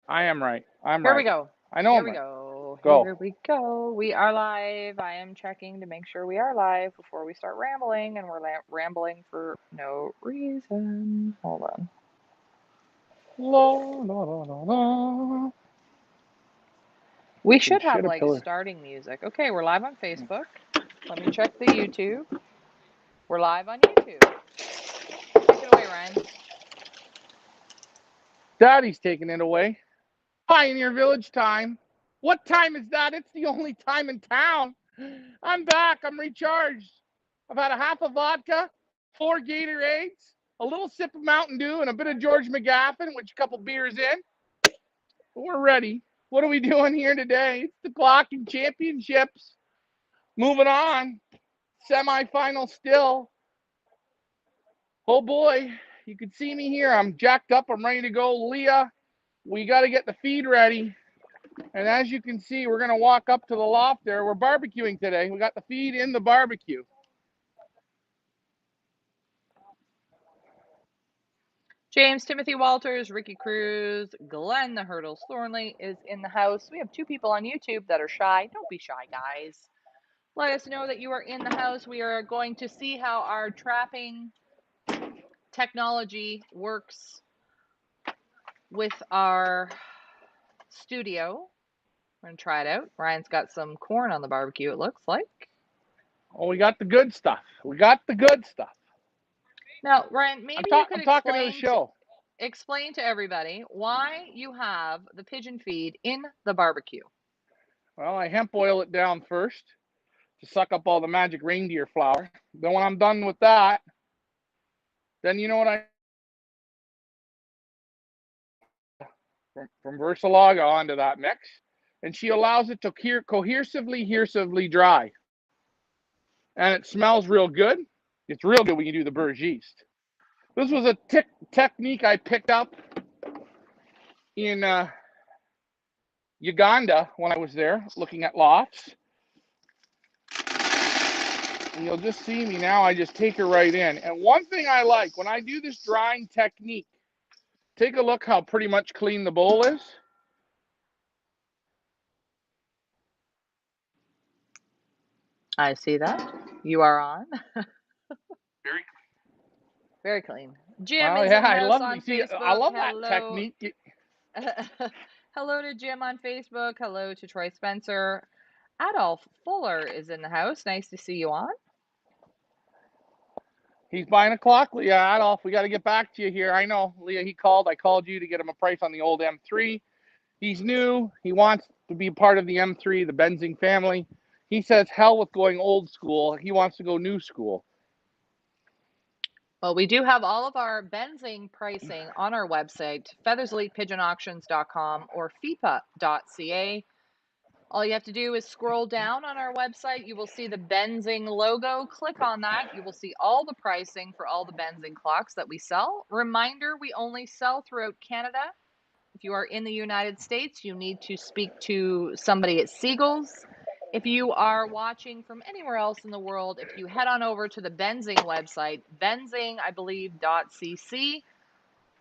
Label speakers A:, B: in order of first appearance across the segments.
A: I am right. I'm
B: Here we
A: right.
B: go.
A: I know
B: Here
A: I'm
B: we
A: right.
B: go.
A: Go.
B: Here we go. We are live. I am checking to make sure we are live before we start rambling, and we're rambling for no reason. Hold on.
A: La, la, la, la, la.
B: We
A: Fucking
B: should have
A: shit a
B: like
A: pillar.
B: starting music. Okay, we're live on Facebook. Let me check the YouTube. We're live on YouTube. Take it away, Ryan.
A: Daddy's taking it away. Pioneer Village time. What time is that? It's the only time in town. I'm back. I'm recharged. I've had a half a vodka, 4 Gatorades, a little sip of Mountain Dew, and a bit of George McGaffin, which a couple beers in. We're ready. What are we doing here today? It's the Clocking Championships. Moving on. Semi-final still. Oh boy, you can see me here. I'm jacked up. I'm ready to go. Leah, we got to get the feed ready. And as you can see, we're going to walk up to the loft there. We're barbecuing today. We got the feed in the barbecue.
B: James Timothy Walters, Ricky Cruz, Glenn the Hurdles Thornley is in the house. We have two people on YouTube that are shy. Don't be shy, guys. Let us know that you are in the house. We are going to see how our trapping technology works with our studio. We're going to try it out. Ryan's got some corn on the barbecue, it looks like.
A: Oh, we got the good stuff. We got the good stuff.
B: Now, Ryan, maybe you could
A: I'm talking to the show.
B: explain to everybody why you have the pigeon feed in the barbecue.
A: Well, I hemp oil it down first to suck up all the magic reindeer flour. Then when I'm done with that, then you know what I from Versalaga onto that mix, and she allows it to cohesively dry, and it smells real good. It's real good when you do the Burge yeast. This was a technique I picked up in Uganda when I was there looking at lofts. And you'll just see me now. I just take her right in. And one thing I like when I do this drying technique, take a look how pretty much clean the bowl is.
B: I see that. You are on.
A: Very
B: Very clean. Jim
A: well,
B: is in
A: yeah,
B: the
A: I
B: house
A: love.
B: on
A: See, I
B: Facebook.
A: love that
B: Hello.
A: technique.
B: Hello to Jim on Facebook. Hello to Troy Spencer. Adolf Fuller is in the house. Nice to see you on.
A: He's buying a clock. Leah Adolf, we got to get back to you here. I know, Leah, he called. I called you to get him a price on the old M3. He's new. He wants to be part of the M3, the Benzing family. He says, hell with going old school. He wants to go new school.
B: Well, we do have all of our benzing pricing on our website, feathersleypigeonauctions.com or fipa.ca. All you have to do is scroll down on our website. You will see the Benzing logo. Click on that. You will see all the pricing for all the Benzing clocks that we sell. Reminder, we only sell throughout Canada. If you are in the United States, you need to speak to somebody at Siegel's. If you are watching from anywhere else in the world, if you head on over to the Benzing website, benzing, I believe, .cc,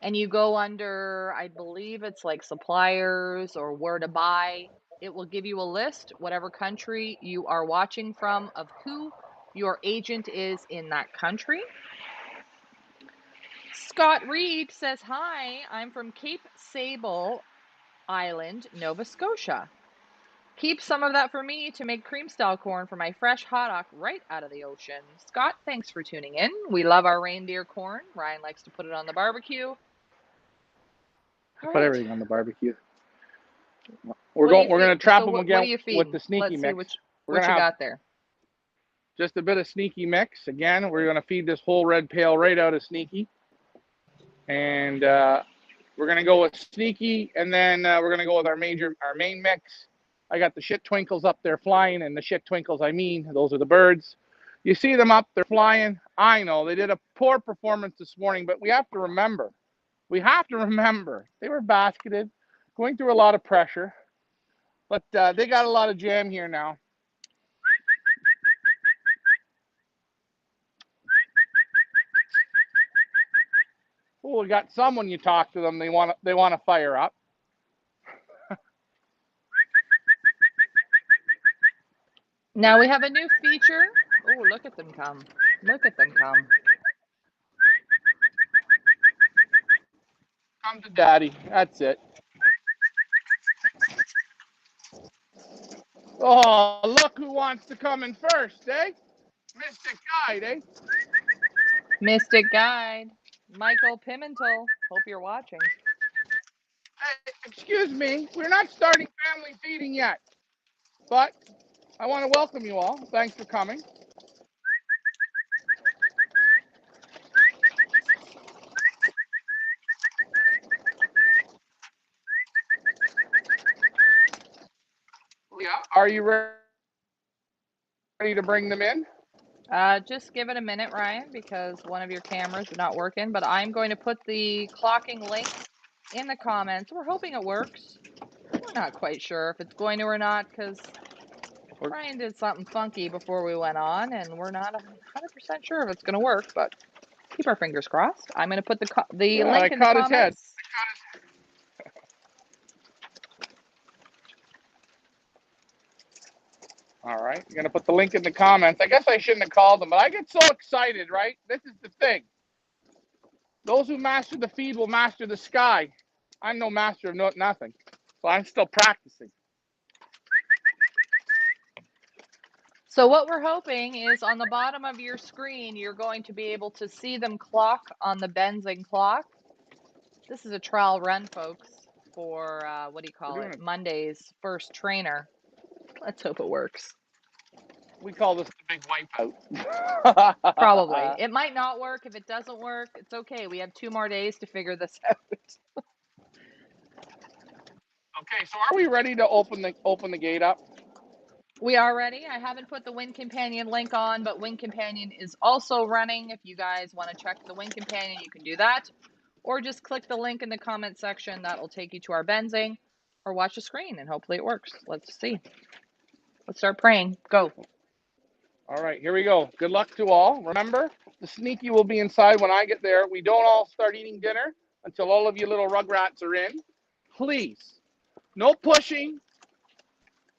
B: and you go under, I believe it's like suppliers or where to buy, it will give you a list, whatever country you are watching from, of who your agent is in that country. Scott Reed says, hi, I'm from Cape Sable Island, Nova Scotia. Keep some of that for me to make cream style corn for my fresh haddock right out of the ocean. Scott, thanks for tuning in. We love our reindeer corn. Ryan likes to put it on the barbecue.
A: I
B: All
A: put
B: right.
A: everything on the barbecue. We're going. We're going to trap
B: So
A: them
B: what are
A: again
B: you
A: with
B: feeding?
A: the sneaky
B: Let's see
A: mix. We're going
B: what
A: to
B: you
A: have
B: got there.
A: just a bit of sneaky mix. Again, we're going to feed this whole red pail right out of sneaky. And we're going to go with sneaky. And then we're going to go with our main mix. I got the shit twinkles up there flying. And the shit twinkles, I mean, those are the birds. You see them up, they're flying. I know they did a poor performance this morning, but we have to remember they were basketed, going through a lot of pressure. But they got a lot of jam here now. Oh, we got some when you talk to them, they want to fire up.
B: Now we have a new feature. Oh, look at them come. Look at them come.
A: Come to daddy. That's it. Oh, look who wants to come in first, eh? Mystic Guide, eh?
B: Mystic Guide. Michael Pimentel. Hope you're watching.
A: Hey, excuse me. We're not starting family feeding yet. But I want to welcome you all. Thanks for coming. Leah, are you ready to bring them in?
B: Just give it a minute, Ryan, because one of your cameras is not working. But I'm going to put the clocking link in the comments. We're hoping it works. We're not quite sure if it's going to or not, because Ryan did something funky before we went on, and we're not 100% sure if it's going to work, but keep our fingers crossed. I'm going to put the
A: Yeah, I
B: link in the
A: caught his head.
B: comments.
A: All right, you're going to put the link in the comments. I guess I shouldn't have called them, but I get so excited, right? This is the thing. Those who master the feed will master the sky. I'm no master of nothing, so I'm still practicing.
B: So what we're hoping is on the bottom of your screen, you're going to be able to see them clock on the Benzing clock. This is a trial run, folks, for what do you call it? Monday's first trainer. Let's hope it works.
A: We call this the big wipeout.
B: Probably. It might not work. If it doesn't work, it's okay. We have 2 more days to figure this out.
A: Okay, so are we ready to open the gate up?
B: We are ready. I haven't put the Wind Companion link on, but Wind Companion is also running. If you guys want to check the Wind Companion, you can do that. Or just click the link in the comment section. That will take you to our Benzing. Or watch the screen, and hopefully it works. Let's see. Let's start praying. Go.
A: All right, here we go. Good luck to all. Remember, the sneaky will be inside when I get there. We don't all start eating dinner until all of you little rugrats are in. Please, no pushing,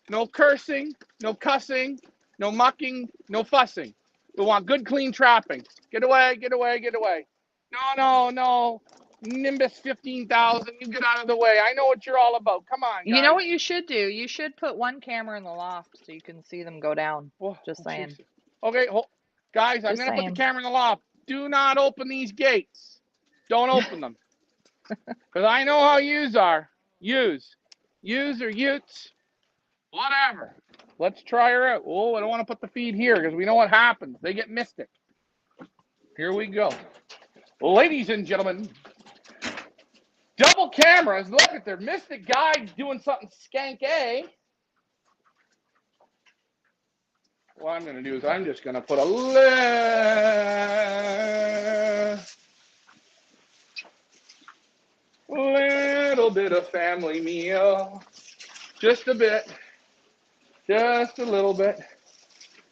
A: no cursing, no cussing, no mucking, no fussing. We want good, clean trapping. Get away, get away, get away. No. Nimbus 15,000, you get out of the way. I know what you're all about. Come on, guys.
B: You know what you should do? You should put one camera in the loft so you can see them go down. Just saying.
A: Geez. Okay, guys, I'm going to put the camera in the loft. Do not open these gates. Don't open them. Because I know how yous are. Yous or utes. Whatever. Let's try her out. Oh, I don't want to put the feed here because we know what happens. They get mystic. Here we go. Ladies and gentlemen, double cameras. Look at their Mystic Guide doing something skanky. What I'm going to do is I'm just going to put a little bit of family meal. Just a bit. Just a little bit.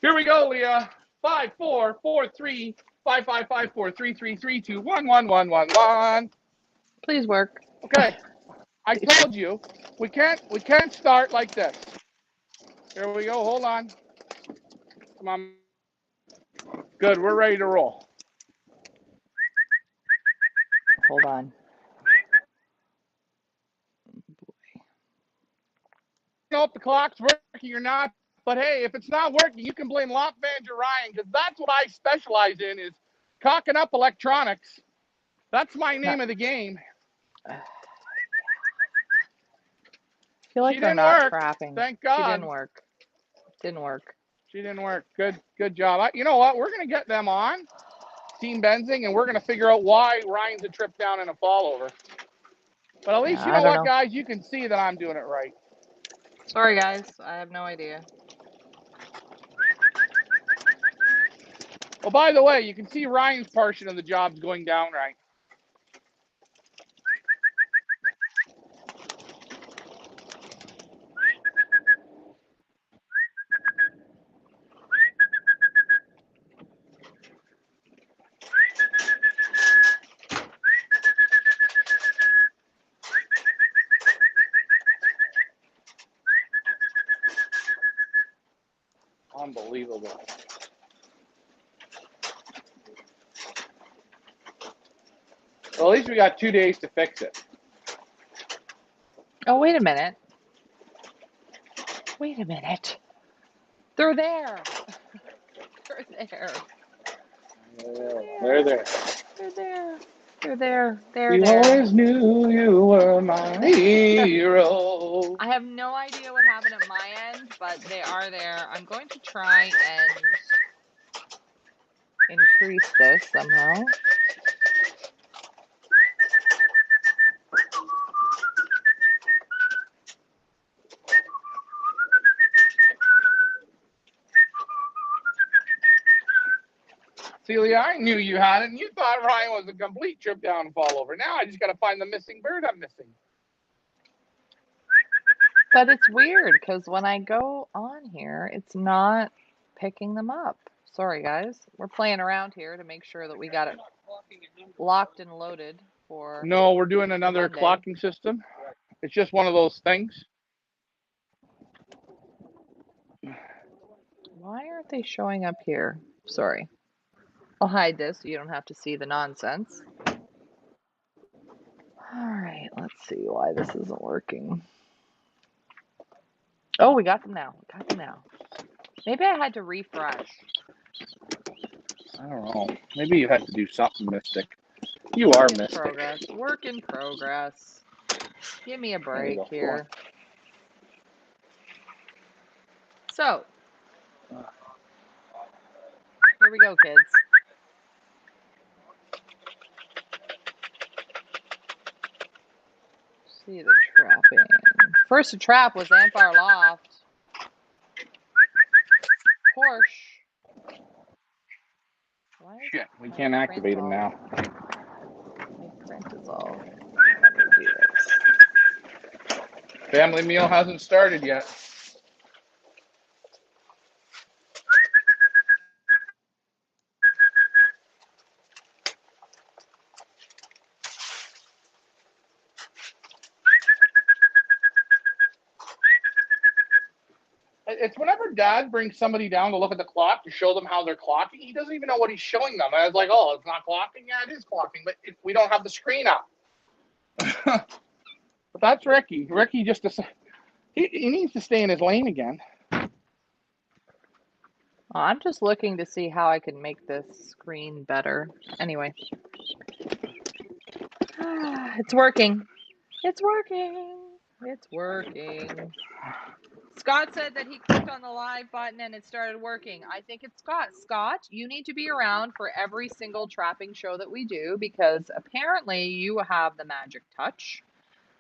A: Here we go, Leah. 5, 4, 4, 3, 5, 5, 5, 4, 3, 3, 3, 2, 1, 1, 1, 1, 1.
B: Please work.
A: Okay. I told you we can't start like this. Here we go. Hold on. Come on. Good. We're ready to roll.
B: Hold on.
A: I don't know if the clock's working or not, but hey, if it's not working, you can blame Lock Manager Ryan because that's what I specialize in is cocking up electronics. That's my name of the game.
B: I feel like they're not trapping.
A: Thank God.
B: She didn't work. Didn't work.
A: She didn't work. Good job. You know what? We're going to get them on Team Benzing, and we're going to figure out why Ryan's a trip down and a fall over. But at least you know what, guys? You can see that I'm doing it right.
B: Sorry, guys. I have no idea.
A: Oh, by the way, you can see Ryan's portion of the job's going down right. Unbelievable. Well, at least we got 2 days to fix it.
B: Oh, wait a minute. Wait a minute. They're there. They're there.
A: They're there.
B: They're there. They're there. They're
A: You
B: there.
A: always knew you were my hero.
B: I have no idea what happened at my end, but they are there. I'm going to try and increase this somehow.
A: Celia, I knew you had it, and you thought Ryan was a complete trip down and fall over. Now I just got to find the missing bird I'm missing.
B: But it's weird because when I go on here, it's not picking them up. Sorry, guys. We're playing around here to make sure that we got it locked and loaded for.
A: No, we're doing another
B: Monday.
A: clocking system. It's just one of those things.
B: Why aren't they showing up here? Sorry. I'll hide this so you don't have to see the nonsense. All right, let's see why this isn't working. Oh, we got them now. We got them now. Maybe I had to refresh.
A: I don't know. Maybe you had to do something mystic. You are mystic.
B: Progress. Work in progress. Give me a break here. So, here we go, kids. See the trapping. First to trap was Antbar Loft. Porsche.
A: Shit, we can't activate him now.
B: My print is all.
A: Family meal hasn't started yet. It's whenever Dad brings somebody down to look at the clock to show them how they're clocking, he doesn't even know what he's showing them. I was like, oh, it's not clocking? Yeah, it is clocking, but we don't have the screen up. But that's Ricky. Ricky just he needs to stay in his lane again.
B: I'm just looking to see how I can make this screen better. Anyway. It's working. It's working. It's working. Scott said that he clicked on the live button and it started working. I think it's Scott. Scott, you need to be around for every single trapping show that we do because apparently you have the magic touch.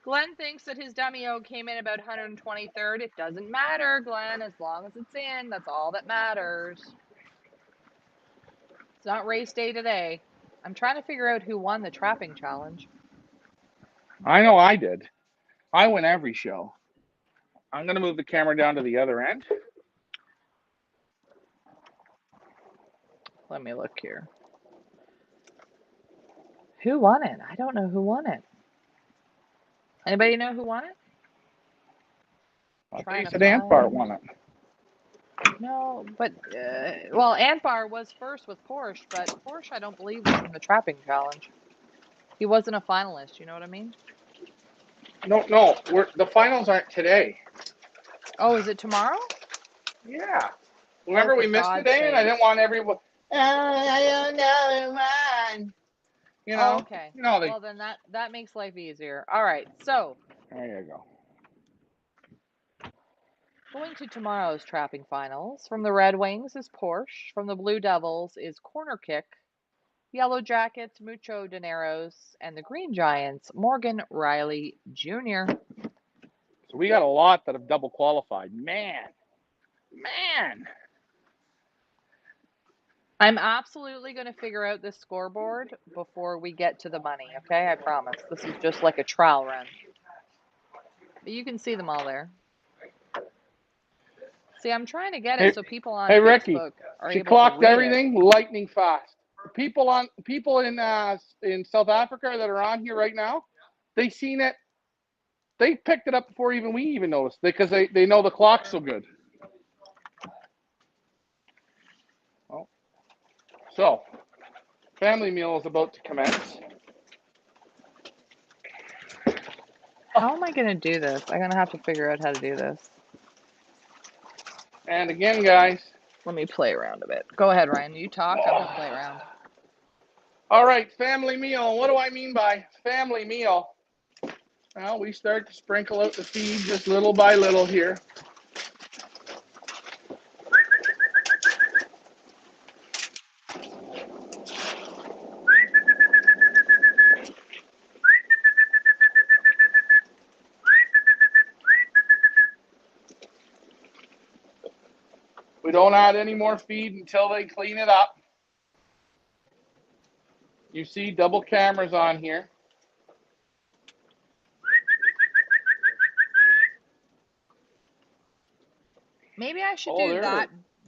B: Glenn thinks that his dummy oak came in about 123rd. It doesn't matter, Glenn, as long as it's in. That's all that matters. It's not race day today. I'm trying to figure out who won the trapping challenge.
A: I know I did. I win every show. I'm going to move the camera down to the other end.
B: Let me look here. Who won it? I don't know who won it. Anybody know who won it?
A: I think said Antbar won it.
B: No, but, well, Antbar was first with Porsche, but Porsche, I don't believe, was in the trapping challenge. He wasn't a finalist, you know what I mean?
A: No, the finals aren't today.
B: Oh, is it tomorrow?
A: Yeah. Remember we missed
B: God's
A: today
B: sake.
A: and I didn't want everyone, I don't know, man. You know?
B: Oh, okay.
A: You know,
B: Well, then that makes life easier. All right, so.
A: There you go.
B: Going to tomorrow's trapping finals. From the Red Wings is Porsche. From the Blue Devils is Corner Kick. Yellow Jackets, Mucho Dineros. And the Green Giants, Morgan Riley Jr.
A: So we got a lot that have double qualified. Man.
B: I'm absolutely going to figure out this scoreboard before we get to the money, okay? I promise. This is just like a trial run. But you can see them all there. See, I'm trying to get it so people on Facebook
A: Ricky,
B: are
A: she
B: able
A: clocked
B: to read
A: everything lightning fast. People in South Africa that are on here right now, they seen it. They picked it up before we even noticed because they know the clock's so good. So, family meal is about to commence.
B: How am I going to do this? I'm going to have to figure out how to do this.
A: And again, guys.
B: Let me play around a bit. Go ahead, Ryan. You talk. I'm going to play around.
A: All right, family meal. What do I mean by family meal? Well, we start to sprinkle out the feed just little by little here. We don't add any more feed until they clean it up. You see double cameras on here.
B: Maybe I should do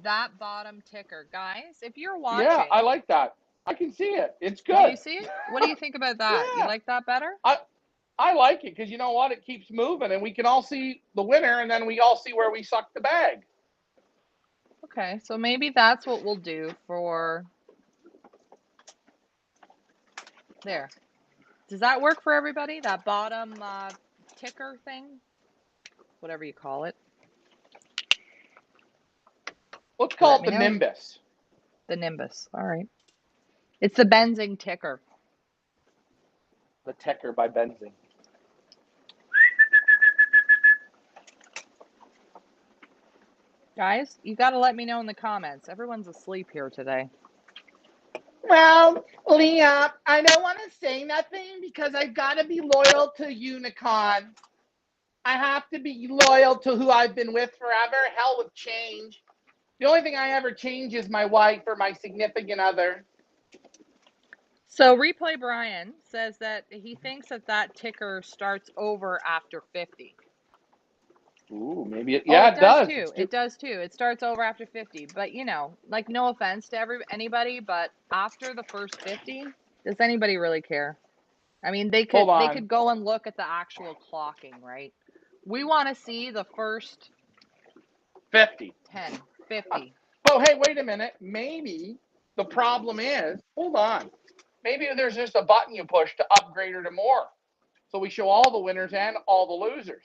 B: that bottom ticker. Guys, if you're watching.
A: Yeah, I like that. I can see it. It's good.
B: Do you see it? What do you think about that?
A: Yeah.
B: You like that better?
A: I like it because you know what? It keeps moving and we can all see the winner and then we all see where we suck the bag.
B: Okay, so maybe that's what we'll do for... There. Does that work for everybody? That bottom ticker thing? Whatever you call it.
A: Let's call it the Nimbus.
B: The Nimbus. All right. It's the Benzing ticker.
A: The ticker by Benzing.
B: Guys, you got to let me know in the comments. Everyone's asleep here today.
A: Well, Leah, I don't want to say nothing because I've got to be loyal to Unicon. I have to be loyal to who I've been with forever. Hell with change. The only thing I ever change is my wife or my significant other.
B: So Replay Brian says that he thinks that ticker starts over after 50.
A: Ooh, maybe it does
B: too. It does too. It starts over after 50. But you know, like no offense to anybody, but after the first 50, does anybody really care? I mean, they could go and look at the actual clocking, right? We want to see the first
A: 50.
B: 10, 50.
A: Oh, hey, wait a minute. Maybe the problem is, hold on. Maybe there's just a button you push to upgrade her to more. So we show all the winners and all the losers.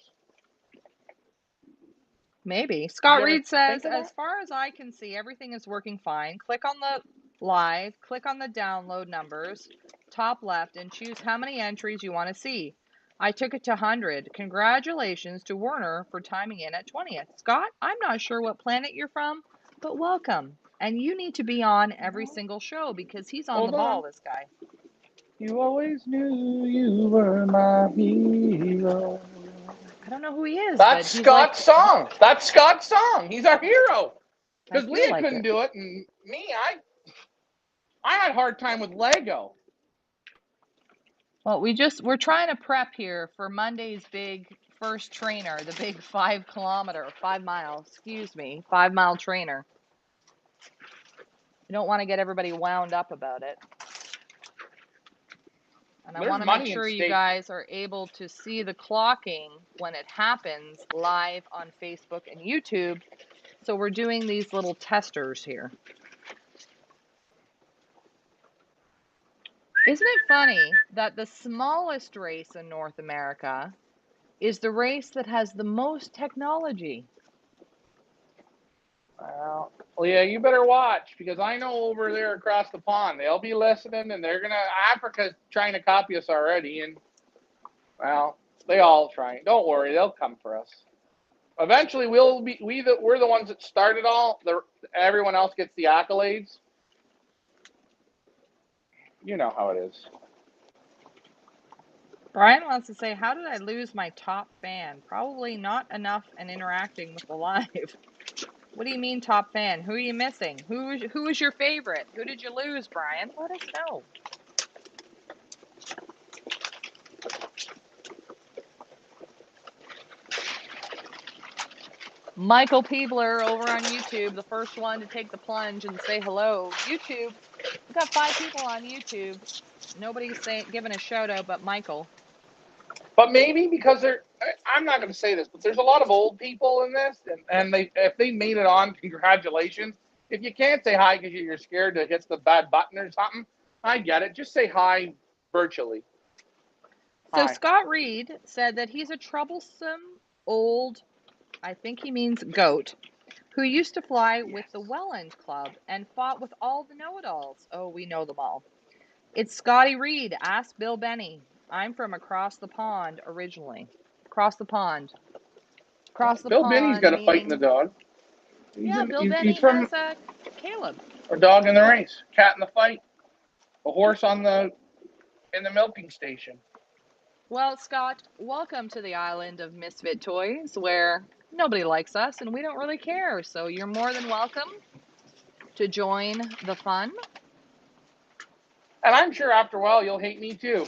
B: Maybe. Scott Reed says, as far as I can see, everything is working fine. Click on the live, click on the download numbers, top left, and choose how many entries you want to see. I took it to 100. Congratulations to Werner for timing in at 20th. Scott, I'm not sure what planet you're from, but welcome. And you need to be on every single show because he's on the ball, this guy.
A: You always knew you were my hero.
B: I don't know who he is.
A: That's Scott's song. That's Scott's song. He's our hero. Because Leah couldn't do it, and me, I had a hard time with Lego.
B: Well, we're trying to prep here for Monday's big first trainer, the big 5 mile trainer. I don't want to get everybody wound up about it. And I want to make sure you guys are able to see the clocking when it happens live on Facebook and YouTube. So we're doing these little testers here. Isn't it funny that the smallest race in North America is the race that has the most technology?
A: Well, yeah, you better watch because I know over there across the pond, they'll be listening and Africa's trying to copy us already. And, well, they all try. Don't worry, they'll come for us. Eventually, we're the ones that started all. Everyone else gets the accolades. You know how it is.
B: Brian wants to say, how did I lose my top fan? Probably not enough and interacting with the live. What do you mean top fan? Who are you missing? Who is your favorite? Who did you lose, Brian? Let us know. Michael Peebler over on YouTube, the first one to take the plunge and say hello. YouTube, we've got 5 people on YouTube. Nobody's giving a shout out but Michael.
A: But maybe because I'm not going to say this, but there's a lot of old people in this, and if they made it on, congratulations. If you can't say hi because you're scared to hit the bad button or something, I get it. Just say hi virtually.
B: So
A: Hi.
B: Scott Reed said that he's a troublesome old, I think he means goat, who used to fly with the Welland Club and fought with all the know-it-alls. Oh, we know them all. It's Scotty Reed. Ask Bill Benny. I'm from across the pond originally. Across the pond. Across the
A: Bill Binney's
B: pond
A: got a fight in the
B: meaning,
A: dog.
B: yeah, Bill
A: He's
B: Benny
A: from
B: has Caleb.
A: a dog in the race, cat in the fight, a horse in the milking station.
B: Well, Scott, welcome to the island of misfit toys where nobody likes us and we don't really care. So you're more than welcome to join the fun.
A: And I'm sure after a while you'll hate me too.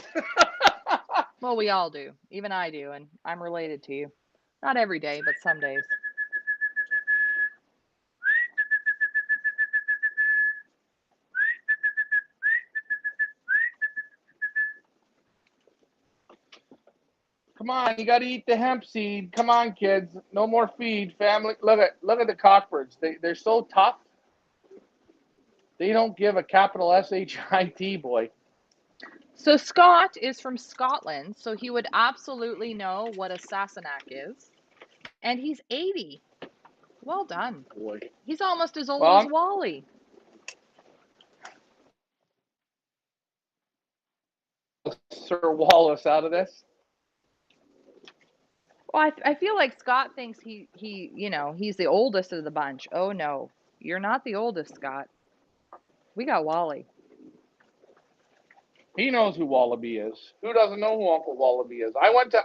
B: Well, we all do. Even I do, and I'm related to you. Not every day, but some days.
A: Come on, you got to eat the hemp seed. Come on, kids. No more feed. Family, look at the cockbirds. They're so tough. They don't give a capital SHIT, boy.
B: So Scott is from Scotland, so he would absolutely know what a Sassenach is. And he's 80. Well done.
A: Boy.
B: He's almost as old as
A: Well,
B: Wally.
A: Sir Wallace out of this.
B: Well, I feel like Scott thinks he's the oldest of the bunch. Oh no, you're not the oldest, Scott. We got Wally.
A: He knows who Wallaby is. Who doesn't know who Uncle Wallaby is? I went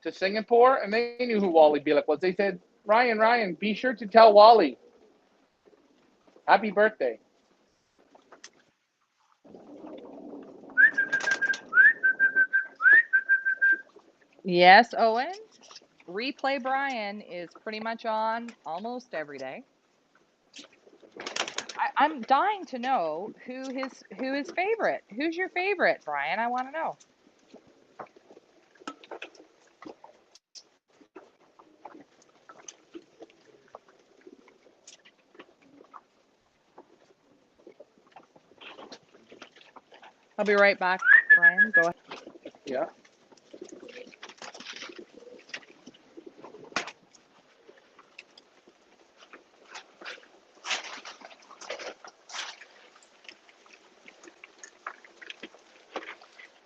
A: to Singapore and they knew who Wally Bielek was. They said, Ryan, be sure to tell Wally, happy birthday.
B: Yes, Owen. Replay Brian is pretty much on almost every day. I'm dying to know who his favorite. Who's your favorite, Brian? I want to know. I'll be right back, Brian. Go ahead.
A: Yeah.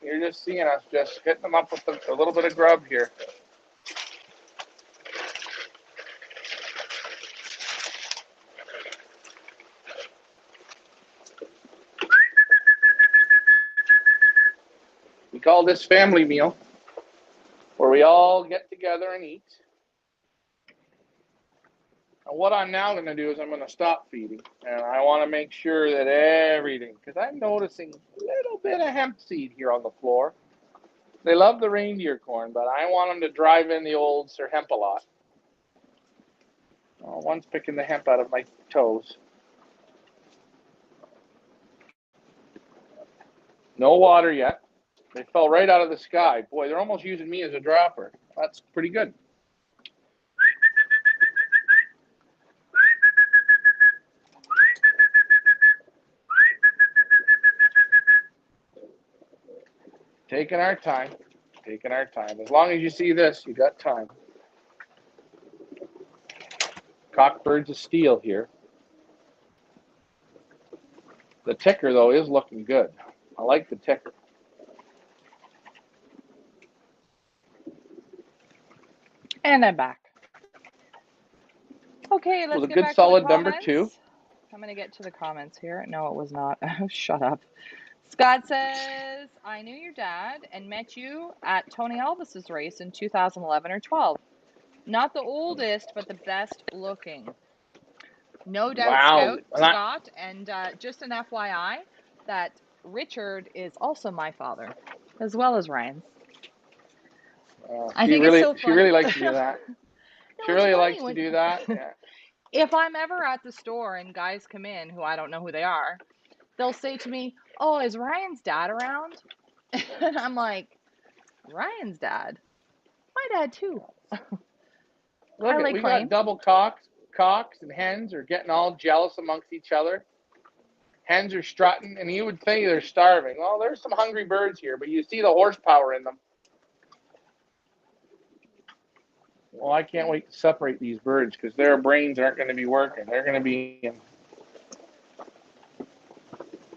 A: You're just seeing us just hitting them up with a little bit of grub here. We call this family meal, where we all get together and eat. And what I'm now going to do is I'm going to stop feeding, and I want to make sure that everything, because I'm noticing a little bit of hemp seed here on the floor. They love the reindeer corn, but I want them to drive in the old Sir Hemp-a-Lot. Oh, one's picking the hemp out of my toes. No water yet. They fell right out of the sky. Boy, they're almost using me as a dropper. That's pretty good. Taking our time. Taking our time. As long as you see this, you got time. Cockbirds of steel here. The ticker, though, is looking good. I like the ticker.
B: And I'm back. Okay, let's
A: Was a
B: get
A: good
B: back to the
A: solid number
B: comments.
A: 2.
B: I'm going to get to the comments here. No, it was not. Shut up. Scott says, I knew your dad and met you at Tony Elvis's race in 2011 or 12. Not the oldest, but the best looking. No doubt,
A: Wow.
B: Scott. And just an FYI, that Richard is also my father, as well as Ryan's. I think it's so fun.
A: She really likes to do that.
B: No,
A: She
B: it's
A: really
B: funny
A: likes to do that. Yeah.
B: If I'm ever at the store and guys come in who I don't know who they are, they'll say to me, oh, is Ryan's dad around? And I'm like, Ryan's dad? My dad too.
A: Look,
B: I lay
A: we
B: claim.
A: got double cocks. cocks and hens are getting all jealous amongst each other. Hens are strutting, and you would think they're starving. Well, there's some hungry birds here, but you see the horsepower in them. Well, I can't wait to separate these birds because their brains aren't going to be working. They're going to be in.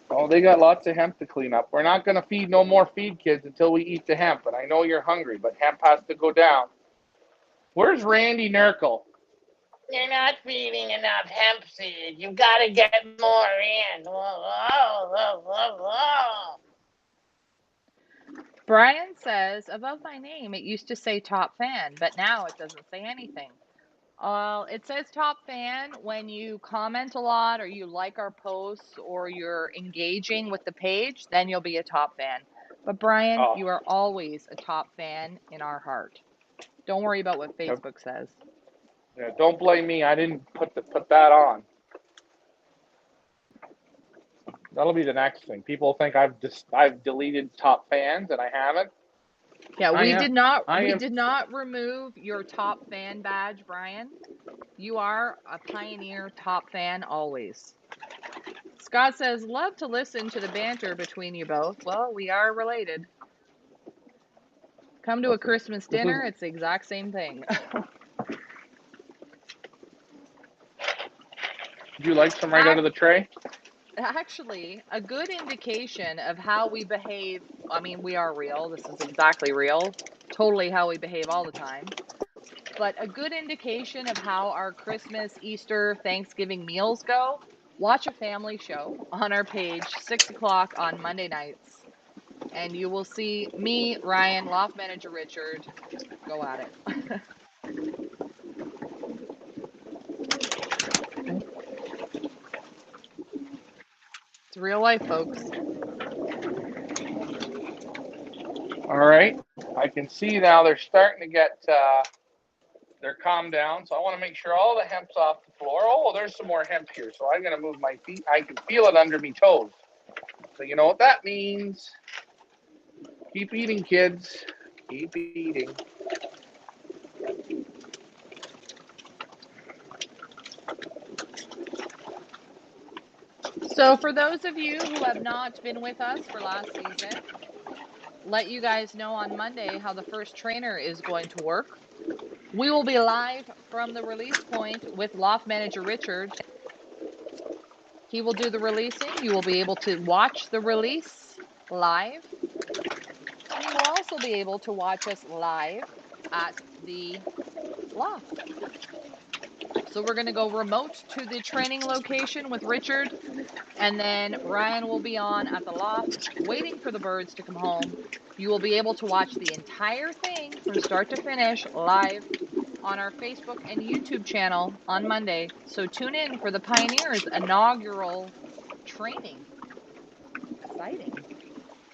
A: Oh, they got lots of hemp to clean up. We're not going to feed no more feed kids until we eat the hemp. And I know you're hungry, but hemp has to go down. Where's Randy Nurkle?
C: You're not feeding enough hemp seed. You've got to get more in. Whoa, whoa, whoa, whoa.
B: Brian says, above my name, it used to say top fan, but now it doesn't say anything. It says top fan when you comment a lot or you like our posts or you're engaging with the page, then you'll be a top fan. But Brian, you are always a top fan in our heart. Don't worry about what Facebook says.
A: Yeah, don't blame me. I didn't put that on. That'll be the next thing. People think I've deleted top fans, and I haven't.
B: Yeah, we did not remove your top fan badge, Brian. You are a pioneer top fan always. Scott says, love to listen to the banter between you both. Well, we are related. Come to a Christmas dinner, it's the exact same thing.
A: Would you like some right out of the tray?
B: Actually, a good indication of how we behave, I mean, we are real. This is exactly real. Totally how we behave all the time. But a good indication of how our Christmas, Easter, Thanksgiving meals go, watch a family show on our page, 6 o'clock on Monday nights. And you will see me, Ryan, loft manager Richard, go at it. It's real life, folks.
A: All right. I can see now they're starting to get, they're calmed down. So I want to make sure all the hemp's off the floor. Oh, there's some more hemp here. So I'm going to move my feet. I can feel it under me toes. So you know what that means. Keep eating, kids. Keep eating.
B: So for those of you who have not been with us for last season, let you guys know on Monday how the first trainer is going to work. We will be live from the release point with loft manager Richard. He will do the releasing. You will be able to watch the release live. And you will also be able to watch us live at the loft. So we're going to go remote to the training location with Richard, and then Ryan will be on at the loft waiting for the birds to come home. You will be able to watch the entire thing from start to finish live on our Facebook and YouTube channel on Monday. So tune in for the Pioneers inaugural training. Exciting.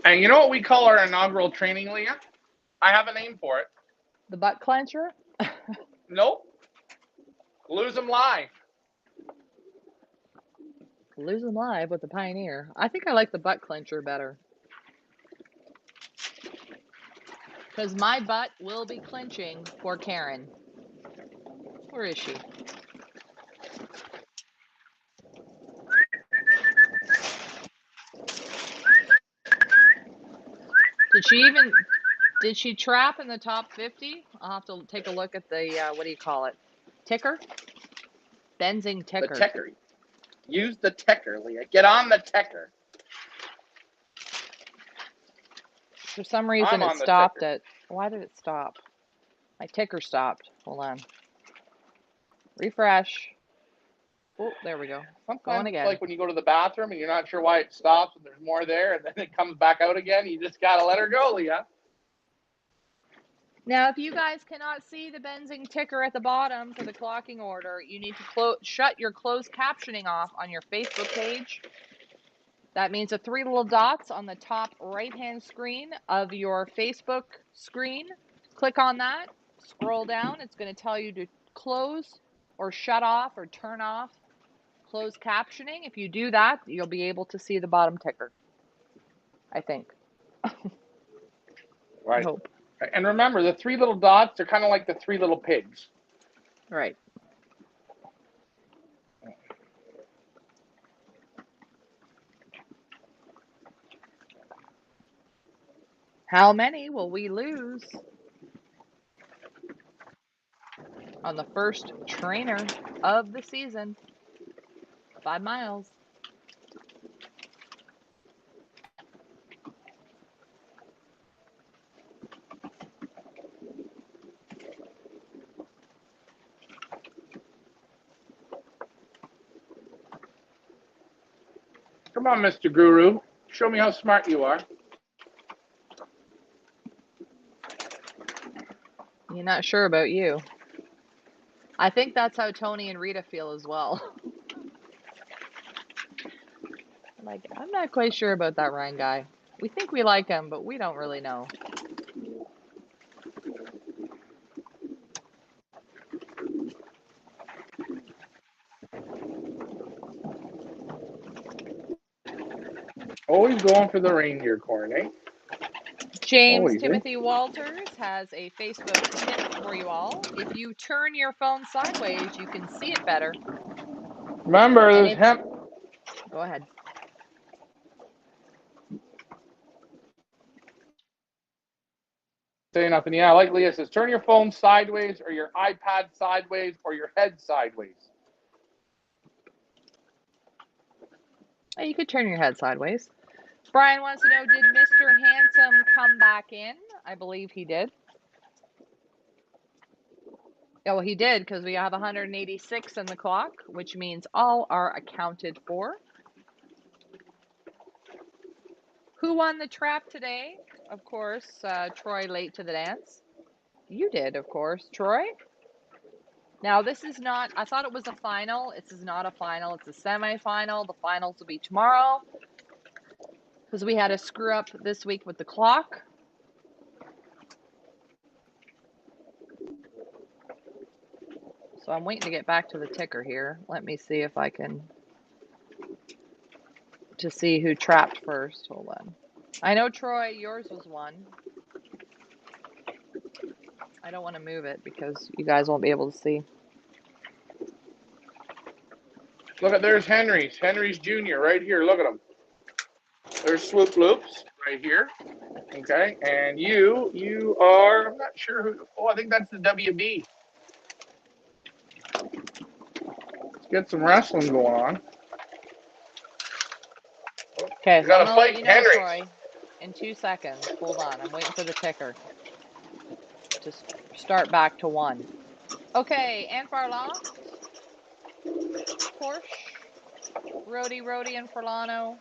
A: And you know what we call our inaugural training, Leah? I have a name for it.
B: The butt clencher?
A: Nope. Lose them live.
B: Lose them live with the Pioneer. I think I like the butt clencher better. Because my butt will be clenching for Karen. Where is she? Did she trap in the top 50? I'll have to take a look at the, what do you call it? Ticker? Benzing ticker.
A: The ticker. Use the ticker, Leah. Get on the ticker.
B: For some reason it stopped at, why did it stop? My ticker stopped. Hold on. Refresh. Oh, there we go.
A: Sometimes
B: Going again.
A: It's like when you go to the bathroom and you're not sure why it stops and there's more there and then it comes back out again. You just got to let her go, Leah.
B: Now, if you guys cannot see the Benzing ticker at the bottom for the clocking order, you need to shut your closed captioning off on your Facebook page. That means the three little dots on the top right-hand screen of your Facebook screen. Click on that, scroll down. It's going to tell you to close or shut off or turn off closed captioning. If you do that, you'll be able to see the bottom ticker, I think.
A: Right.
B: I hope.
A: And remember, the three little dots are kind of like the three little pigs.
B: Right. How many will we lose on the first trainer of the season? 5 miles.
A: Come on, Mr. Guru. Show me how smart you are.
B: You're not sure about you. I think that's how Tony and Rita feel as well. Like, I'm not quite sure about that Ryan guy. We think we like him, but we don't really know.
A: Always going for the reindeer corn, eh?
B: James
A: Always, eh?
B: Timothy Walters has a Facebook tip for you all. If you turn your phone sideways, you can see it better.
A: Remember,
B: And
A: there's
B: it's...
A: hemp.
B: Go ahead.
A: Say nothing. Yeah, like Leah says, turn your phone sideways or your iPad sideways or your head sideways.
B: Oh, you could turn your head sideways. Brian wants to know, did Mr. Handsome come back in? I believe he did. Oh, he did, because we have 186 in the clock, which means all are accounted for. Who won the trap today? Of course, Troy late to the dance. You did, of course, Troy. Now, this is not, I thought it was a final. This is not a final. It's a semifinal. The finals will be tomorrow, because we had a screw up this week with the clock. So I'm waiting to get back to the ticker here. Let me see if I can, to see who trapped first. Hold on. I know, Troy, yours was 1. I don't want to move it because you guys won't be able to see.
A: Look at, there's Henry's. Henry's Jr. right here. Look at him. There's Swoop Loops right here. Okay, and you are, I'm not sure who, oh, I think that's the WB. Let's get some wrestling going on.
B: Okay,
A: You
B: I'm
A: gotta
B: going to let
A: fight
B: you know,
A: Henry's.
B: Troy, in 2 seconds. Hold on. I'm waiting for the ticker to start back to 1. Okay, Anne Farloff, Porsche, Rody and Furlano,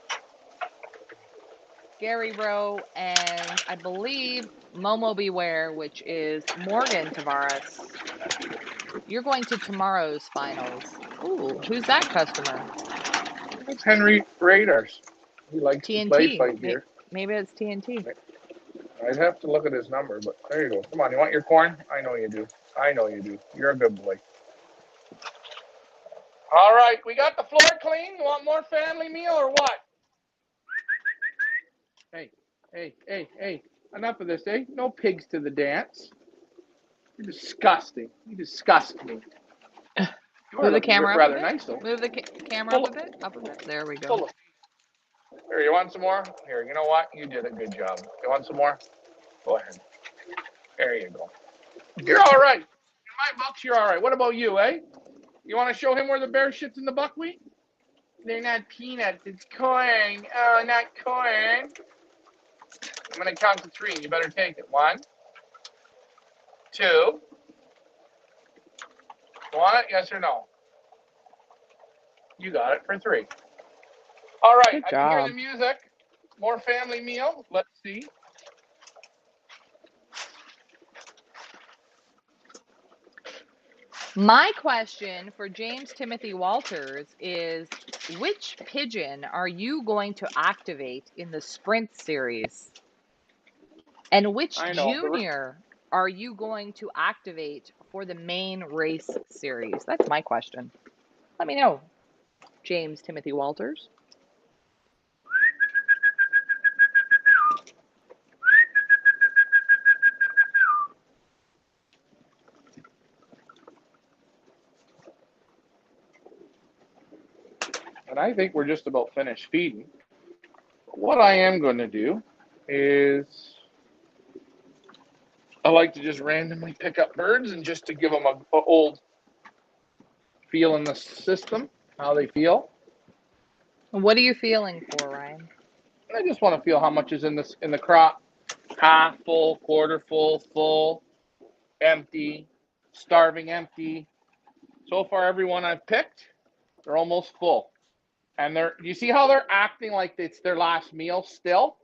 B: Gary Rowe, and I believe Momo Beware, which is Morgan Tavares. You're going to tomorrow's finals. Ooh, who's that customer?
A: It's Henry Radars. He likes to play
B: TNT.
A: fight here.
B: Maybe it's TNT.
A: I'd have to look at his number, but there you go. Come on, you want your corn? I know you do. I know you do. You're a good boy. All right, we got the floor clean. You want more family meal or what? Hey. Enough of this, eh? No pigs to the dance. You're disgusting. You disgust me. You are
B: Move the
A: looking
B: camera up a
A: rather
B: bit.
A: nice, though.
B: Move the camera up a bit. Up a bit. There we go.
A: Here, you want some more? Here, you know what? You did a good job. You want some more? Go ahead. There you go. You're all right. In my books, you're all right. What about you, eh? You want to show him where the bear shits in the buckwheat? They're not peanuts. It's corn. Oh, not corn. I'm going to count to 3. You better take it. 1, 2. You want it? Yes or no? You got it for 3. All right.
B: Good
A: I can hear
B: job.
A: the music. More family meal. Let's see.
B: My question for James Timothy Walters is, which pigeon are you going to activate in the sprint series? And which
A: I know.
B: junior are you going to activate for the main race series? That's my question. Let me know, James Timothy Walters.
A: And I think we're just about finished feeding. What I am going to do is like to just randomly pick up birds and just to give them a old feel in the system, how they feel.
B: What are you feeling for, Ryan?
A: I just want to feel how much is in the crop. Half full, quarter full, full, empty, starving empty. So far, everyone I've picked, they're almost full. And you see how they're acting like it's their last meal still?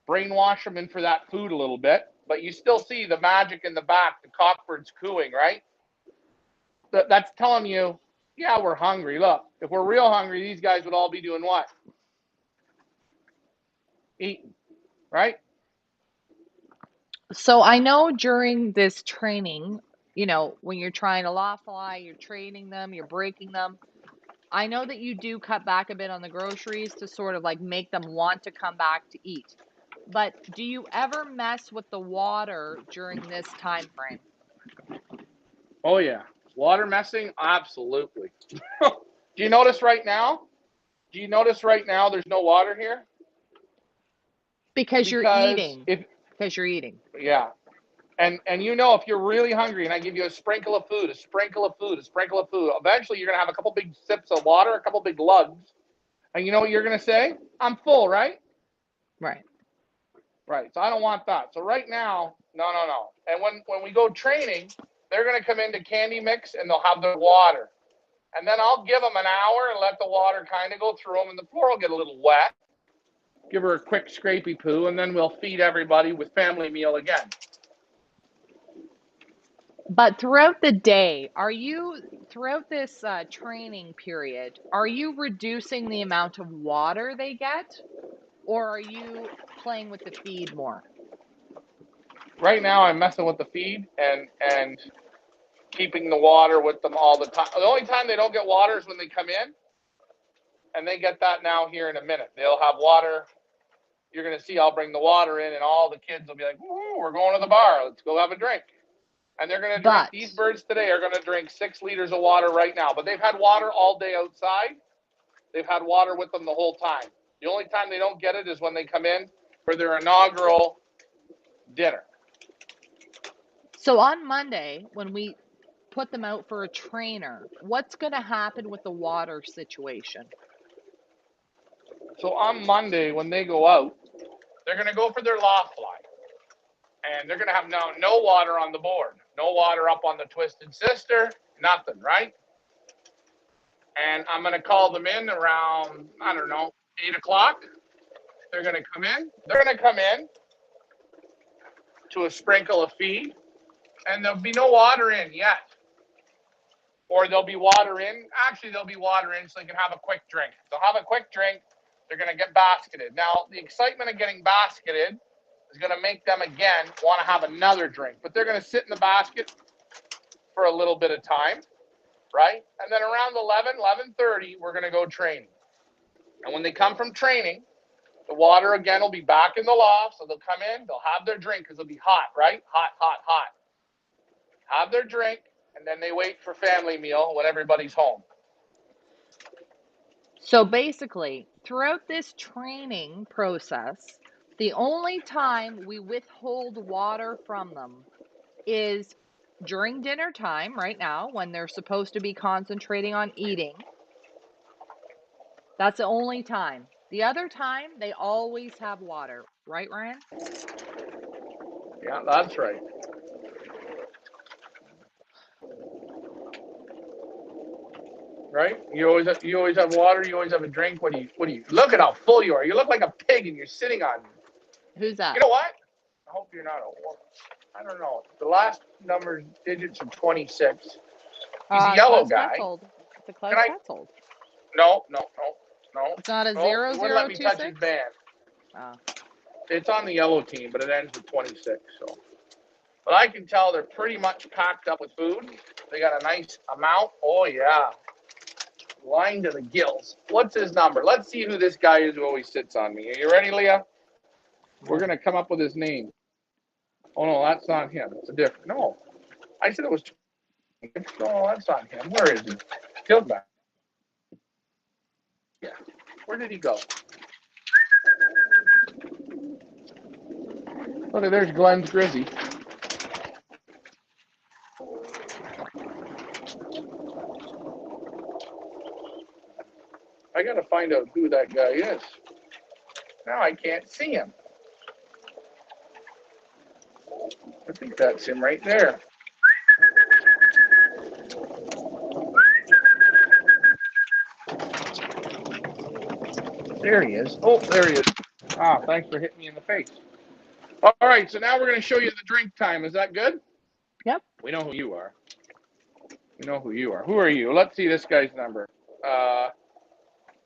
A: Brainwash them in for that food a little bit, but you still see the magic in the back, the cockbirds cooing, right? That's telling you, yeah, we're hungry. Look, if we're real hungry, these guys would all be doing what? Eating, right?
B: So I know during this training, when you're trying to law fly, you're training them, you're breaking them. I know that you do cut back a bit on the groceries to sort of like make them want to come back to eat. But do you ever mess with the water during this time frame?
A: Oh, yeah. Water messing? Absolutely. Do you notice right now? There's no water here?
B: Because you're
A: Because
B: eating. Because you're eating.
A: yeah. And if you're really hungry and I give you a sprinkle of food, eventually you're going to have a couple big sips of water, a couple big lugs. And you know what you're going to say? I'm full, right?
B: Right.
A: Right. So I don't want that. So right now, no. And when we go training, they're going to come into Candy Mix and they'll have their water. And then I'll give them an hour and let the water kind of go through them and the floor will get a little wet. Give her a quick scrapey poo and then we'll feed everybody with family meal again.
B: But throughout the day, throughout this training period, are you reducing the amount of water they get, or are you playing with the feed more?
A: Right now, I'm messing with the feed and keeping the water with them all the time. The only time they don't get water is when they come in, and they get that now here in a minute. They'll have water. You're going to see I'll bring the water in, and all the kids will be like, "Ooh, we're going to the bar. Let's go have a drink." And they're going to drink. These birds today are going to drink 6 liters of water right now. But they've had water all day outside. They've had water with them the whole time. The only time they don't get it is when they come in for their inaugural dinner.
B: So on Monday, when we put them out for a trainer, what's going to happen with the water situation?
A: So on Monday, when they go out, they're going to go for their law fly. And they're going to have no water on the board. No water up on the Twisted Sister, nothing, right? And I'm going to call them in around, 8 o'clock. They're going to come in. They're going to come in to a sprinkle of feed. And there'll be no water in yet. Or there'll be water in. Actually, there'll be water in so they can have a quick drink. They'll have a quick drink. They're going to get basketed. Now, the excitement of getting basketed is going to make them, again, want to have another drink. But they're going to sit in the basket for a little bit of time, right? And then around 11:30, we're going to go training. And when they come from training, the water, again, will be back in the loft. So they'll come in, they'll have their drink because it'll be hot, right? Hot. Have their drink, and then they wait for family meal when everybody's home.
B: So basically, throughout this training process, the only time we withhold water from them is during dinner time right now when they're supposed to be concentrating on eating. That's the only time. The other time, they always have water. Right, Ryan?
A: Yeah, that's right. Right? You always have water. You always have a drink. What do you? Look at how full you are. You look like a pig, and you're sitting on me.
B: Who's that?
A: You know what? I hope you're not a woman. I don't know. The last number digits are 26. He's a yellow guy.
B: It's a Klaus Petzold.
A: No.
B: It's not a
A: No,
B: 0026?
A: he wouldn't let me touch his band.
B: Oh.
A: It's on the yellow team, but it ends with 26. So, but I can tell they're pretty much packed up with food. They got a nice amount. Oh yeah, lined to the gills. What's his number? Let's see who this guy is who always sits on me. Are you ready, Leah? We're gonna come up with his name. Oh no, that's not him. It's a different. No, I said it was. No, that's not him. Where is he? He'll back. Yeah. Where did he go? Look, there's Glenn's Grizzy. I got to find out who that guy is. Now I can't see him. I think that's him right there. There he is. Oh, there he is. Ah, thanks for hitting me in the face. All right, so now we're going to show you the drink time. Is that good?
B: Yep.
A: We know who you are. We know who you are. Who are you? Let's see this guy's number.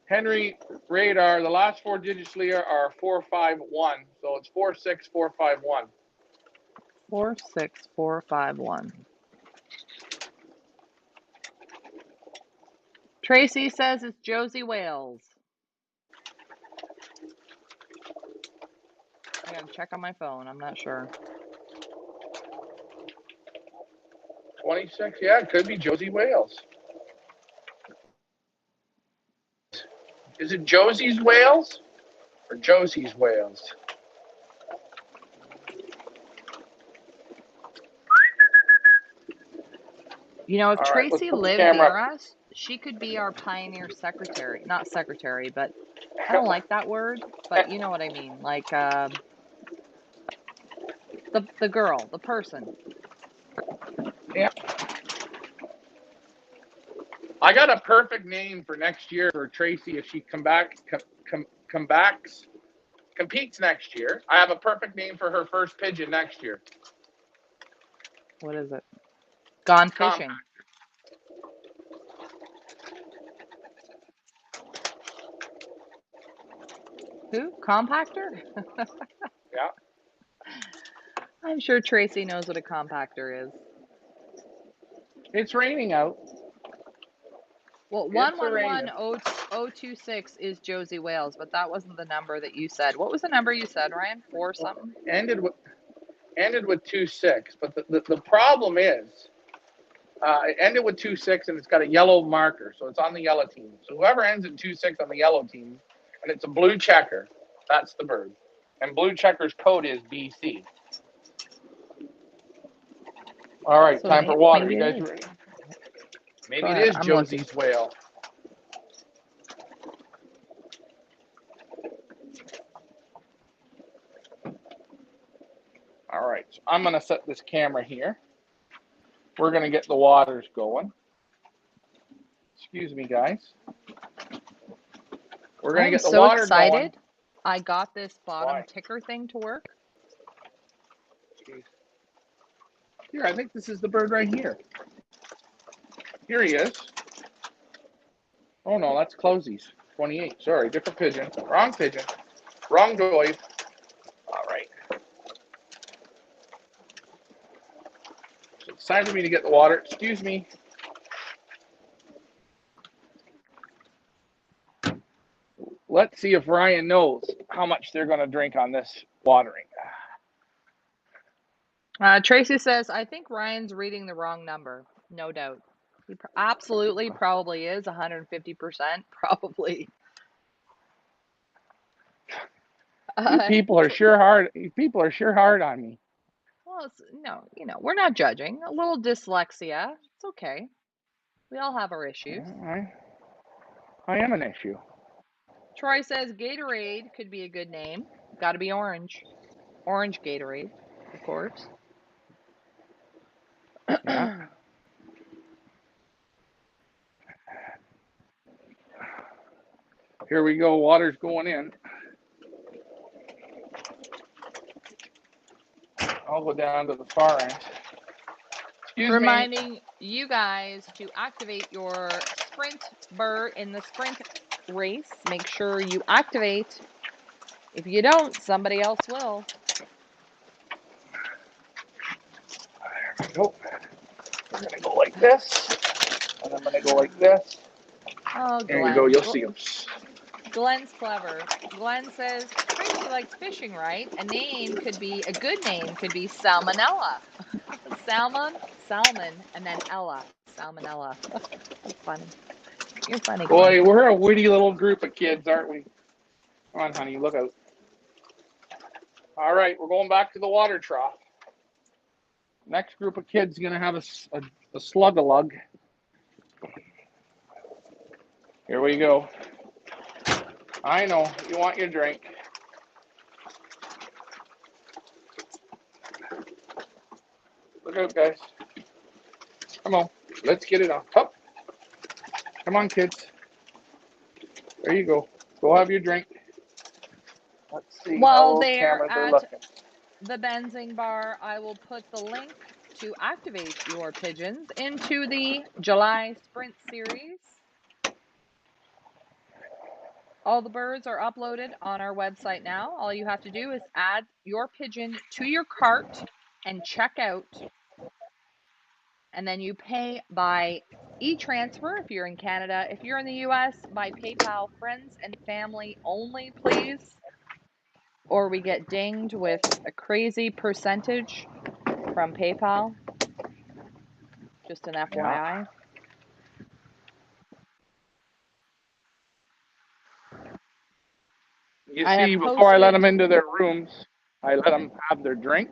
A: Henry Radar, the last four digits, Leah, are 451. So it's 46451.
B: 46451. Tracy says it's Josie Wales. I gotta check on my phone. I'm not sure.
A: 26? Yeah, it could be Josie Wales. Is it Josie's Wales or Josie's Wales?
B: You know, if
A: All right, let's
B: Tracy
A: put the
B: lived
A: camera
B: near us, she could be our pioneer secretary. Not secretary, but I don't like that word, but you know what I mean. Like the girl, the person.
A: Yeah. I got a perfect name for next year for Tracy if she competes next year. I have a perfect name for her first pigeon next year.
B: What is it? Gone fishing. Who? Compactor?
A: Yeah.
B: I'm sure Tracy knows what a compactor is.
A: It's raining out.
B: Well,
A: It's raining.
B: 111026 is Josie Wales, but that wasn't the number that you said. What was the number you said, Ryan? 4 something?
A: Ended with 26, but the problem is it ended with 26 and it's got a yellow marker, so it's on the yellow team. So whoever ends in 26 on the yellow team, and it's a blue checker, that's the bird. And blue checker's code is BC. All right,
B: So
A: time for water.
B: maybe
A: You guys
B: it is.
A: ready? Maybe
B: Go
A: it
B: ahead,
A: is
B: I'm
A: Josie's whale. All right, so I'm going to set this camera here. We're going to get the waters going. Excuse me, guys. We're going to get the
B: so
A: water
B: excited.
A: going.
B: I got this bottom
A: Why?
B: ticker thing to work.
A: Jeez. Here, I think this is the bird right here. Here he is. Oh, no, that's Closey's. 28. Sorry, different pigeon. Wrong pigeon. Wrong dive. All right. So it's time for me to get the water. Excuse me. Let's see if Ryan knows how much they're going to drink on this watering.
B: Tracy says, I think Ryan's reading the wrong number. No doubt. He absolutely probably is 150%. Probably.
A: You people are sure hard. You people are sure hard on me.
B: Well, it's, no, we're not judging. A little dyslexia. It's okay. We all have our issues.
A: I am an issue.
B: Troy says Gatorade could be a good name. Got to be orange. Orange Gatorade, of course.
A: Yeah. Here we go. Water's going in. I'll go down to the far end. Excuse
B: Reminding
A: me.
B: you guys to activate your sprint bird in the sprint race. Make sure you activate. If you don't, somebody else will.
A: There we go. We're going to go like this. And I'm going to go like this.
B: Oh,
A: There
B: Glenn.
A: you go. You'll see them.
B: Glenn's clever. Glenn says, Tracy likes fishing, right? A good name could be Salmonella. Salmon, and then Ella. Salmonella. That's funny. You're funny, Glenn.
A: Boy, we're a witty little group of kids, aren't we? Come on, honey, look out. All right, we're going back to the water trough. Next group of kids is going to have a slug-a-lug. Here we go. I know, you want your drink. Look out, guys. Come on, let's get it on. Up. Come on, kids. There you go. Go have your drink. Let's see
B: While
A: how those
B: they're
A: cameras are
B: at
A: looking.
B: the benzing bar, I will put the link to activate your pigeons into the July Sprint Series. All the birds are uploaded on our website now. All you have to do is add your pigeon to your cart and check out. And then you pay by e-transfer if you're in Canada. If you're in the US, by PayPal, friends and family only, please. Or we get dinged with a crazy percentage from PayPal. Just an FYI.
A: You
B: I have
A: see, before I let them
B: posted.
A: into their rooms, I let them have their drink.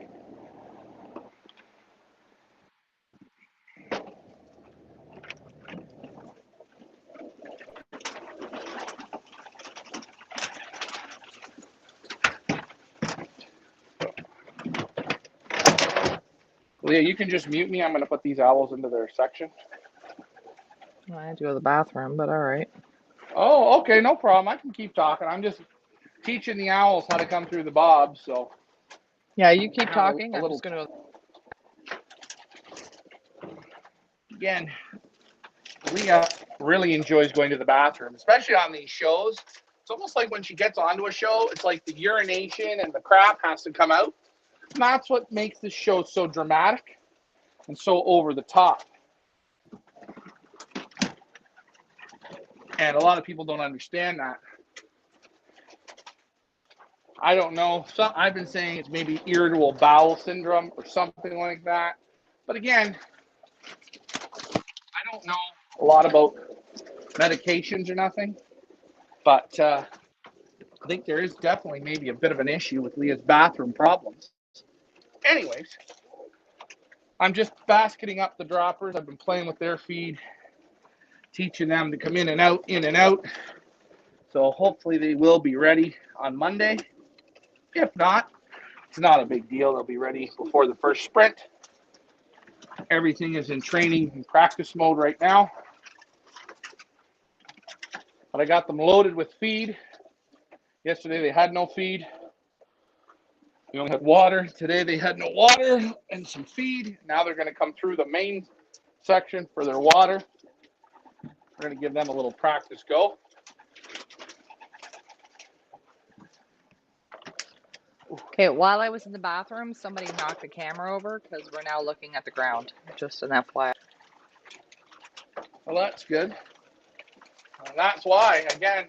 A: Leah, you can just mute me. I'm going to put these owls into their section.
B: I had to go to the bathroom, but all right.
A: Oh, okay, no problem. I can keep talking. I'm just teaching the owls how to come through the bobs. So
B: Yeah, you keep talking. I'm just going to.
A: Again, Leah really enjoys going to the bathroom, especially on these shows. It's almost like when she gets onto a show, it's like the urination and the crap has to come out. And that's what makes this show so dramatic and so over the top. And a lot of people don't understand that. I don't know. I've been saying it's maybe irritable bowel syndrome or something like that. But again, I don't know a lot about medications or nothing. But I think there is definitely maybe a bit of an issue with Leah's bathroom problems. Anyways, I'm just basketing up the droppers. I've been playing with their feed, teaching them to come in and out, in and out. So hopefully they will be ready on Monday. If not, it's not a big deal. They'll be ready before the first sprint. Everything is in training and practice mode right now. But I got them loaded with feed. Yesterday they had no feed. We only had water. Today they had no water and some feed. Now they're going to come through the main section for their water. We're going to give them a little practice go.
B: Okay, while I was in the bathroom, somebody knocked the camera over because we're now looking at the ground. Just an FYI.
A: Well, that's good. And that's why, again,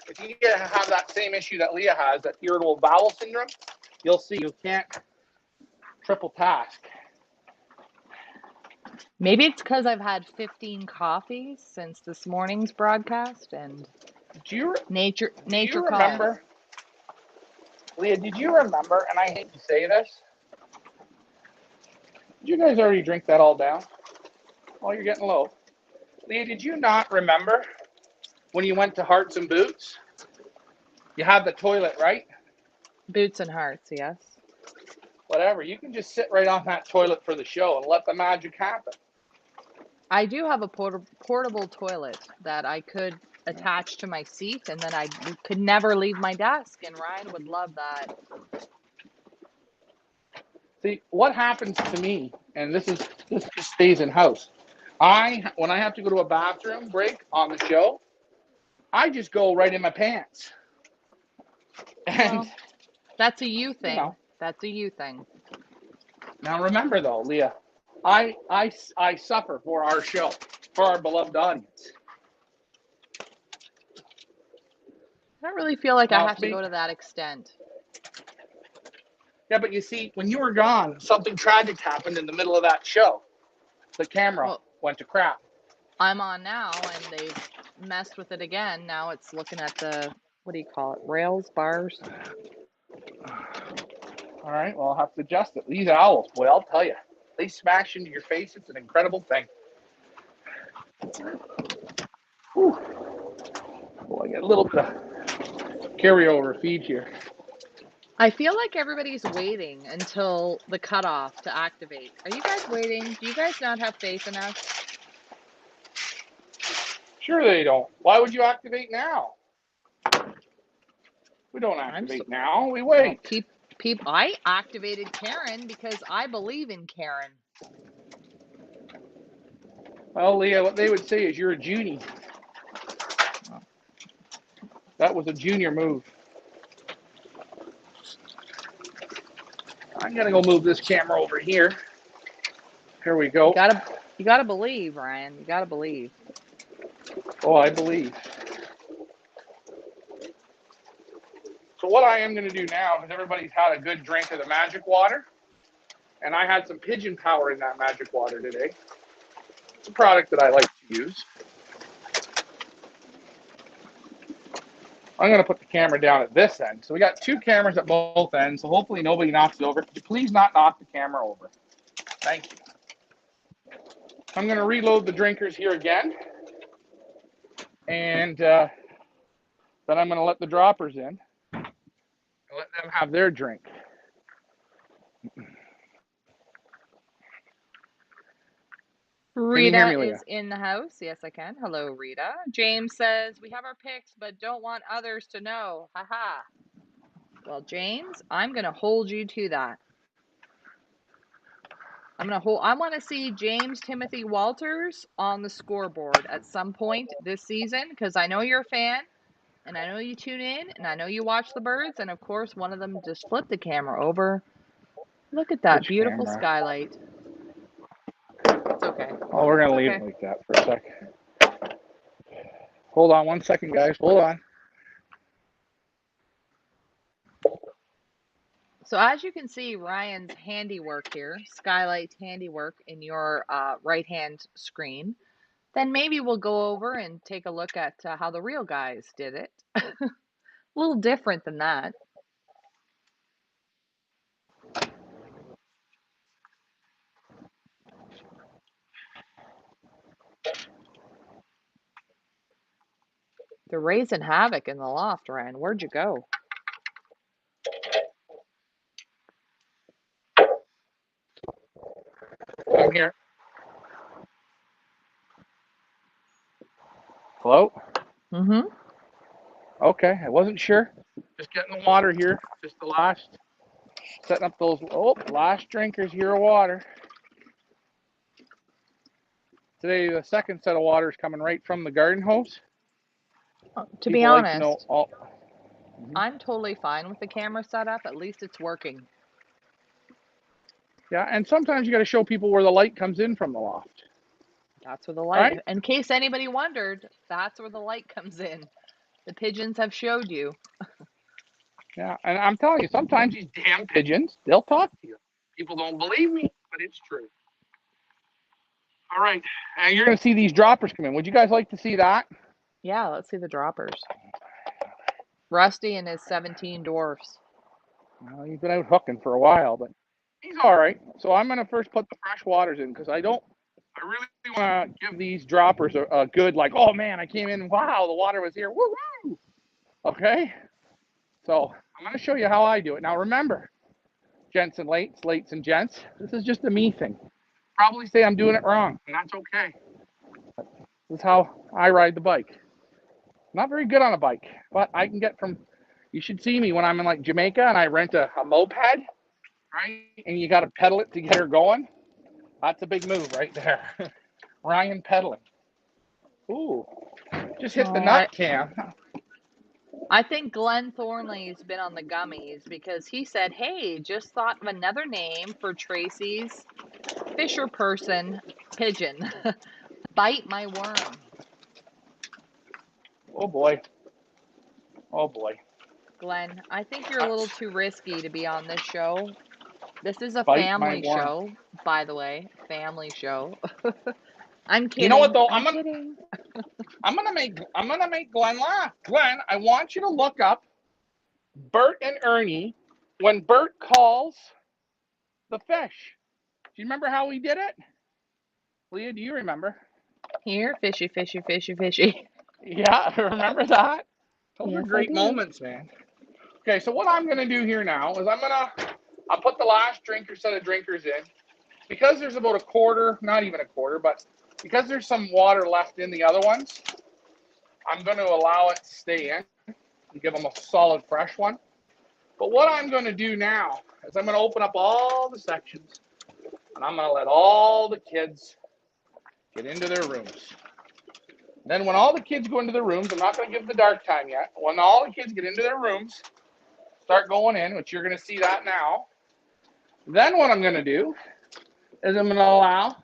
A: if you have that same issue that Leah has, that irritable bowel syndrome, you'll see you can't triple task.
B: Maybe it's because I've had 15 coffees since this morning's broadcast, and nature calls.
A: Remember, Leah, did you remember, and I hate to say this, did you guys already drink that all down? Oh, you're getting low. Leah, did you not remember when you went to Hearts and Boots? You had the toilet, right?
B: Boots and Hearts, yes.
A: Whatever. You can just sit right on that toilet for the show and let the magic happen.
B: I do have a portable toilet that I could attach to my seat, and then I could never leave my desk, and Ryan would love that.
A: See, what happens to me, and this just stays in house. When I have to go to a bathroom break on the show, I just go right in my pants. And
B: well, that's a you thing.
A: You know.
B: That's a you thing.
A: Now remember though, Leah, I suffer for our show, for our beloved audience.
B: I don't really feel like I have to go to that extent.
A: Yeah, but you see, when you were gone, something tragic happened in the middle of that show. The camera went to crap.
B: I'm on now, and they've messed with it again. Now it's looking at the, what do you call it, rails, bars?
A: All right, well, I'll have to adjust it. These owls, boy, I'll tell you. They smash into your face. It's an incredible thing. Whew. Well, I get a little bit of carryover feed here.
B: I feel like everybody's waiting until the cutoff to activate. Are you guys waiting? Do you guys not have faith in us?
A: Sure they don't. Why would you activate now? We don't activate now. We wait.
B: Well, I activated Karen because I believe in Karen.
A: Well, Leah, what they would say is you're a Junie. That was a junior move. I'm gonna go move this camera over here. Here we go.
B: You gotta believe, Ryan. You gotta believe.
A: Oh, I believe. So what I am going to do now, because everybody's had a good drink of the magic water, and I had some Pigeon power in that magic water today. It's a product that I like to use. I'm going to put the camera down at this end. So we got two cameras at both ends, so hopefully nobody knocks it over. Could you please not knock the camera over? Thank you. I'm going to reload the drinkers here again, and then I'm going to let the droppers in and let them have their drink.
B: Rita is in the house. Yes, I can. Hello, Rita. James says, we have our picks, but don't want others to know. Haha. Well, James, I'm going to hold you to that. I want to see James Timothy Walters on the scoreboard at some point this season, because I know you're a fan, and I know you tune in, and I know you watch the birds, and of course, one of them just flipped the camera over. Look at that beautiful skylight. It's okay.
A: Oh, we're going to leave it like that for a second. Hold on 1 second, guys. Hold on.
B: So as you can see, Ryan's handiwork here, skylight handiwork in your right-hand screen, then maybe we'll go over and take a look at how the real guys did it. A little different than that. They're raising havoc in the loft, Ryan. Where'd you go?
A: I'm here. Hello?
B: Mm-hmm.
A: Okay, I wasn't sure. Just getting the water here. Just the last, setting up those, last drinkers here of water. Today, the second set of water is coming right from the garden hose.
B: To be
A: People
B: honest,
A: like to know
B: I'm totally fine with the camera setup. At least it's working.
A: Yeah, and sometimes you got to show people where the light comes in from the loft.
B: That's where the light,
A: right?
B: In case anybody wondered, that's where the light comes in. The pigeons have showed you.
A: Yeah, and I'm telling you, sometimes these damn pigeons, they'll talk to you. People don't believe me, but it's true. All right, and you're going to see these droppers come in. Would you guys like to see that?
B: Yeah, let's see the droppers. Rusty and his 17 dwarfs.
A: Well, he's been out hooking for a while, but he's all right. So I'm going to first put the fresh waters in because I really want to give these droppers a good, like, oh man, I came in, wow, the water was here, woo-woo. Okay, so I'm going to show you how I do it. Now remember, gents and lates and gents, this is just a me thing. Probably say I'm doing it wrong, and that's okay. This is how I ride the bike. Not very good on a bike, but I can get from, you should see me when I'm in like Jamaica and I rent a moped, right? And you got to pedal it to get her going. That's a big move right there. Ryan pedaling. Ooh, just hit the nut, Cam.
B: I think Glenn Thornley's been on the gummies because he said, hey, just thought of another name for Tracy's Fisher person pigeon. Bite my worm.
A: Oh boy. Oh boy.
B: Glenn, I think you're a little too risky to be on this show. This is a family show, by the way. Family show. I'm kidding.
A: You know what though?
B: I'm kidding.
A: I'm gonna make Glenn laugh. Glenn, I want you to look up Bert and Ernie when Bert calls the fish. Do you remember how we did it? Leah, do you remember?
B: Here, fishy, fishy, fishy, fishy.
A: Yeah, remember that? Those
B: Yes,
A: are
B: I
A: great
B: do.
A: moments, man. Okay, so what I'm going to do here now is I'll put the last set of drinkers in. Because there's about a quarter, not even a quarter, but because there's some water left in the other ones, I'm going to allow it to stay in and give them a solid fresh one. But what I'm going to do now is I'm going to open up all the sections and I'm going to let all the kids get into their rooms. Then when all the kids go into their rooms, I'm not going to give the dark time yet. When all the kids get into their rooms, start going in, which you're going to see that now. Then what I'm going to do is I'm going to allow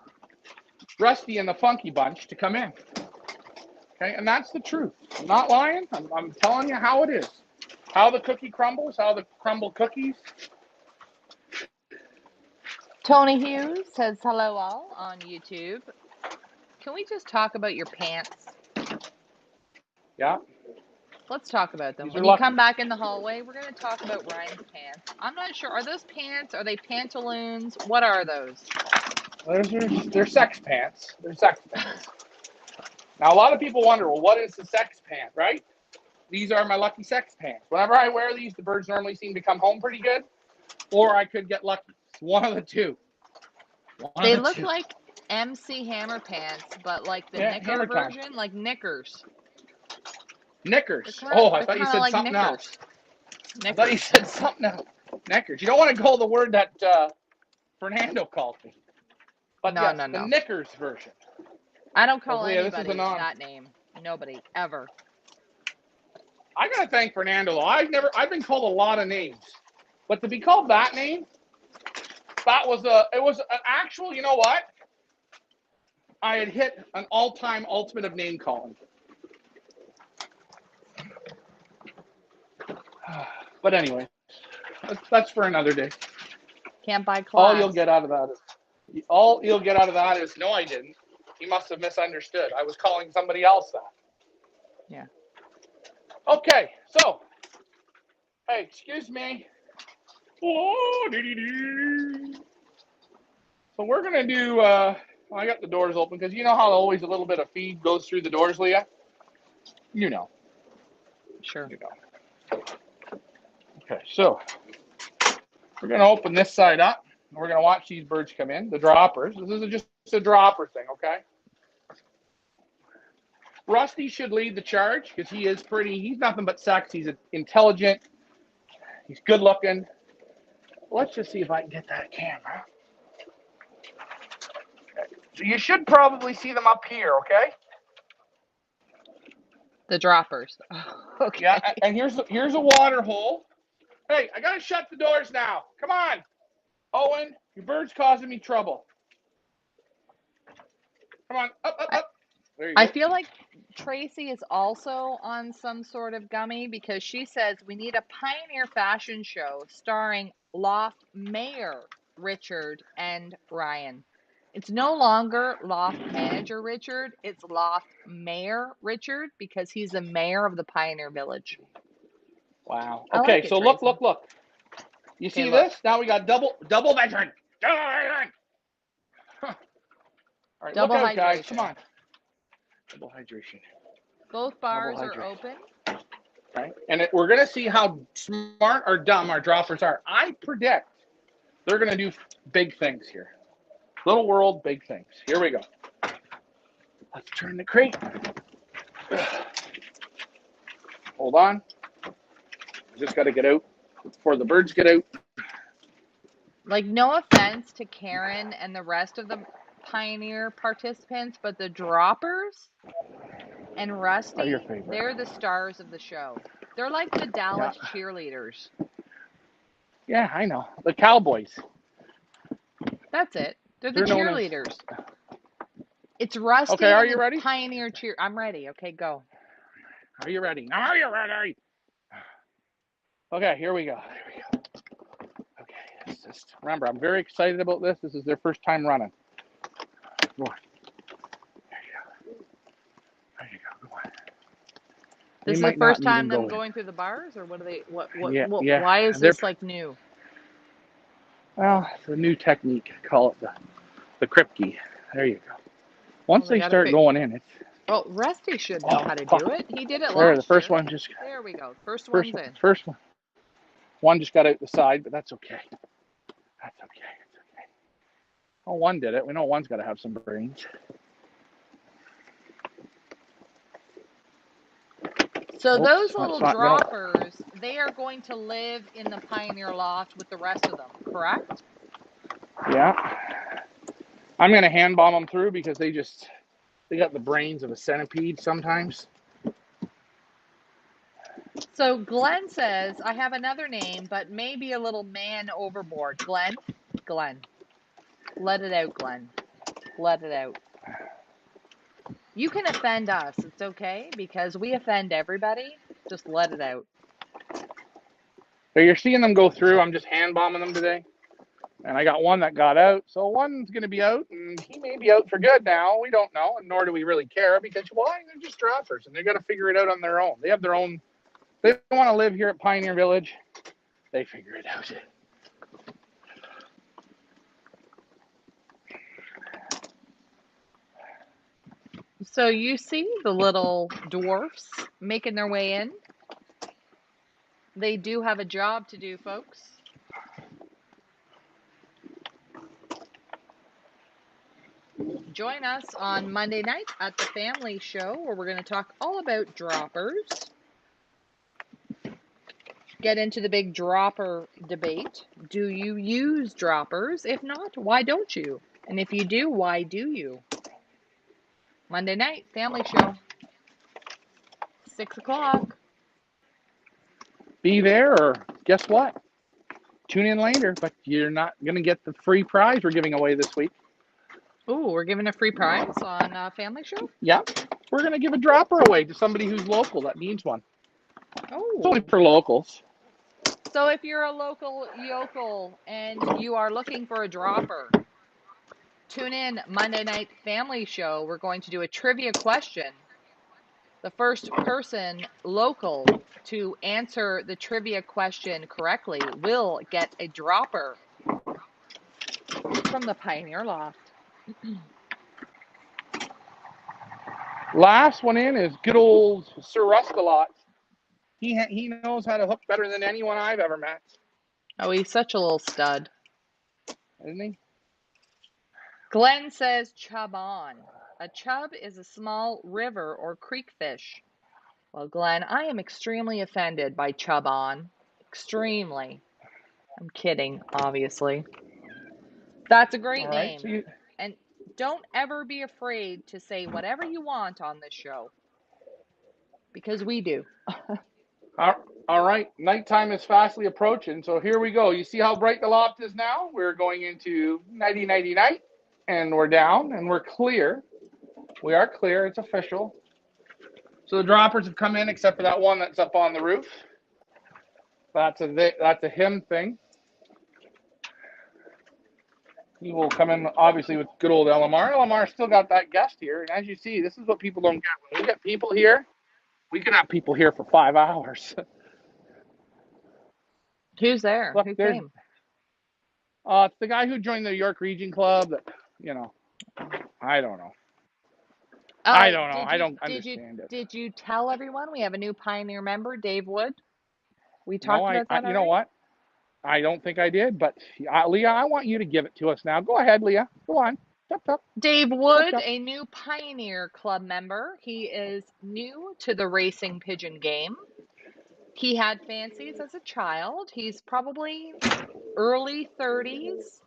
A: Rusty and the Funky Bunch to come in. Okay, and that's the truth. I'm not lying. I'm telling you how it is. How the cookie crumbles, how the crumble cookies.
B: Tony Hughes says hello all on YouTube. Can we just talk about your pants?
A: Yeah.
B: Let's talk about them.
A: These
B: When
A: are
B: you
A: lucky.
B: come back in the hallway, we're going to talk about Ryan's pants. I'm not sure. Are those pants? Are they pantaloons? What are those?
A: They're sex pants. They're sex pants. Now, a lot of people wonder, well, what is the sex pant, right? These are my lucky sex pants. Whenever I wear these, the birds normally seem to come home pretty good, or I could get lucky. It's one of the two.
B: They look like MC Hammer pants, but like the knicker version, like knickers.
A: Knickers. Oh, I thought you said
B: like
A: something
B: knickers.
A: else. I thought you said something else. Knickers. You don't want to call the word that Fernando called me. But
B: no,
A: yes,
B: no, no.
A: The knickers version.
B: I don't call anybody that name. Nobody ever.
A: I gotta thank Fernando though. I've been called a lot of names, but to be called that name, it was an actual. You know what? I had hit an all-time ultimate of name calling. But anyway, that's for another day.
B: Can't buy class.
A: All you'll get out of that is no, I didn't. He must have misunderstood. I was calling somebody else that.
B: Yeah.
A: Okay, so hey, excuse me. Oh, so we're gonna do. I got the doors open because you know how always a little bit of feed goes through the doors, Leah. You know.
B: Sure.
A: You know. Okay, so we're gonna open this side up. And we're gonna watch these birds come in. The droppers. This is just a dropper thing, okay? Rusty should lead the charge because he's nothing but sex. He's intelligent. He's good looking. Let's just see if I can get that camera. Okay. So you should probably see them up here, okay?
B: The droppers. Okay.
A: Yeah, and here's a water hole. Hey, I gotta shut the doors now. Come on. Owen, your bird's causing me trouble. Come on, up. There you go.
B: I feel like Tracy is also on some sort of gummy because she says we need a Pioneer fashion show starring Loft Mayor Richard and Ryan. It's no longer Loft Manager Richard, it's Loft Mayor Richard because he's the mayor of the Pioneer Village.
A: Wow.
B: I
A: Okay,
B: like it,
A: so
B: Tracy.
A: look. You see
B: look.
A: this? Now we got double veteran. All right,
B: Double
A: look out,
B: hydration.
A: guys. Come on. Double hydration.
B: Both bars are open.
A: Right, and we're gonna see how smart or dumb our droppers are. I predict they're gonna do big things here. Little world, big things. Here we go. Let's turn the crate. Hold on. Just got to get out before the birds get out.
B: Like, no offense to Karen and the rest of the Pioneer participants, but the droppers and Rusty, they're the stars of the show. They're like the Dallas cheerleaders.
A: Yeah, I know. The Cowboys.
B: That's it. They're the cheerleaders. It's Rusty.
A: Okay, are you ready?
B: Pioneer cheer. I'm ready. Okay, go.
A: Are you ready? Are you ready? Okay, here we go. Okay, remember, I'm very excited about this. This is their first time running. Go on. There you go. Go on.
B: This is the first time them going through the bars, or what are they? What?
A: Yeah.
B: Why is this like new?
A: Well, it's a new technique. Call it the Kripke. There you go. Once
B: Well, they
A: they
B: got to
A: start
B: fix.
A: going in, it's
B: Oh, Rusty should know how to
A: oh,
B: do it. He did it
A: there. The
B: last
A: first
B: year.
A: one just
B: There we go. First
A: first
B: one's in.
A: first one just got out the side, but that's okay. That's okay. It's okay. Oh, one did it. We know one's got to have some brains.
B: So
A: Oops,
B: those
A: that's
B: little
A: not gonna.
B: droppers, they are going to live in the Pioneer Loft with the rest of them, correct?
A: Yeah. I'm gonna hand bomb them through because they got the brains of a centipede sometimes.
B: So Glenn says, I have another name, but maybe a little man overboard. Glenn, let it out, Glenn. Let it out. You can offend us. It's okay because we offend everybody. Just let it out.
A: So you're seeing them go through. I'm just hand bombing them today. And I got one that got out. So one's going to be out, and he may be out for good now. We don't know, and nor do we really care because why? They're just droppers, and they're going to figure it out on their own. They have their own. They want to live here at Pioneer Village. They figure it out.
B: So you see the little dwarfs making their way in. They do have a job to do, folks. Join us on Monday night at the Family Show where we're going to talk all about droppers. Get into the big dropper debate. Do you use droppers? If not, why don't you? And if you do, why do you? Monday night, Family Show, 6 o'clock.
A: Be there, or guess what? Tune in later, but you're not going to get the free prize we're giving away this week.
B: Ooh, we're giving a free prize on Family Show?
A: Yep. We're going to give a dropper away to somebody who's local that needs one. It's only
B: Oh.
A: for locals.
B: So if you're a local yokel and you are looking for a dropper, tune in Monday night Family Show. We're going to do a trivia question. The first person local to answer the trivia question correctly will get a dropper from the Pioneer Loft.
A: Last one in is good old Sir Rustalot. He knows how to hook better than anyone I've ever met.
B: Oh, he's such a little stud.
A: Isn't he?
B: Glenn says chub on. A chub is a small river or creek fish. Well, Glenn, I am extremely offended by chub on. Extremely. I'm kidding, obviously. That's a great
A: All right.
B: name.
A: So
B: And don't ever be afraid to say whatever you want on this show because we do.
A: all right. Nighttime is fastly approaching. So here we go. You see how bright the loft is now? We're going into nighty nighty night, and we're down, and we're clear. We are clear. It's official. So the droppers have come in, except for that one that's up on the roof. That's a him thing. He will come in, obviously, with good old LMR. LMR still got that guest here. And as you see, this is what people don't get. When we get people here, we can have people here for 5 hours.
B: Who's there?
A: Look,
B: Who
A: there's
B: came?
A: it's the guy who joined the York Region Club that, I don't know. I don't know. I don't understand it.
B: Did you tell everyone we have a new Pioneer member, Dave Wood? We
A: No,
B: talked about that
A: you know
B: already?
A: what? I don't think I did, but Leah, I want you to give it to us now. Go ahead, Leah. Go on. Tup, tup,
B: Dave
A: tup,
B: Wood,
A: tup.
B: a new Pioneer Club member. He is new to the racing pigeon game. He had fancies as a child. He's probably early 30s,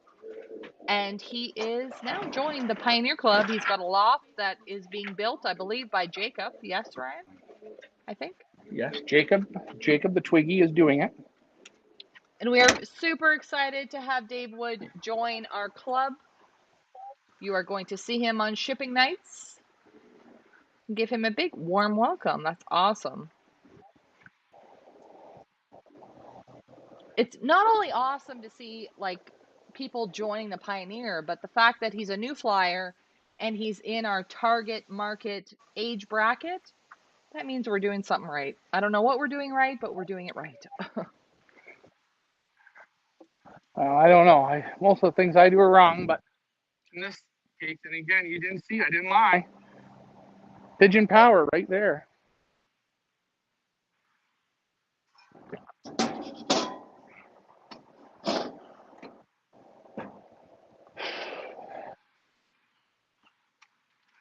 B: and he is now joined the Pioneer Club. He's got a loft that is being built, I believe, by Jacob. Yes, Ryan? I think.
A: Yes, Jacob the Twiggy is doing it.
B: And we are super excited to have Dave Wood join our club. You are going to see him on shipping nights. Give him a big warm welcome. That's awesome. It's not only awesome to see like people joining the Pioneer, but the fact that he's a new flyer and he's in our target market age bracket, that means we're doing something right. I don't know what we're doing right, but we're doing it right.
A: I don't know. Most of the things I do are wrong, but in this case, and again, you didn't see, I didn't lie. Pigeon power right there.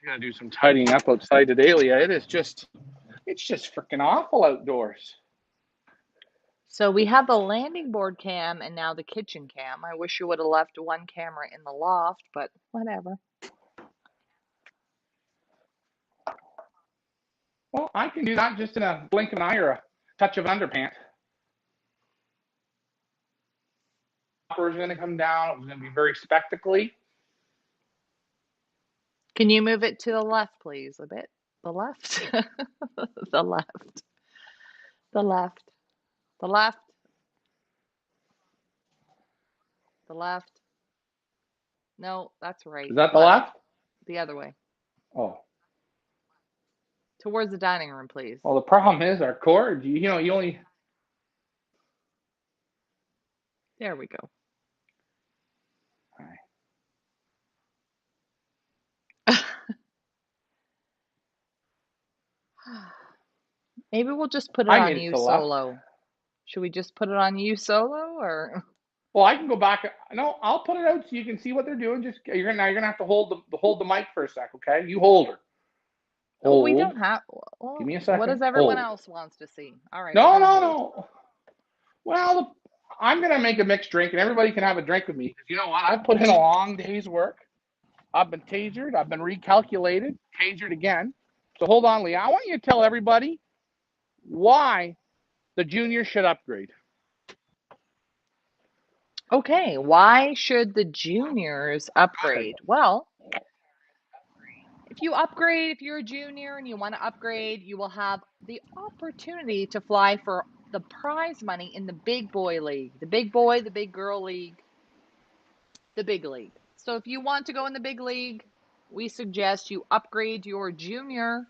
A: I gotta do some tidying up outside today, Leah. It's just freaking awful outdoors.
B: So we have the landing board cam and now the kitchen cam. I wish you would have left one camera in the loft, but whatever.
A: Well, I can do that just in a blink of an eye or a touch of underpants. Is going to come down. It was going to be very spectacly.
B: Can you move it to the left, please, a bit? The left? The left. The left. The left. The left. No, that's right.
A: Is that the left?
B: The other way.
A: Oh.
B: Towards the dining room, please.
A: Well, the problem is our cord. You only.
B: There we go.
A: All right.
B: Maybe we'll just put it
A: I
B: on
A: made it
B: you
A: to the left.
B: solo. Should we just put it on you solo, or?
A: Well, I can go back. No, I'll put it out so you can see what they're doing. Just you're gonna have to hold the mic for a sec, okay? You hold her.
B: Oh, we don't have. Well,
A: Give me a second.
B: what does everyone
A: Hold.
B: else wants to see? All right.
A: No. Well, I'm gonna make a mixed drink, and everybody can have a drink with me. Because you know what? I've put in a long day's work. I've been tasered. I've been recalculated. Tasered again. So hold on, Leah. I want you to tell everybody why the juniors should upgrade.
B: Okay, why should the juniors upgrade? Well, if you're a junior and you want to upgrade, you will have the opportunity to fly for the prize money in the big boy league, the big boy, the big girl league, the big league. So if you want to go in the big league, we suggest you upgrade your junior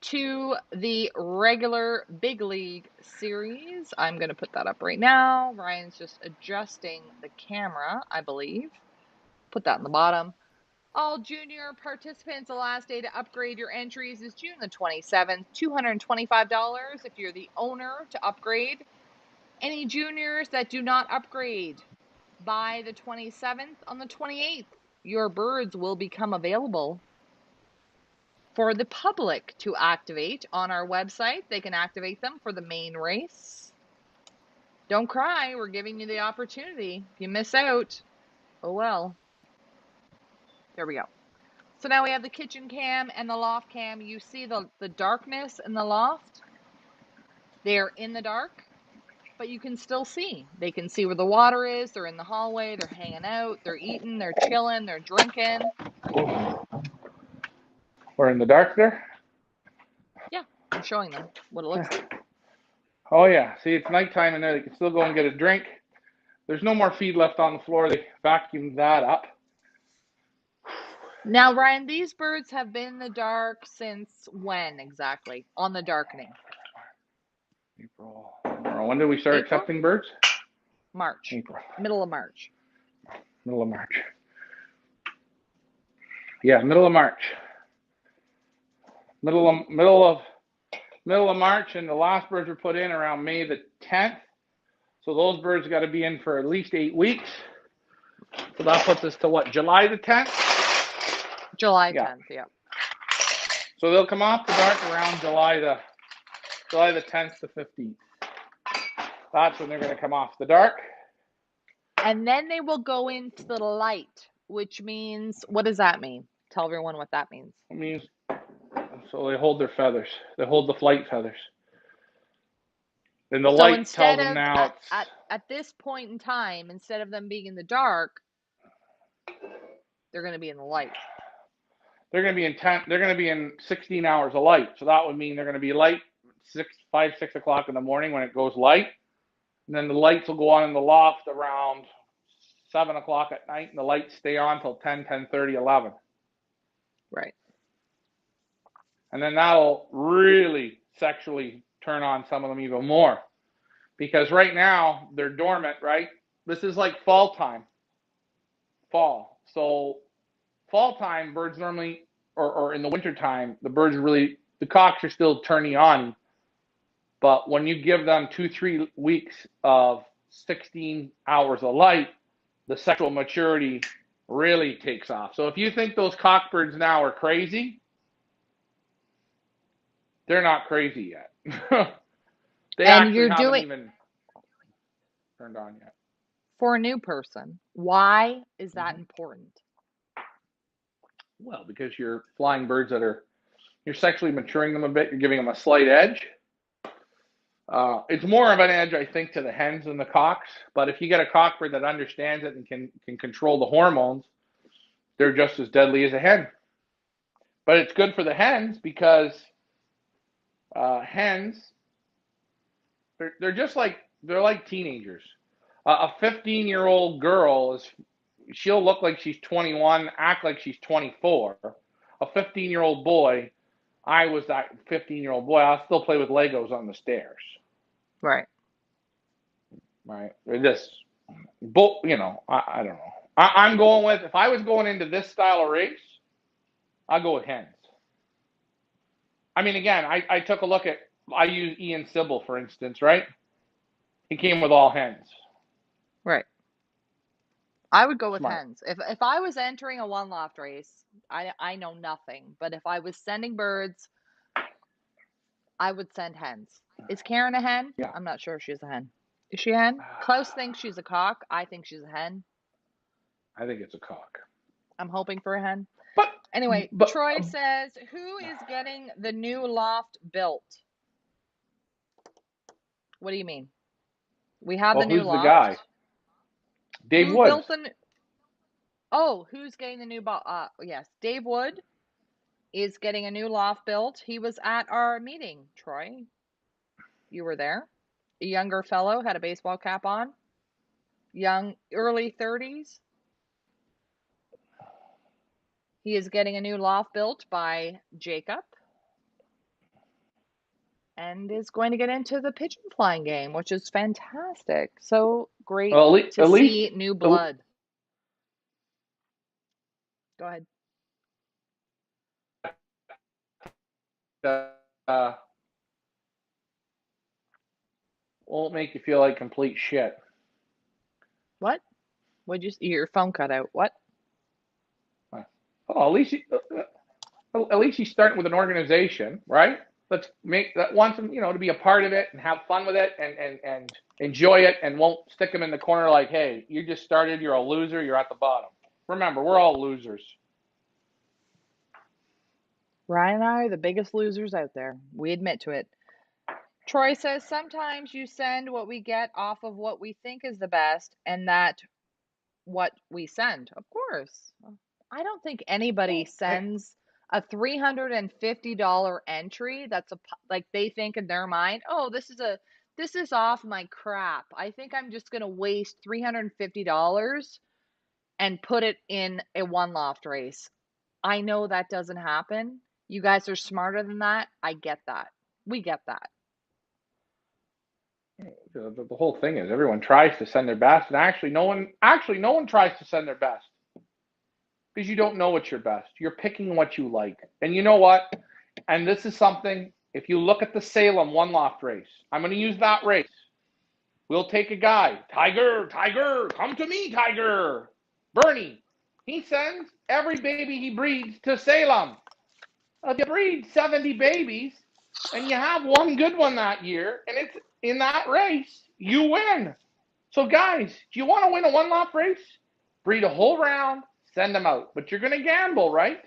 B: to the regular big league series. I'm going to put that up right now. Ryan's just adjusting the camera, I believe. Put that in the bottom. All junior participants, the last day to upgrade your entries is June the 27th, $225 if you're the owner to upgrade. Any juniors that do not upgrade by the 27th, on the 28th, your birds will become available for the public to activate on our website. They can activate them for the main race. Don't cry, we're giving you the opportunity. If you miss out, oh well. There we go. So now we have the kitchen cam and the loft cam. You see the darkness in the loft? They're in the dark, but you can still see. They can see where the water is. They're in the hallway. They're hanging out. They're eating. They're chilling. They're drinking.
A: We're in the dark there?
B: Yeah, I'm showing them what it looks like.
A: Oh, yeah. See, it's nighttime in there. They can still go and get a drink. There's no more feed left on the floor. They vacuumed that up.
B: Now, Ryan, these birds have been in the dark since when exactly? On the darkening?
A: April. When did we start accepting birds?
B: March.
A: April.
B: Middle of March.
A: Middle of March. Yeah, middle of March. Middle of March, and the last birds were put in around May the 10th. So those birds got to be in for at least 8 weeks. So that puts us to what, July the 10th?
B: July 10th, yeah.
A: So they'll come off the dark around July the 10th to 15th. That's when they're going to come off the dark.
B: And then they will go into the light, which means, what does that mean? Tell everyone what that means.
A: It means, so they hold their feathers. They hold the flight feathers. And the light tells them now.
B: At this point in time, instead of them being in the dark, they're going to be in the light.
A: They're going to be in 16 hours of light. So that would mean they're going to be light 5, 6 o'clock in the morning when it goes light. And then the lights will go on in the loft around 7 o'clock at night, and the lights stay on till 10, 10:30, 11.
B: Right.
A: And then that'll really sexually turn on some of them even more. Because right now, they're dormant, right? This is like fall time. Fall. So fall time, birds normally, or in the winter time, the cocks are still turning on. But when you give them 2, 3 weeks of 16 hours of light, the sexual maturity really takes off. So if you think those cockbirds now are crazy, they're not crazy yet. They
B: And
A: actually
B: you're
A: haven't
B: doing
A: even turned on yet.
B: for a new person. Why is that important?
A: Well, because you're flying birds you're sexually maturing them a bit. You're giving them a slight edge. It's more of an edge, I think, to the hens than the cocks. But if you get a cockbird that understands it and can control the hormones, they're just as deadly as a hen. But it's good for the hens because hens they're like teenagers. A 15-year-old girl she'll look like she's 21, act like she's 24. A 15-year-old boy, I was that 15-year-old boy. I'll still play with Legos on the stairs.
B: Right.
A: Right? They're just, I don't know. I'm going with if I was going into this style of race, I'll go with hens. I mean, again, I took a look at. I use Ian Sybil for instance, right? He came with all hens.
B: Right. I would go with
A: Smart.
B: hens. If I was entering a one loft race, I know nothing, but if I was sending birds, I would send hens. Is Karen a hen?
A: Yeah.
B: I'm not sure if she's a hen. Is she a hen? Klaus thinks she's a cock. I think she's a hen.
A: I think it's a cock.
B: I'm hoping for a hen.
A: But
B: Anyway,
A: but
B: Troy says, who is getting the new loft built? What do you mean? We have the new
A: who's
B: loft.
A: the guy? Dave
B: Who
A: Woods.
B: built the? Oh, who's getting the new? Yes, Dave Wood is getting a new loft built. He was at our meeting. Troy, you were there. A younger fellow, had a baseball cap on. Young, early 30s. He is getting a new loft built by Jacob and is going to get into the pigeon flying game, which is fantastic. So great
A: Well,
B: to see new blood. Go ahead.
A: Won't make you feel like complete shit.
B: What? Would you? Your phone cut out. What?
A: Oh, at least he's starting with an organization, right? Let's make that wants him, to be a part of it and have fun with it and enjoy it and won't stick him in the corner like, hey, you just started, you're a loser, you're at the bottom. Remember, we're all losers.
B: Ryan and I are the biggest losers out there. We admit to it. Troy says sometimes you send what we get off of what we think is the best and that what we send. Of course. I don't think anybody sends a $350 entry that's like they think in their mind, "Oh, this is off my crap. I think I'm just going to waste $350 and put it in a one loft race." I know that doesn't happen. You guys are smarter than that. I get that. We get that.
A: The whole thing is everyone tries to send their best, and no one tries to send their best because you don't know what's your best. You're picking what you like, and you know what? And this is something. If you look at the Salem one loft race, I'm going to use that race. We'll take a guy, Tiger, come to me, Tiger. Bernie, he sends every baby he breeds to Salem. If you breed 70 babies and you have one good one that year, and it's in that race, you win. So, guys, do you want to win a one loft race? Breed a whole round, send them out. But you're going to gamble, right?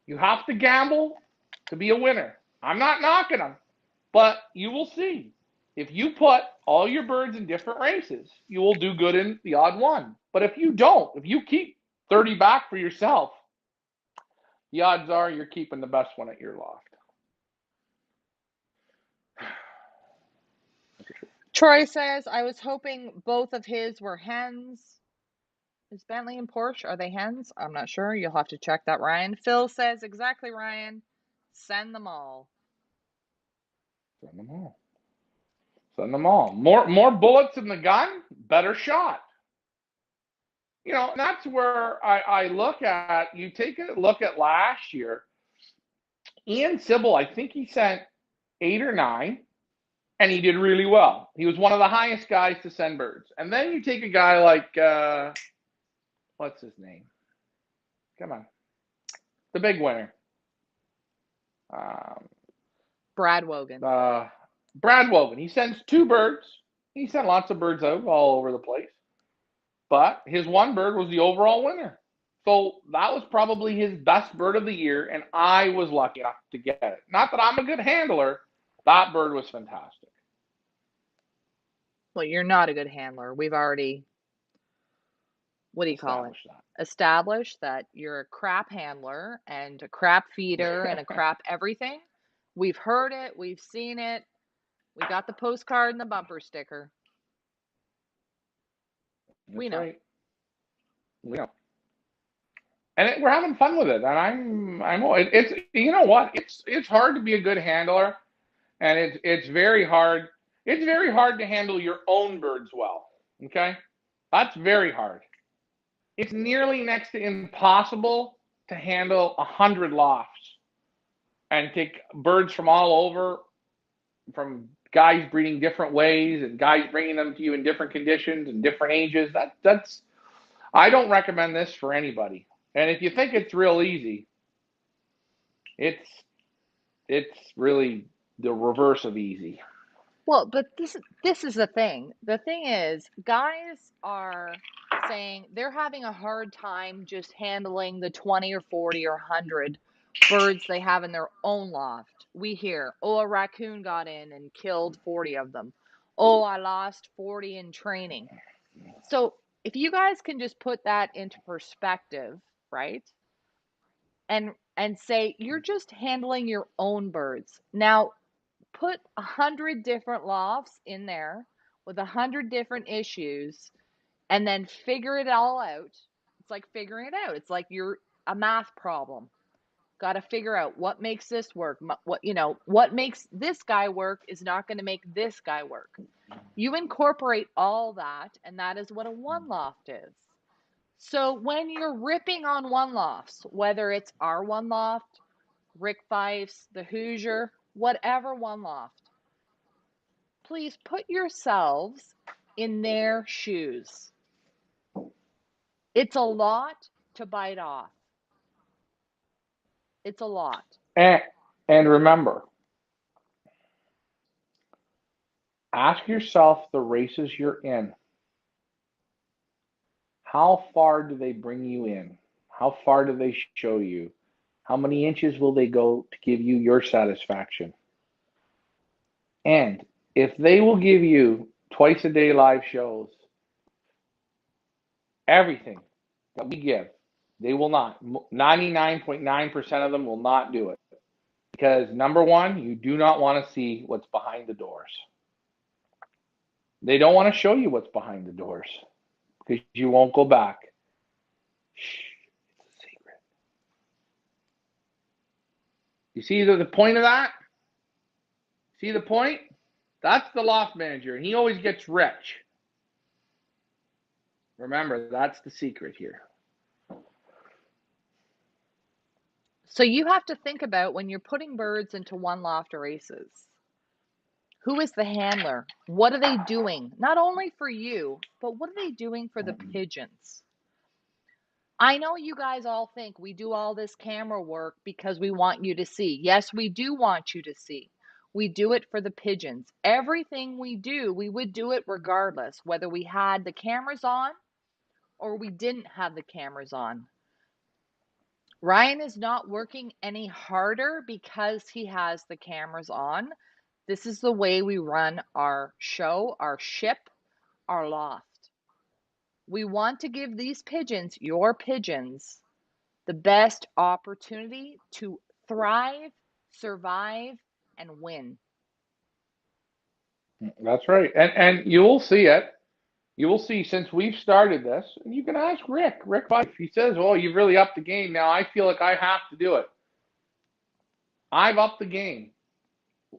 A: You have to gamble to be a winner. I'm not knocking them, but you will see. If you put all your birds in different races, you will do good in the odd one. But if you don't, if you keep 30 back for yourself, the odds are you're keeping the best one at your loft.
B: Troy says, I was hoping both of his were hens. Is Bentley and Porsche, are they hens? I'm not sure. You'll have to check that, Ryan. Phil says, exactly, Ryan. Send them all.
A: Send them all. Send them all. More bullets in the gun, better shot. You know, and that's where I look at, you take a look at last year, Ian Sybil, I think he sent 8 or 9, and he did really well. He was one of the highest guys to send birds. And then you take a guy like, what's his name? Come on. The big winner.
B: Brad Wogan.
A: Brad Wogan. He sends 2 birds. He sent lots of birds out all over the place. But his one bird was the overall winner. So that was probably his best bird of the year, and I was lucky enough to get it. Not that I'm a good handler. That bird was fantastic.
B: Well, you're not a good handler. We've already, what do you call it?
A: That.
B: Established that you're a crap handler and a crap feeder and a crap everything. We've heard it. We've seen it. We got the postcard and the bumper sticker. We know.
A: Right. We know. And we're having fun with it. And it's you know what? It's hard to be a good handler, and it's very hard. It's very hard to handle your own birds well. Okay? That's very hard. It's nearly next to impossible to handle 100 lofts and take birds from all over, from guys breeding different ways and guys bringing them to you in different conditions and different ages. That's I don't recommend this for anybody. And if you think it's real easy, it's really the reverse of easy.
B: Well, but this is the thing. The thing is, guys are saying they're having a hard time just handling the 20 or 40 or 100 birds they have in their own loft. We hear, oh, a raccoon got in and killed 40 of them. Oh, I lost 40 in training. So if you guys can just put that into perspective, right? And say you're just handling your own birds. Now, put 100 different lofts in there with 100 different issues and then figure it all out. It's like figuring it out. It's like you're a math problem. Got to figure out what makes this work. What makes this guy work is not going to make this guy work. You incorporate all that, and that is what a one loft is. So when you're ripping on one lofts, whether it's our one loft, Rick Fife's, the Hoosier, whatever one loft, please put yourselves in their shoes. It's a lot to bite off. It's a lot.
A: And remember, ask yourself the races you're in. How far do they bring you in? How far do they show you? How many inches will they go to give you your satisfaction? And if they will give you twice a day live shows, everything that we give, they will not. 99.9% of them will not do it. Because number one, you do not want to see what's behind the doors. They don't want to show you what's behind the doors because you won't go back. Shh, it's a secret. You see the point of that? See the point? That's the loft manager, and he always gets rich. Remember, that's the secret here.
B: So you have to think about when you're putting birds into one loft or races. Who is the handler? What are they doing? Not only for you, but what are they doing for the pigeons? I know you guys all think we do all this camera work because we want you to see. Yes, we do want you to see. We do it for the pigeons. Everything we do, we would do it regardless, whether we had the cameras on or we didn't have the cameras on. Ryan is not working any harder because he has the cameras on. This is the way we run our show, our ship, our loft. We want to give these pigeons, your pigeons, the best opportunity to thrive, survive, and win.
A: That's right. And you will see it. You will see since we've started this, and you can ask Rick Fife. He says, oh, you've really upped the game. Now I feel like I have to do it. I've upped the game.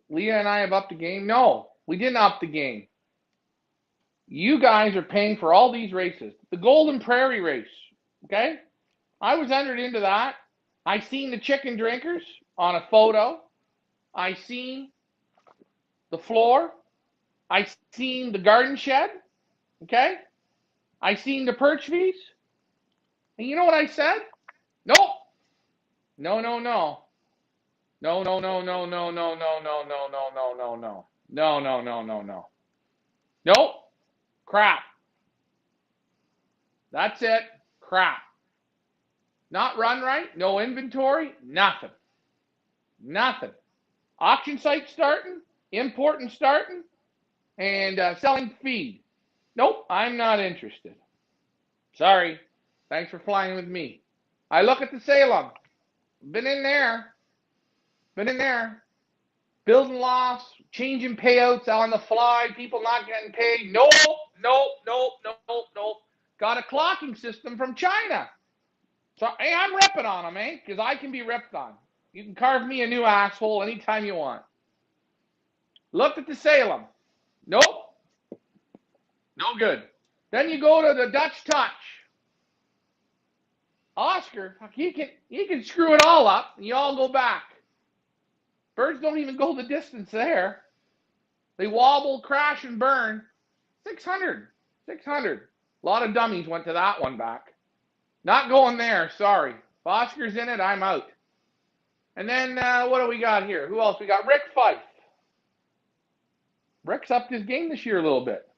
A: Leah and I have upped the game. No, We didn't up the game. You guys are paying for all these races. The Golden Prairie race, okay? I was entered into that. I seen the chicken drinkers on a photo. I seen the floor. I seen the garden shed, okay? I seen the perch fees. And you know what I said? Nope. No, no, no. No, no, no, no, no, no, no, no, no, no, no, no, no. No, no, no, no, no. Nope. Crap. That's it. Crap. Not run right. No inventory. Nothing. Nothing. Auction site starting. Importing starting. And selling feed. Nope. I'm not interested. Sorry. Thanks for flying with me. I look at the Salem. Been in there. Been in there. Building lofts, changing payouts on the fly, people not getting paid. Nope, nope, nope, nope, nope. Got a clocking system from China. So, hey, I'm ripping on them, eh? Because I can be ripped on. You can carve me a new asshole anytime you want. Looked at the Salem. Nope. No good. Then you go to the Dutch Touch. Oscar, he can screw it all up, and you all go back. Birds don't even go the distance there. They wobble, crash, and burn. 600. 600. A lot of dummies went to that one back. Not going there, sorry. If Oscar's in it, I'm out. And then what do we got here? Who else? We got Rick Fife. Rick's upped his game this year a little bit.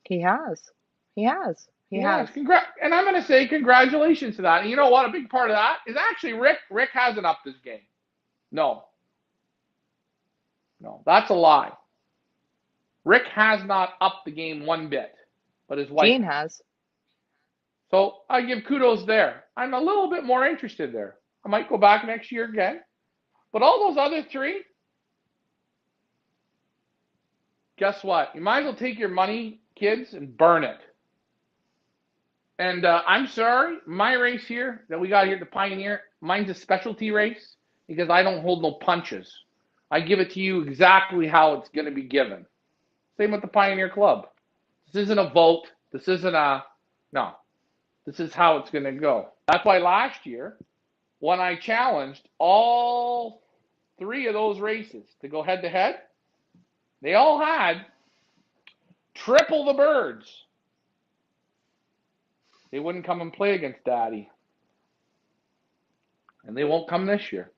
B: He has. He has. He has.
A: And I'm going to say congratulations to that. And you know what? A big part of that is actually Rick. Rick hasn't upped his game. No. No, that's a lie. Rick has not upped the game one bit, but his wife
B: Gene has.
A: So I give kudos there. I'm a little bit more interested there. I might go back next year again. But all those other three, guess what? You might as well take your money, kids, and burn it. And I'm sorry, my race here that we got here at the Pioneer, mine's a specialty race because I don't hold no punches. I give it to you exactly how it's going to be given. Same with the Pioneer Club. This isn't a vote. This isn't no. This is how it's going to go. That's why last year, when I challenged all three of those races to go head-to-head, they all had triple the birds. They wouldn't come and play against Daddy. And they won't come this year.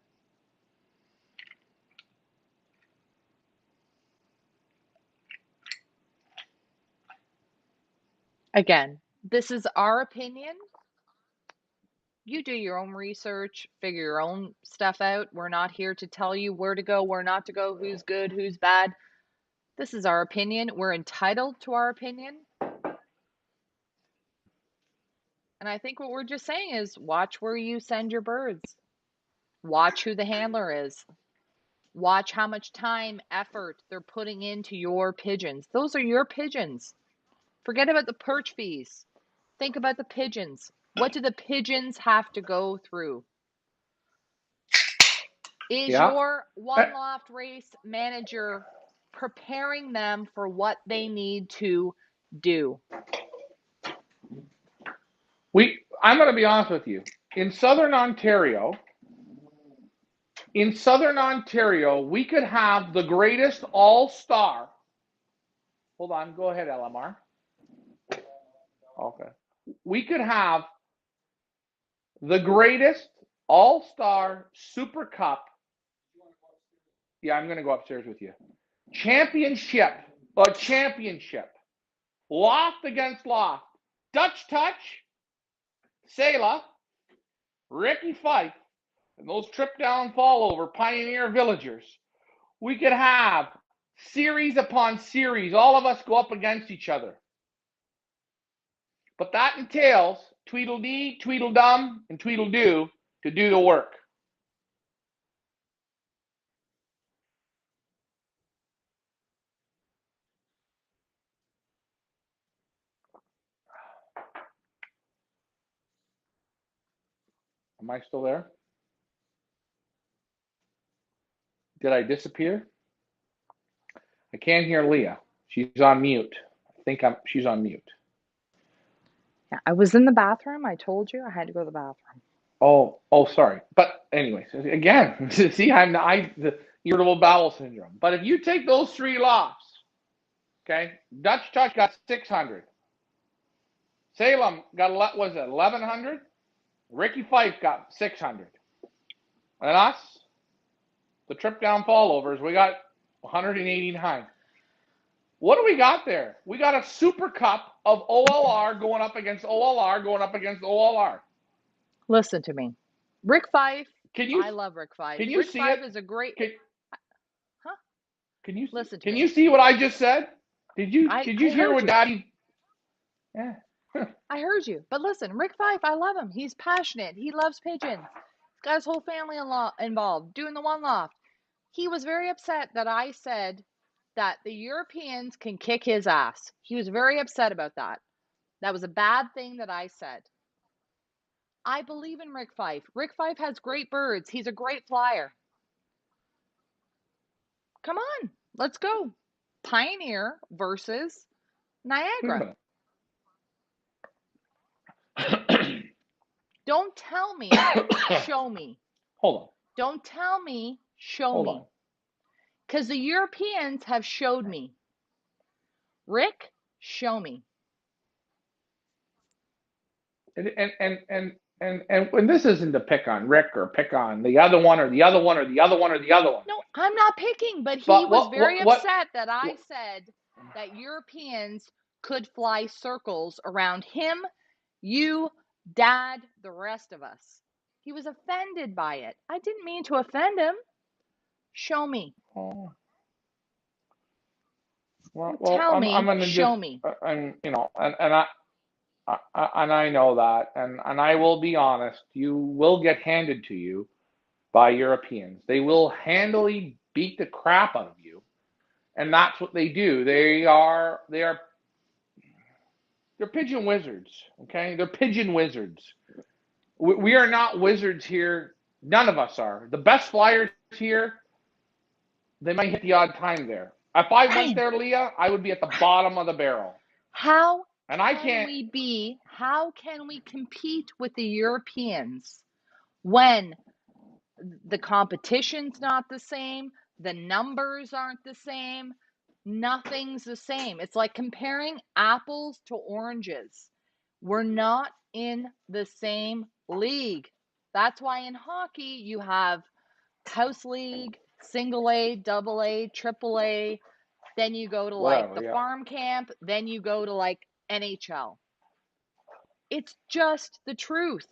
B: Again, this is our opinion. You do your own research, figure your own stuff out. We're not here to tell you where to go, where not to go, who's good, who's bad. This is our opinion. We're entitled to our opinion. And I think what we're just saying is watch where you send your birds. Watch who the handler is. Watch how much time, effort they're putting into your pigeons. Those are your pigeons. Forget about the perch fees. Think about the pigeons. What do the pigeons have to go through? Is your one loft race manager preparing them for what they need to do?
A: I'm going to be honest with you. In Southern Ontario, we could have the greatest all-star. Hold on, go ahead, LMR. Okay. We could have the greatest all-star Super Cup. Yeah, I'm going to go upstairs with you. Championship. Loft against loft. Dutch Touch, Selah, Ricky Fife, and those trip down fall over Pioneer Villagers. We could have series upon series, all of us go up against each other. But that entails Tweedledee, Tweedledum, and Tweedledoo to do the work. Am I still there? Did I disappear? I can't hear Leah. She's on mute. I think she's on mute.
B: Yeah, I was in the bathroom. I told you I had to go to the bathroom.
A: Oh, sorry. But anyways, again, see, the irritable bowel syndrome. But if you take those three lofts, okay, Dutch Touch got 600. Salem got 1100. Ricky Fife got 600. And us, the trip down fallovers, we got 189. What do we got there? We got a super cup of OLR going up against OLR going up against OLR.
B: Listen to me. Rick Fife.
A: I
B: love Rick Fife.
A: Can you
B: Rick
A: see
B: Fife
A: it?
B: is a great. Huh?
A: Can you
B: listen?
A: Can you see what I just said? Did you hear what
B: you.
A: Daddy? Yeah.
B: I heard you. But listen, Rick Fife, I love him. He's passionate. He loves pigeons. He's got his whole family involved doing the one loft. He was very upset that I said that the Europeans can kick his ass. He was very upset about that. That was a bad thing that I said. I believe in Rick Fife. Rick Fife has great birds. He's a great flyer. Come on, let's go. Pioneer versus Niagara. Don't tell me, show me.
A: Hold on.
B: Don't tell me, show me. Because the Europeans have showed me. Rick, show me.
A: And this isn't to pick on Rick or pick on the other one or the other one or the other one or the other one.
B: No, I'm not picking, but he was very upset that I said that Europeans could fly circles around him, you, Dad, the rest of us. He was offended by it. I didn't mean to offend him. Show me.
A: Oh.
B: Tell me. I'm gonna show me.
A: And I know that, and I will be honest. You will get handed to you by Europeans. They will handily beat the crap out of you, and that's what they do. They're pigeon wizards. Okay, they're pigeon wizards. We are not wizards here. None of us are. The best flyers here, they might hit the odd time there. If I went there, Leah, I would be at the bottom of the barrel.
B: How can we compete with the Europeans when the competition's not the same, the numbers aren't the same, nothing's the same? It's like comparing apples to oranges. We're not in the same league. That's why in hockey you have house league, single A, double A, triple A. Then you go to the farm camp. Then you go to NHL. It's just the truth.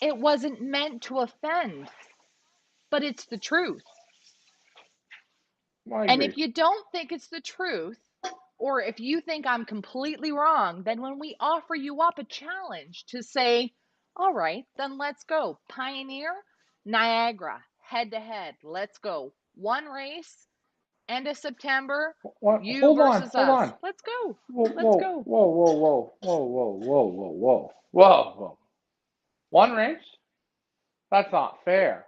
B: It wasn't meant to offend, but it's the truth. And if you don't think it's the truth, or if you think I'm completely wrong, then when we offer you up a challenge to say, all right, then let's go. Pioneer, Niagara, head to head. Let's go. One race. End of September, you versus us. Let's go. Let's go.
A: Whoa. One race? That's not fair.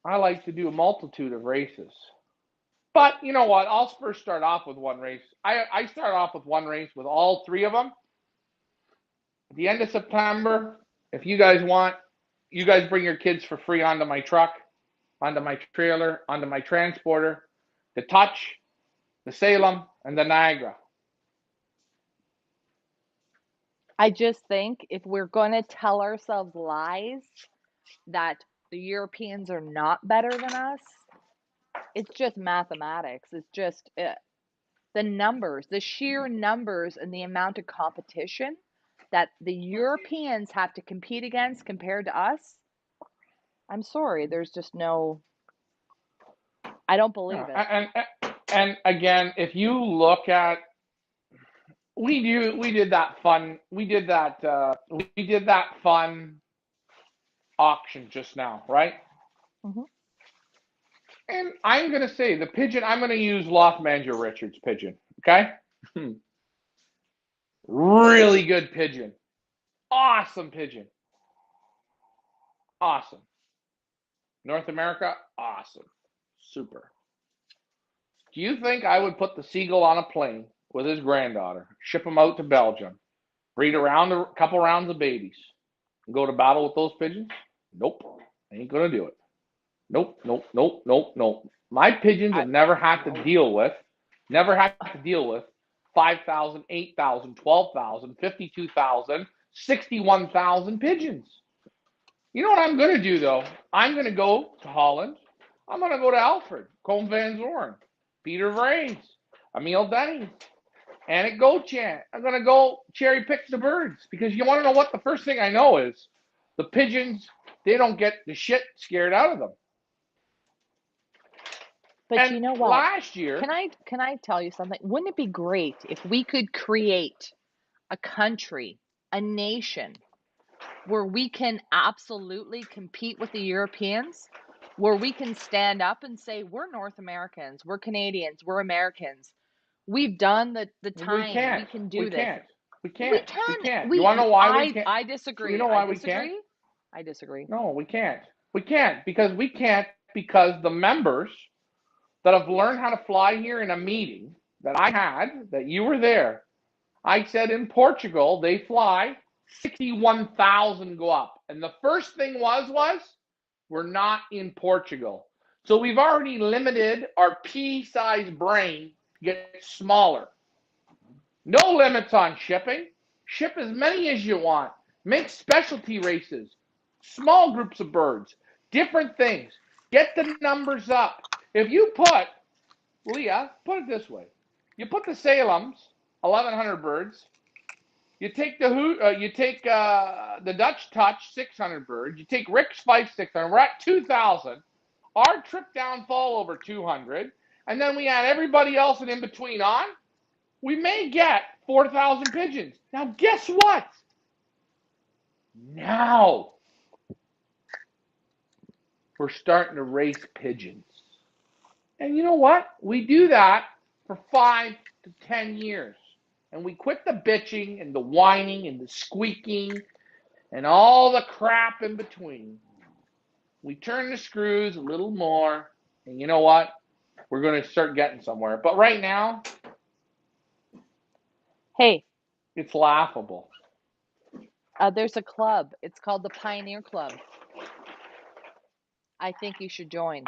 A: I like to do a multitude of races. But you know what? I'll first start off with one race. I start off with one race with all three of them. At the end of September, if you guys want, you guys bring your kids for free onto my truck, onto my trailer, onto my transporter, the Touch, the Salem, and the Niagara.
B: I just think if we're going to tell ourselves lies that the Europeans are not better than us, it's just mathematics. It's just the numbers, the sheer numbers and the amount of competition that the Europeans have to compete against compared to us. I'm sorry, there's just no, I don't believe it.
A: And again, if you look at, we did that fun auction just now, right?
B: Mm-hmm.
A: And I'm going to say the pigeon, I'm going to use Loft Manager Richard's pigeon, okay? Really good pigeon. Awesome pigeon. Awesome. North America, awesome. Super. Do you think I would put the seagull on a plane with his granddaughter, ship him out to Belgium, breed around a couple rounds of babies, and go to battle with those pigeons? Nope. I ain't gonna do it. Nope, nope, nope, nope, nope. My pigeons have never had to deal with 5,000, 8,000, 12,000, 52,000, 61,000 pigeons. You know what I'm going to do, though? I'm going to go to Holland. I'm going to go to Alfred, Combe Van Zorn, Peter Vrains, Emil Denny, Annick Gochant. I'm going to go cherry pick the birds because you want to know what the first thing I know is? The pigeons, they don't get the shit scared out of them.
B: But
A: And
B: you know what?
A: last year,
B: Can I tell you something? Wouldn't it be great if we could create a country, a nation, where we can absolutely compete with the Europeans, where we can stand up and say, we're North Americans, we're Canadians, we're Americans. We've done the time. We can do this.
A: We
B: We
A: can't.
B: can.
A: You want to know why we can't?
B: I disagree.
A: You know why we can't?
B: I disagree.
A: No, we can't. We can't because the members that have learned how to fly here in a meeting that I had, that you were there, I said in Portugal, they fly 61,000 go up. And the first thing was we're not in Portugal. So we've already limited our pea-sized brain to get smaller. No limits on shipping. Ship as many as you want. Make specialty races, small groups of birds, different things. Get the numbers up. If you put, Leah, put it this way. You put the Salem's, 1,100 birds. You take the Dutch Touch, 600 birds. You take Rick's Fife, 600. We're at 2,000. Our trip down fall over 200. And then we add everybody else and in between on. We may get 4,000 pigeons. Now, guess what? Now, we're starting to race pigeons. And you know what? We do that for 5 to 10 years. And we quit the bitching and the whining and the squeaking and all the crap in between. We turn the screws a little more. And you know what? We're going to start getting somewhere. But right now,
B: hey,
A: it's laughable.
B: There's a club. It's called the Pioneer Club. I think you should join.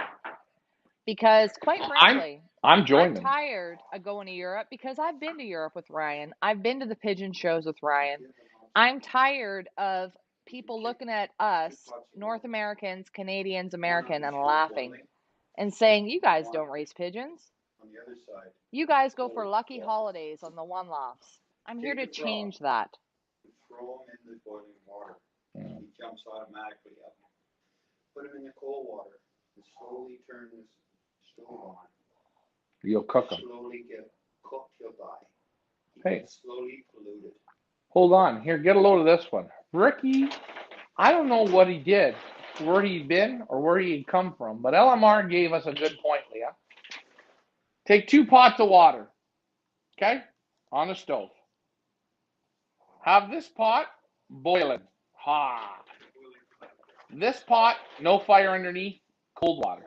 B: Because quite frankly,
A: I'm joining.
B: I'm tired of going to Europe because I've been to Europe with Ryan. I've been to the pigeon shows with Ryan. I'm tired of people looking at us, North Americans, Canadians, American, and laughing and saying, you guys don't raise pigeons. You guys go for lucky holidays on the one-lofts. I'm here to change that.
D: Throw him in the boiling water. He jumps automatically up. Put him in the cold water and slowly turn this stove on.
A: You'll cook them.
D: Slowly get cooked, he'll die.
A: Hey.
D: Slowly polluted.
A: Hold on. Here, get a load of this one. Ricky, I don't know what he did, where he'd been, or where he'd come from, but LMR gave us a good point, Leah. Take 2 pots of water, okay, on the stove. Have this pot boiling hot. This pot, no fire underneath, cold water.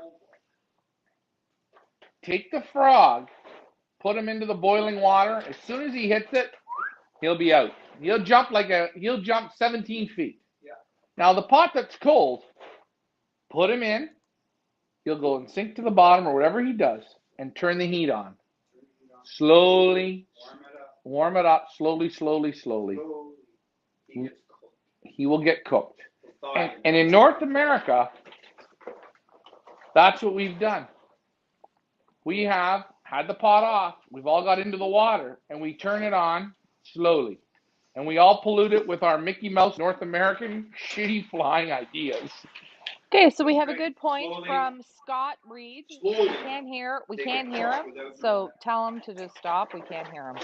A: Take the frog, put him into the boiling water. As soon as he hits it, he'll be out. He'll jump 17 feet.
D: Yeah.
A: Now the pot that's cold, put him in. He'll go and sink to the bottom or whatever he does and turn the heat on. Slowly, warm it up, slowly. He will get cooked. And in North America, that's what we've done. We have had the pot off. We've all got into the water, and we turn it on slowly. And we all pollute it with our Mickey Mouse North American shitty flying ideas.
B: Okay, so we have a good point from Scott Reed. We can't hear him, so tell him to just stop. We can't hear him.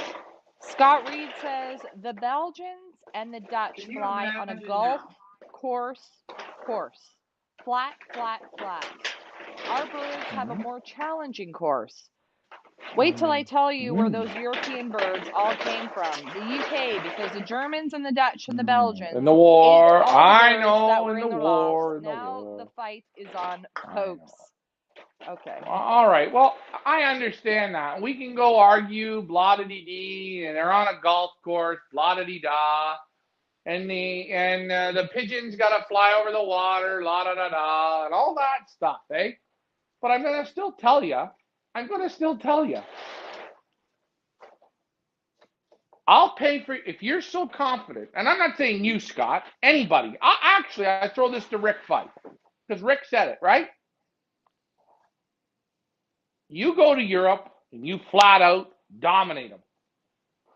B: Scott Reed says the Belgians and the Dutch fly on a golf course. Flat. Our birds have a more challenging course. Wait till I tell you where those European birds all came from. The UK, because the Germans and the Dutch and the Belgians.
A: In the war,
B: I
A: know, in the war.
B: Now the fight is on Popes. Okay.
A: All right. Well, I understand that. We can go argue, blah da dee dee, and they're on a golf course, blah da dee da, and the pigeons got to fly over the water, la da da da, and all that stuff, eh? But I'm gonna still tell you. I'll pay for if you're so confident, and I'm not saying you, Scott. Anybody. I throw this to Rick Fife because Rick said it, right? You go to Europe and you flat out dominate them.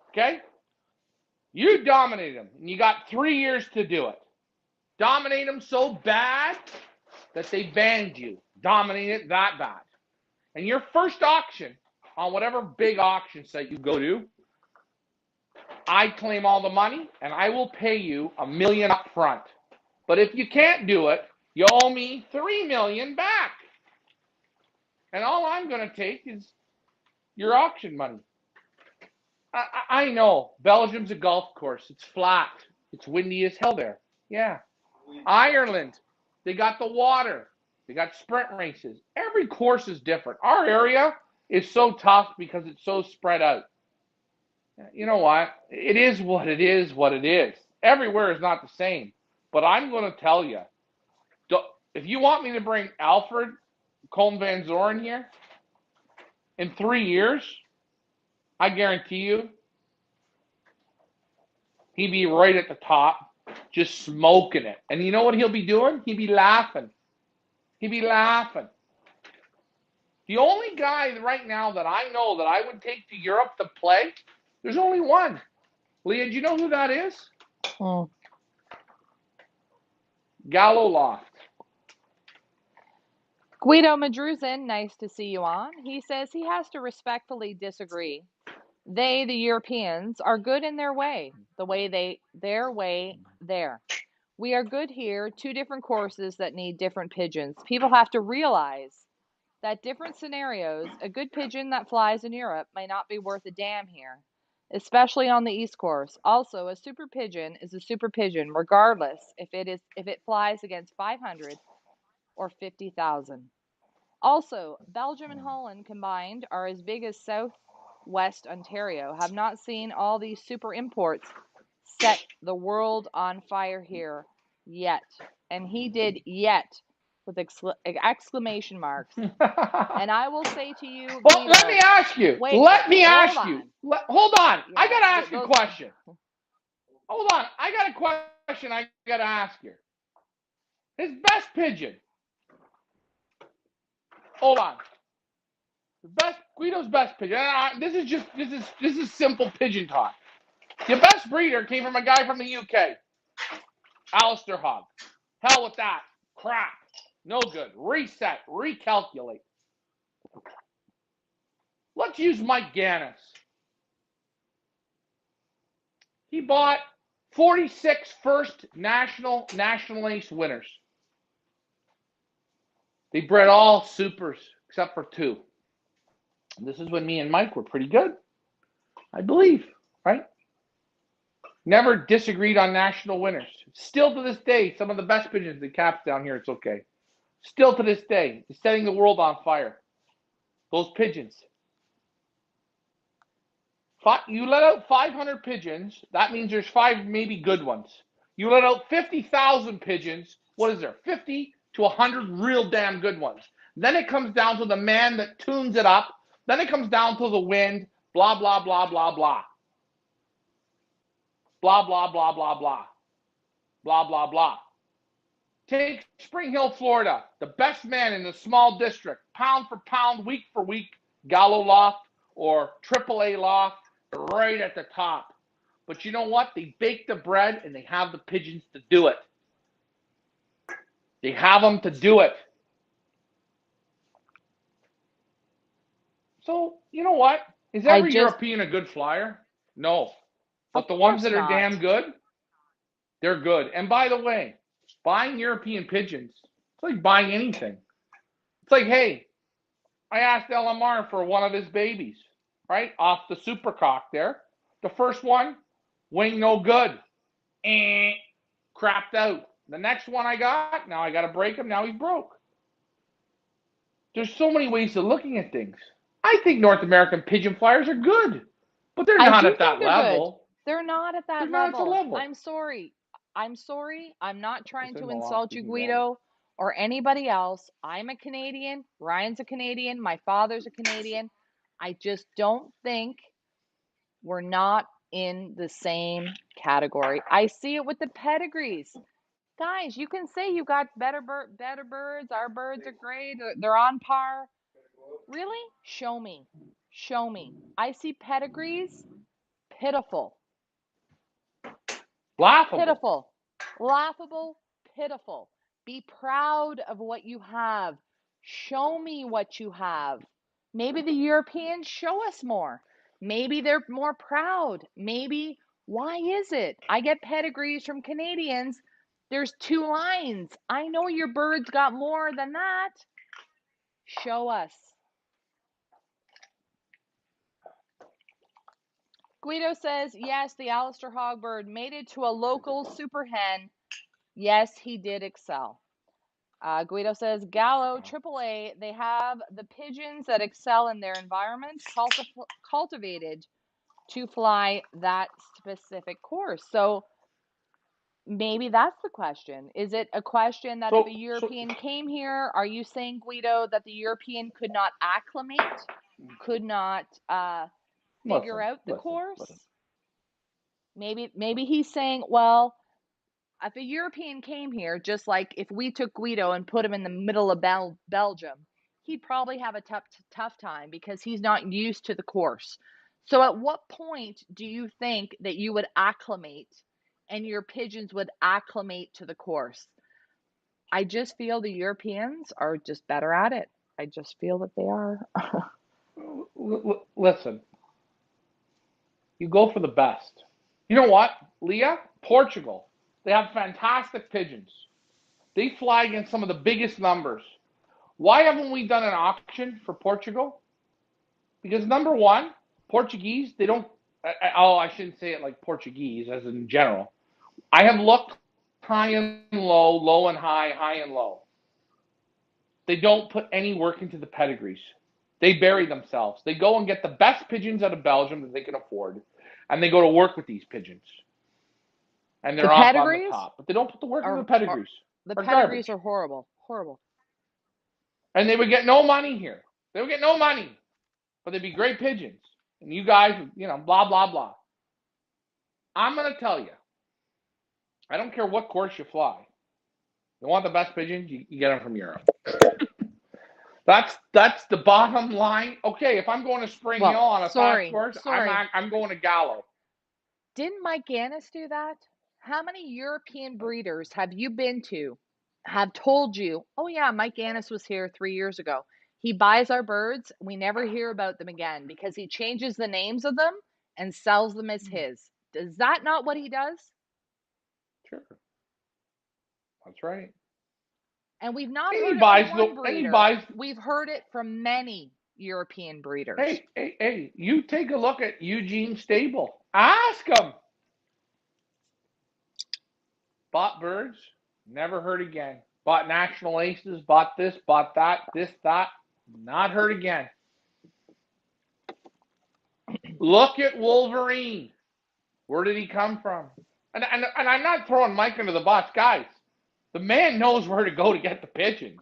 A: Okay? You dominate them, and you got 3 years to do it. Dominate them so bad that they banned you. Dominate it that bad. And your first auction on whatever big auction site you go to, I claim all the money and I will pay you $1 million up front. But if you can't do it, you owe me $3 million back. And all I'm going to take is your auction money. I know Belgium's a golf course. It's flat. It's windy as hell there. Yeah. Ireland, they got the water. They got sprint races. Every course is different. Our area is so tough because it's so spread out. You know what? It is what it is, what it is. Everywhere is not the same. But I'm going to tell you, if you want me to bring Alfred Colm Van Zoren here, in 3 years, I guarantee you, he'd be right at the top, just smoking it. And you know what he'll be doing? He'd be laughing. The only guy right now that I know that I would take to Europe to play, there's only one. Leah, do you know who that is? Gallo Loft.
B: Guido Madruzin, nice to see you on. He says he has to respectfully disagree. They, the Europeans, are good in their way. Their way there. We are good here, 2 different courses that need different pigeons. People have to realize that different scenarios, a good pigeon that flies in Europe may not be worth a damn here, especially on the East Course. Also, a super pigeon is a super pigeon, regardless if it flies against 500 or 50,000. Also, Belgium and Holland combined are as big as Southwest Ontario. Have not seen all these super imports set the world on fire here yet. And he did yet with exclamation marks. And I will say to you,
A: Well,
B: Guido,
A: let me ask you.
B: wait,
A: Hold on.
B: Yeah,
A: I got to ask you a question. Hold on. I got a question I got to ask you. His best pigeon. Hold on. Guido's best pigeon. This is simple pigeon talk. Your best breeder came from a guy from the UK. Alistair Hogg. Hell with that. Crap. No good. Reset. Recalculate. Let's use Mike Gannis. He bought 46 first national ace winners. They bred all supers except for 2. And this is when me and Mike were pretty good, I believe, right? Never disagreed on national winners. Still to this day, some of the best pigeons and caps down here, it's okay. Still to this day, it's setting the world on fire. Those pigeons. You let out 500 pigeons, that means there's 5 maybe good ones. You let out 50,000 pigeons, what is there? 50 to 100 real damn good ones. Then it comes down to the man that tunes it up. Then it comes down to the wind, blah, blah, blah, blah, blah. Blah, blah, blah, blah, blah. Blah, blah, blah. Take Spring Hill, Florida, the best man in the small district, pound for pound, week for week, Gallo Loft or AAA Loft, right at the top. But you know what? They bake the bread and they have the pigeons to do it. They have them to do it. So, you know what? Is every European a good flyer? No. But the ones that are damn good, they're good. And by the way, buying European pigeons, it's like buying anything. It's like, hey, I asked LMR for one of his babies, right? Off the supercock there. The first one, wing no good. Crapped out. The next one I got, now I got to break him. Now he's broke. there's so many ways of looking at things. I think North American pigeon flyers are good, but they're
B: I
A: not
B: do
A: at
B: think
A: that
B: they're good.
A: level.
B: They're not at
A: They're
B: that
A: not at the
B: level.
A: level.
B: I'm sorry. I'm sorry. I'm not trying
A: It's in
B: to
A: the loft,
B: insult
A: you
B: you,
A: can grab
B: Guido, or anybody else. I'm a Canadian. Ryan's a Canadian. My father's a Canadian. I just don't think we're not in the same category. I see it with the pedigrees. Guys, you can say you got better birds. Our birds are great. They're on par. Really? Show me. Show me. I see pedigrees. Pitiful.
A: Laughable.
B: Pitiful. Laughable. Pitiful. Be proud of what you have. Show me what you have. Maybe the Europeans show us more. Maybe they're more proud. Maybe, why is it? I get pedigrees from Canadians. There's 2 lines. I know your birds got more than that. Show us. Guido says, yes, the Alistair Hogbird made it to a local super hen. Yes, he did excel. Guido says, Gallo, AAA, they have the pigeons that excel in their environments cultivated to fly that specific course. So maybe that's the question. Is it a question that if a European came here, are you saying, Guido, that the European could not acclimate, could not figure out the course?
A: Listen.
B: Maybe he's saying, well, if a European came here, just like if we took Guido and put him in the middle of Belgium, he'd probably have a tough time because he's not used to the course. So at what point do you think that you would acclimate and your pigeons would acclimate to the course? I just feel the Europeans are just better at it. I just feel that they are.
A: Listen, you go for the best. You know what, Leah? Portugal. They have fantastic pigeons. They fly against some of the biggest numbers. Why haven't we done an auction for Portugal? Because number one, Portuguese, they don't, I shouldn't say it like Portuguese as in general. I have looked high and low, low and high, high and low. They don't put any work into the pedigrees. They bury themselves. They go and get the best pigeons out of Belgium that they can afford, and they go to work with these pigeons. And they're up on the top. But they don't put the work into the pedigrees.
B: The pedigrees are horrible. Horrible.
A: And they would get no money here. They would get no money. But they'd be great pigeons. And you guys, blah, blah, blah. I'm going to tell you, I don't care what course you fly. You want the best pigeons, you get them from Europe. That's the bottom line. Okay, if I'm going to Spring Hill on a fast course, I'm going to Gallo.
B: Didn't Mike Gannis do that? How many European breeders have you been to have told you, oh yeah, Mike Gannis was here 3 years ago. He buys our birds. We never hear about them again because he changes the names of them and sells them as his. Is that not what he does?
A: Sure. That's right.
B: And we've not heard it from one breeder. We've heard it from many European breeders.
A: Hey, you take a look at Eugene Stable. Ask him. Bought birds, never heard again. Bought National Aces, bought this, bought that, that. Not heard again. Look at Wolverine. Where did he come from? And I'm not throwing Mike under the bus, guys. The man knows where to go to get the pigeons.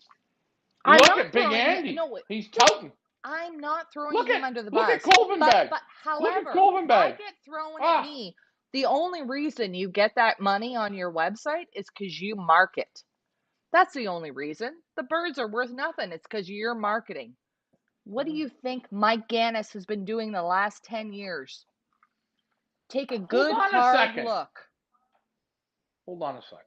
A: Look at Big Andy. He's touting.
B: I'm not throwing him under the bus.
A: Look at Colvinbag.
B: But however,
A: I
B: get thrown at me. The only reason you get that money on your website is because you market. That's the only reason. The birds are worth nothing. It's because you're marketing. What do you think Mike Gannis has been doing the last 10 years? Take a good hard look.
A: Hold on a second.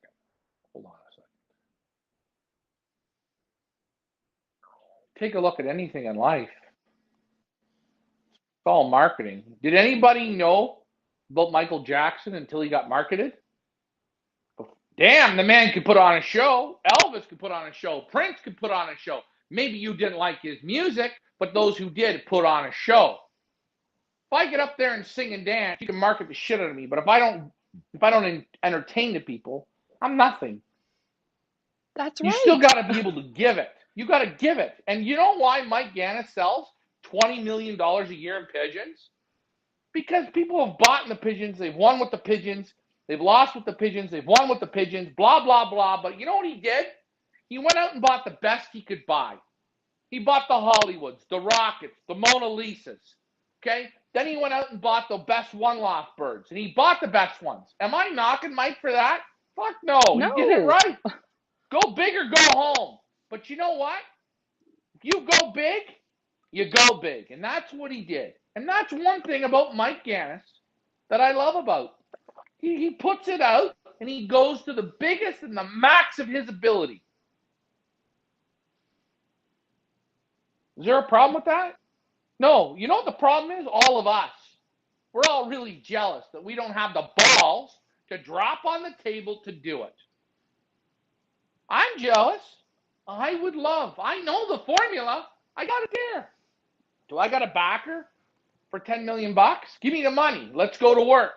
A: Take a look at anything in life. It's all marketing. Did anybody know about Michael Jackson until he got marketed? Damn, the man could put on a show. Elvis could put on a show. Prince could put on a show. Maybe you didn't like his music, but those who did put on a show. If I get up there and sing and dance, you can market the shit out of me. But if I don't entertain the people, I'm nothing.
B: That's right.
A: You still got to be able to give it. You got to give it. And you know why Mike Gannis sells $20 million a year in pigeons? Because people have bought in the pigeons. They've won with the pigeons. They've lost with the pigeons. They've won with the pigeons. Blah, blah, blah. But you know what he did? He went out and bought the best he could buy. He bought the Hollywoods, the Rockets, the Mona Lisas. Okay? Then he went out and bought the best one-loft birds. And he bought the best ones. Am I knocking Mike for that? Fuck no.
B: No.
A: He did it right. Go big or go home. But you know what? If you go big, you go big. And that's what he did. And that's one thing about Mike Gannis that I love about. He puts it out and he goes to the biggest and the max of his ability. Is there a problem with that? No. You know what the problem is? All of us. We're all really jealous that we don't have the balls to drop on the table to do it. I'm jealous. I would love. I know the formula. I got it there. Do I got a backer for $10 million? Give me the money. Let's go to work.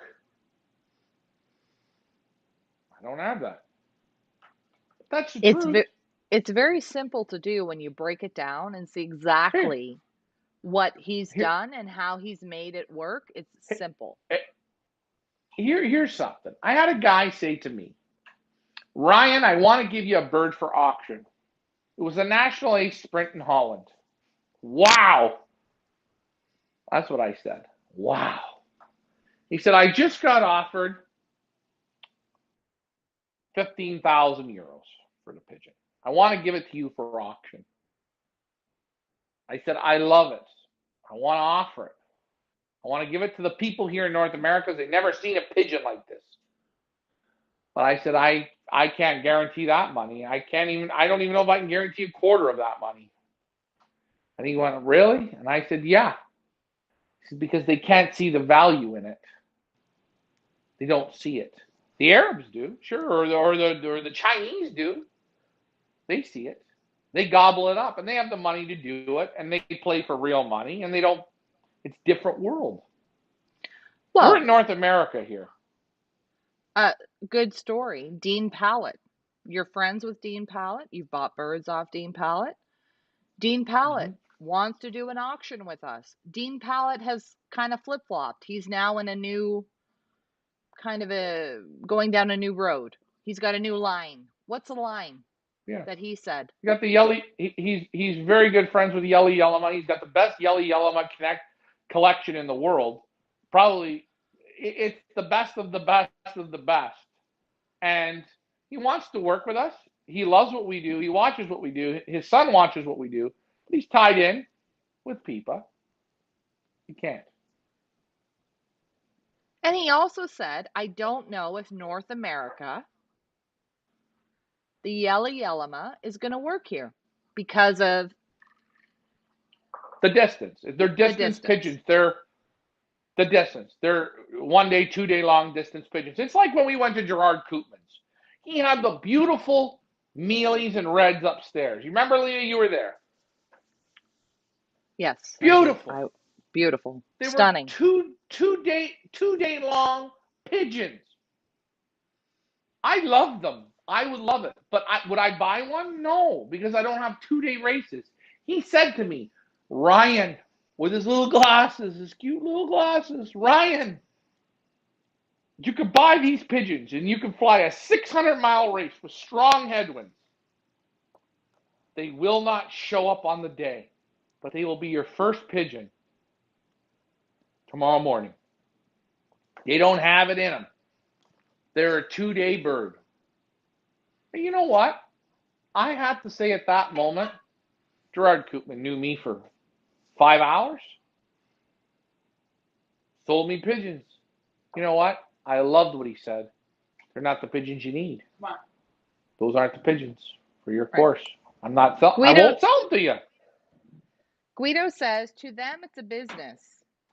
A: I don't have that. That's the truth.
B: It's very simple to do when you break it down and see exactly what he's done and how he's made it work. It's simple.
A: Here's something. I had a guy say to me, Ryan, I want to give you a bird for auction. It was a National Ace Sprint in Holland. Wow. That's what I said. Wow. He said, I just got offered 15,000 euros for the pigeon. I want to give it to you for auction. I said, I love it. I want to offer it. I want to give it to the people here in North America. They've never seen a pigeon like this. But I said, I can't guarantee that money. I don't even know if I can guarantee a quarter of that money. And he went, really? And I said, yeah. He said, because they can't see the value in it. They don't see it. The Arabs do, sure, or the Chinese do. They see it. They gobble it up, and they have the money to do it, and they play for real money, and they don't. It's a different world. Well, we're in North America here.
B: Good story. Dean Pallett. You're friends with Dean Pallett. You've bought birds off Dean Pallett. Dean Pallett wants to do an auction with us. Dean Pallett has kind of flip-flopped. He's now in a new going down a new road. He's got a new line. What's the line that he said?
A: You got the Yelly. He's very good friends with Yelly Yellowma. He's got the best Yelly Yellowma collection in the world. Probably, it's the best of the best of the best. And he wants to work with us. He loves what we do. He watches what we do. His son watches what we do. He's tied in with Pipa. He can't.
B: And he also said, I don't know if North America, the Yelly Yellowma, is going to work here because of
A: the distance. They're distance pigeons. They're the distance. They're 1 day, 2 day long distance pigeons. It's like when we went to Gerard Koopman's. He had the beautiful mealies and reds upstairs. You remember, Leah? You were there.
B: Yes.
A: Beautiful.
B: Beautiful.
A: They
B: Stunning.
A: Were two day long pigeons. I love them. I would love it. But would I buy one? No, because I don't have 2 day races. He said to me, Ryan, with his little glasses, his cute little glasses, Ryan, you could buy these pigeons and you can fly a 600-mile race with strong headwinds. They will not show up on the day, but they will be your first pigeon tomorrow morning. They don't have it in them. They're a 2 day bird. But you know what? I have to say at that moment, Gerard Koopman knew me for 5 hours. Sold me pigeons. You know what? I loved what he said. They're not the pigeons you need. Come on. Those aren't the pigeons for your course. I'm not selling. I won't sell them to you.
B: Guido says, to them it's a business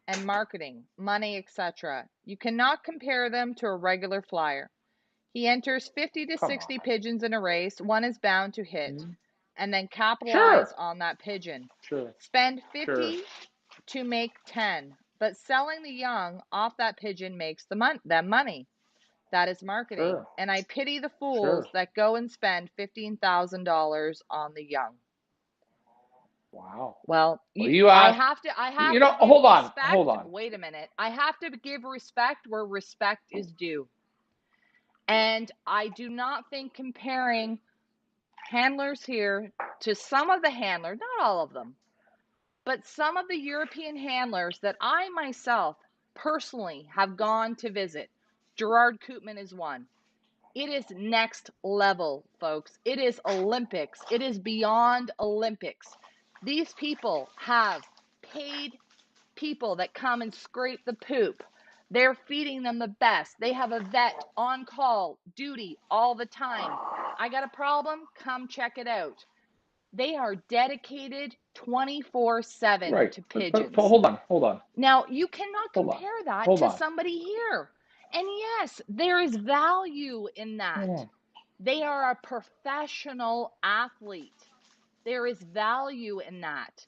B: and marketing, money, etc. You cannot compare them to a regular flyer. He enters 50 to 60 pigeons in a race. One is bound to hit, and then capitalize on that pigeon. Spend 50 to make 10, but selling the young off that pigeon makes them money. That is marketing. And I pity the fools that go and spend $15,000 on the young.
A: Wow.
B: Well,
A: You
B: I
A: asked.
B: have to
A: You know,
B: give
A: hold on,
B: respect.
A: hold on.
B: Wait a minute. I have to give respect where respect is due. And I do not think comparing handlers here to some of the handlers, not all of them, but some of the European handlers that I myself personally have gone to visit. Gerard Koopman is one. It is next level, folks. It is Olympics. It is beyond Olympics. These people have paid people that come and scrape the poop. They're feeding them the best. They have a vet on call, duty all the time. I got a problem? Come check it out. They are dedicated 24/7
A: Right.
B: to
A: But
B: pigeons.
A: hold on.
B: Now, you cannot
A: Hold on.
B: compare that
A: Hold
B: to
A: on.
B: somebody here. And yes, there is value in that.
A: Hold on.
B: They are a professional athlete. There is value in that.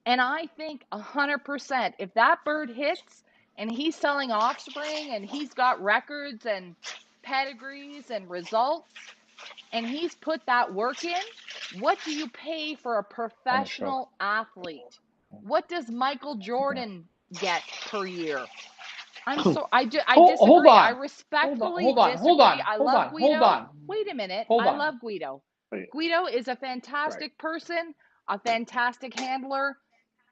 B: And I think 100%, if that bird hits and he's selling offspring and he's got records and pedigrees and results and he's put that work in, what do you pay for a professional athlete? What does Michael Jordan get per year? I disagree.
A: Hold on.
B: I respectfully disagree. I love Guido.
A: Hold on.
B: Wait a minute.
A: Hold
B: I
A: on.
B: love Guido.
A: Wait.
B: Guido is a fantastic person, a fantastic handler.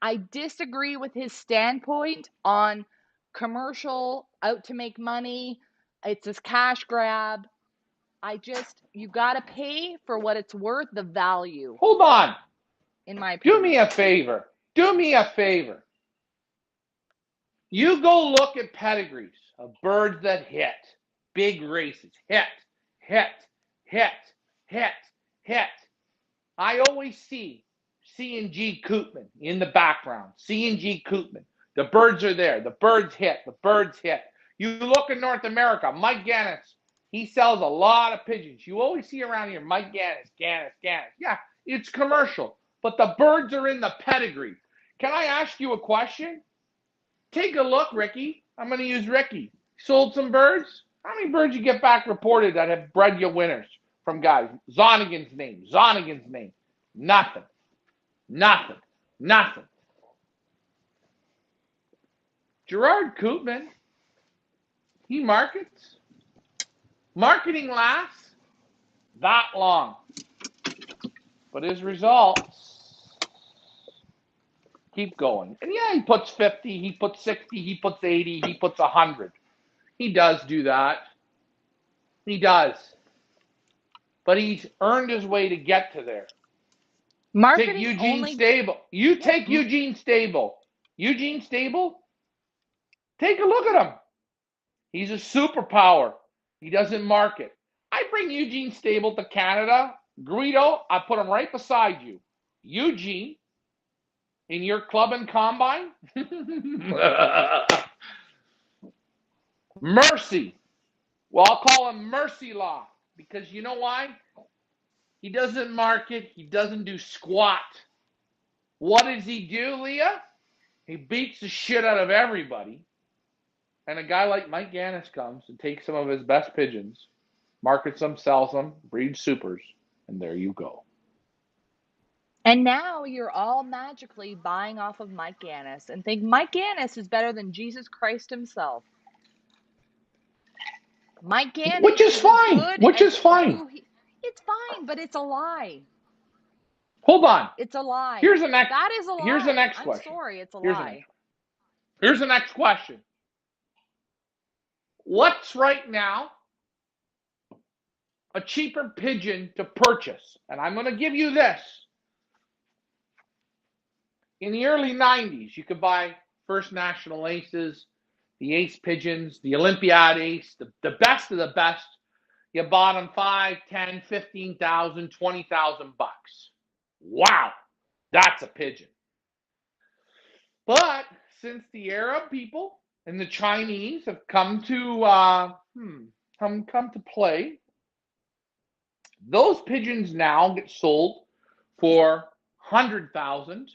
B: I disagree with his standpoint on commercial, out to make money. It's a cash grab. You got to pay for what it's worth, the value,
A: Hold on.
B: in my opinion.
A: Do me a favor. Do me a favor. You go look at pedigrees of birds that hit big races. Hit. I always see C&G Koopman in the background. C&G Koopman. The birds are there. The birds hit. You look in North America, Mike Gannis. He sells a lot of pigeons. You always see around here, Mike Gannis. Yeah, it's commercial. But the birds are in the pedigree. Can I ask you a question? Take a look, Ricky. I'm going to use Ricky. Sold some birds? How many birds you get back reported that have bred you winners from guys? Zonigan's name. Nothing. Gerard Koopman, he markets. Marketing lasts that long. But his results keep going. And yeah, he puts 50, he puts 60, he puts 80, he puts 100. He does do that. He does. But he's earned his way to get to there.
B: Marketing
A: take Eugene Stable. You take Eugene Stable. Eugene Stable, take a look at him. He's a superpower. He doesn't market. I bring Eugene Stable to Canada. Guido, I put him right beside you. Eugene, in your club and combine. Mercy. Well, I'll call him Mercy Law. Because you know why? He doesn't market. He doesn't do squat. What does he do, Leah? He beats the shit out of everybody. And a guy like Mike Gannis comes and takes some of his best pigeons, markets them, sells them, breeds supers, and there you go.
B: And now you're all magically buying off of Mike Gannis and think Mike Gannis is better than Jesus Christ himself. Mike Gannis,
A: which is fine.
B: It's fine, but it's a lie.
A: Hold on.
B: It's a lie.
A: That is a lie.
B: Here's the next question. I'm sorry, it's a lie.
A: Here's the next question. What's right now a cheaper pigeon to purchase? And I'm going to give you this. In the early 90s, you could buy First National Aces, the Ace Pigeons, the Olympiad Ace, the best of the best. You bought them 5, 10, 15,000, 20,000 bucks. Wow, that's a pigeon. But since the Arab people and the Chinese have come to play, those pigeons now get sold for 100,000,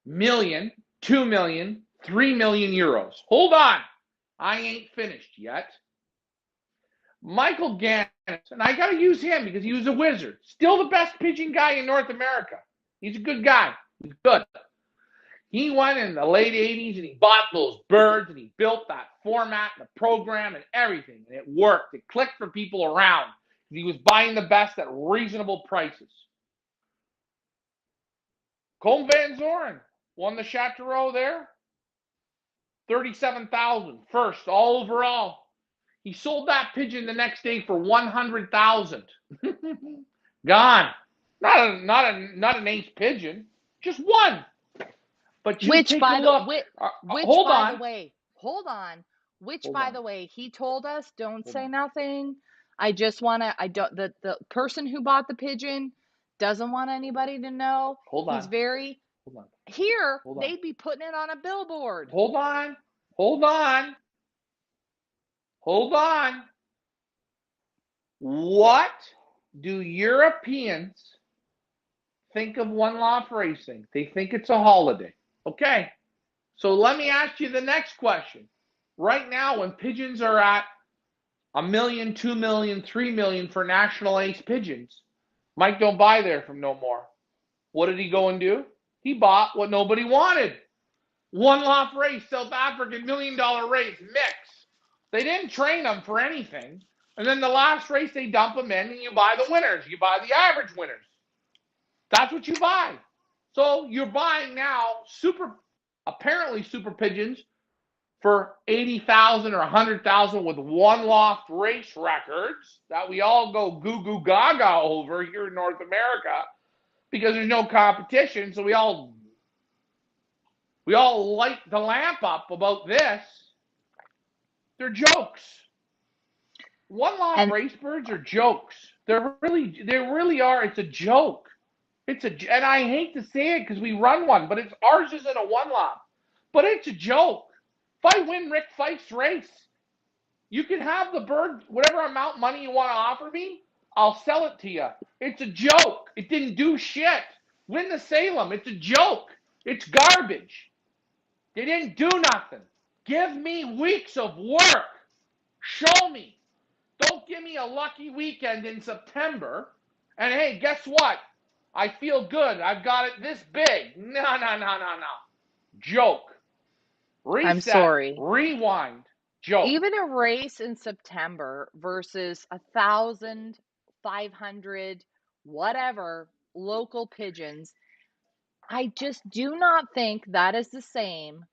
A: million, 2 million, 3 million euros. Hold on, I ain't finished yet. Michael Gannis, and I got to use him because he was a wizard. Still the best pigeon guy in North America. He's a good guy. He's good. He went in the late 80s and he bought those birds and he built that format and the program and everything. And it worked. It clicked for people around. He was buying the best at reasonable prices. Colm Van Zoren won the Chateauroux there. 37,000 first, all overall. He sold that pigeon the next day for 100,000. Gone. Not an ace pigeon, just one. But you take a look.
B: By the way, he told us, don't say nothing. I just want to, the person who bought the pigeon doesn't want anybody to know. He's very, here, they'd be putting it on a billboard.
A: Hold on. What do Europeans think of one-loft racing? They think it's a holiday. Okay. So let me ask you the next question. Right now, when pigeons are at $1 million, $2 million, $3 million for national ace pigeons, Mike don't buy there from no more. What did he go and do? He bought what nobody wanted. One-loft race, South African $1 million race, mix. They didn't train them for anything. And then the last race, they dump them in and you buy the winners. You buy the average winners. That's what you buy. So you're buying now apparently super pigeons for 80,000 or 100,000 with one-loft race records that we all go goo goo gaga over here in North America because there's no competition. So we all light the lamp up about this. They're jokes. One-loft race birds are jokes. They really are. It's a joke. And I hate to say it because we run one, but ours isn't a one-loft. But it's a joke. If I win Rick Fife's race, you can have the bird, whatever amount of money you want to offer me, I'll sell it to you. It's a joke. It didn't do shit. Win the Salem. It's a joke. It's garbage. They didn't do nothing. Give me weeks of work. Show me. Don't give me a lucky weekend in September. And hey, guess what? I feel good. I've got it this big. No. Joke. Reset.
B: I'm sorry.
A: Rewind. Joke.
B: Even a race in September versus 1,500, whatever, local pigeons, I just do not think that is the same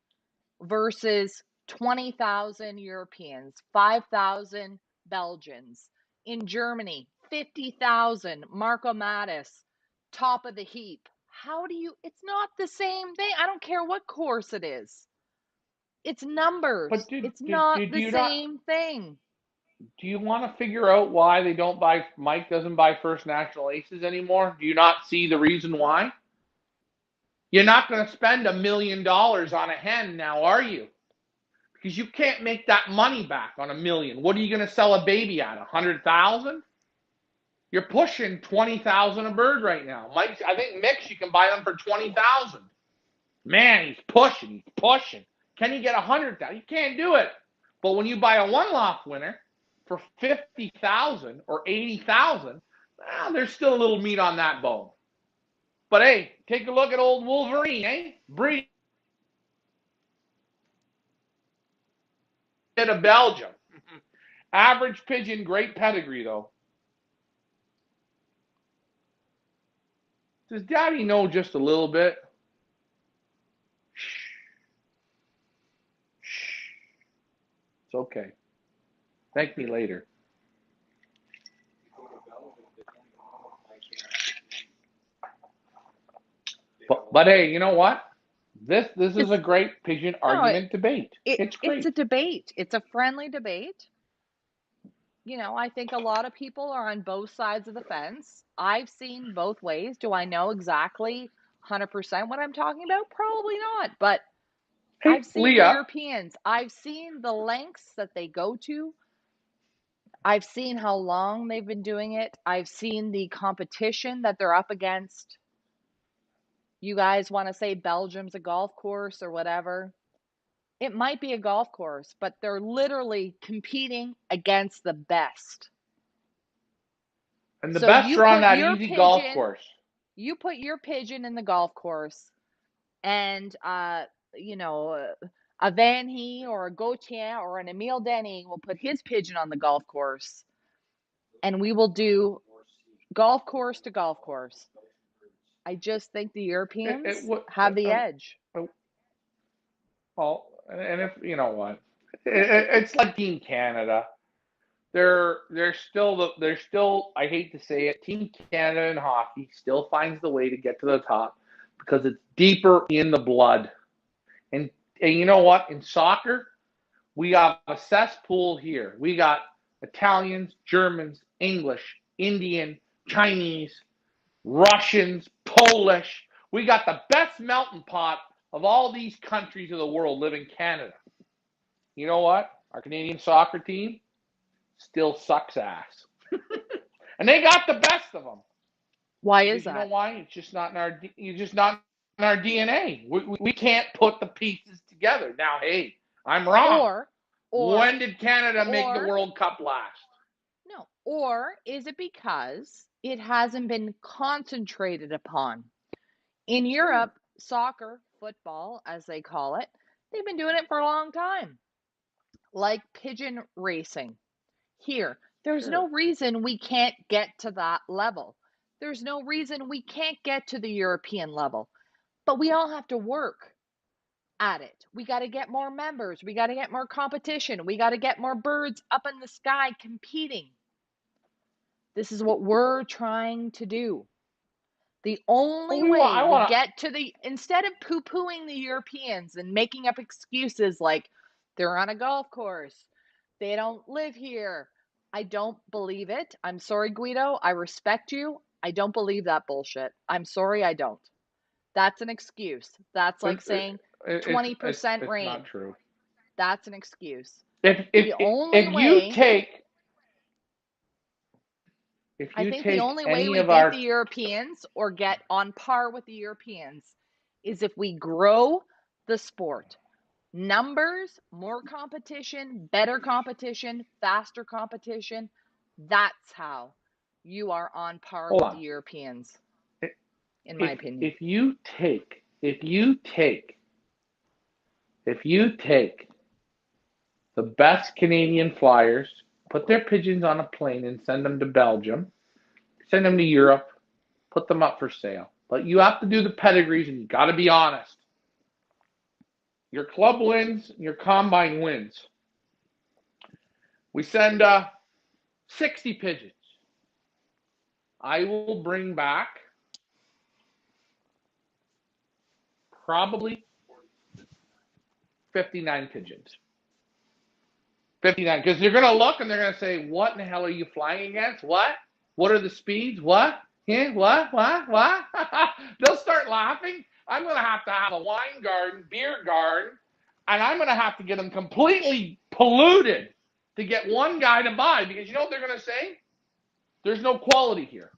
B: versus 20,000 Europeans, 5,000 Belgians. In Germany, 50,000, Marco Mattis, top of the heap. It's not the same thing. I don't care what course it is. It's numbers. It's not the same thing.
A: Do you want to figure out why Mike doesn't buy First National Aces anymore? Do you not see the reason why? You're not going to spend $1 million on a hen now, are you? Because you can't make that money back on $1 million. What are you going to sell a baby at? 100,000? You're pushing 20,000 a bird right now. Mike, I think mix you can buy them for 20,000. Man, he's pushing. Can you get 100,000? You can't do it. But when you buy a one-loft winner for 50,000 or 80,000, there's still a little meat on that bone. But hey, take a look at old Wolverine, eh? Breed of Belgium. Average pigeon, great pedigree though. Does Daddy know just a little bit? Shh. It's okay. Thank me later. But hey, you know what? This is a great pigeon argument debate. It's great.
B: It's a debate. It's a friendly debate. I think a lot of people are on both sides of the fence. I've seen both ways. Do I know exactly 100% what I'm talking about? Probably not. But
A: hey,
B: I've seen
A: Leah.
B: Europeans. I've seen the lengths that they go to. I've seen how long they've been doing it. I've seen the competition that they're up against. You guys want to say Belgium's a golf course or whatever. It might be a golf course, but they're literally competing against the best.
A: And the best are on that easy golf course.
B: You put your pigeon in the golf course, and a Van He or a Gautier or an Emile Denny will put his pigeon on the golf course, and we will do golf course to golf course. I just think the Europeans have the edge.
A: Well, and if you know what, it's like Team Canada. They're still. I hate to say it, Team Canada in hockey still finds the way to get to the top because it's deeper in the blood. And you know what? In soccer, we got a cesspool here. We got Italians, Germans, English, Indian, Chinese, Russians, Polish. We got the best melting pot of all these countries of the world live in Canada. You know what? Our Canadian soccer team still sucks ass. And they got the best of them.
B: Why
A: Because
B: is
A: you know
B: that?
A: why? It's just not in our. It's just not in our DNA. We can't put the pieces together. Now, hey, I'm wrong.
B: Or
A: When did Canada make the World Cup last?
B: no, or is it because it hasn't been concentrated upon? In Europe, soccer, football, as they call it, they've been doing it for a long time, like pigeon racing. Here, there's no reason we can't get to that level. There's no reason we can't get to the European level. But we all have to work at it. We got to get more members. We got to get more competition. We got to get more birds up in the sky competing. This is what we're trying to do. The only way we get to instead of poo-pooing the Europeans and making up excuses like they're on a golf course, they don't live here. I don't believe it. I'm sorry, Guido. I respect you. I don't believe that bullshit. I'm sorry, I don't. That's an excuse. That's like saying 20% rain.
A: It's not true.
B: That's an excuse.
A: If you take
B: I think the only way we beat the Europeans or get on par with the Europeans is if we grow the sport. Numbers, more competition, better competition, faster competition. That's how you are on par with the Europeans, in my opinion.
A: If you take the best Canadian flyers, put their pigeons on a plane and send them to Belgium, send them to Europe, put them up for sale. But you have to do the pedigrees and you got to be honest. Your club wins, your combine wins. We send 60 pigeons. I will bring back probably 59 pigeons. 59, because they're going to look and they're going to say, what in the hell are you flying against? What? What are the speeds? What? Yeah, what? They'll start laughing. I'm going to have a wine garden, beer garden, and I'm going to have to get them completely polluted to get one guy to buy. Because you know what they're going to say? There's no quality here.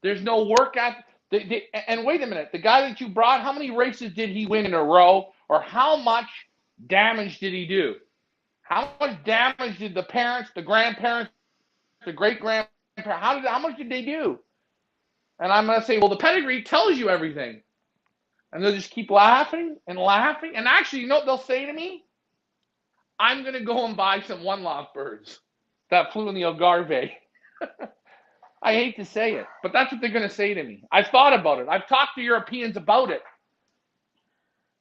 A: There's no work ethic. And wait a minute, the guy that you brought, how many races did he win in a row? Or how much damage did he do? How much damage did the parents, the grandparents, the great-grandparents, how much did they do? And I'm going to say, well, the pedigree tells you everything. And they'll just keep laughing and laughing. And actually, you know what they'll say to me? I'm going to go and buy some one-lock birds that flew in the Algarve. I hate to say it, but that's what they're going to say to me. I've thought about it. I've talked to Europeans about it.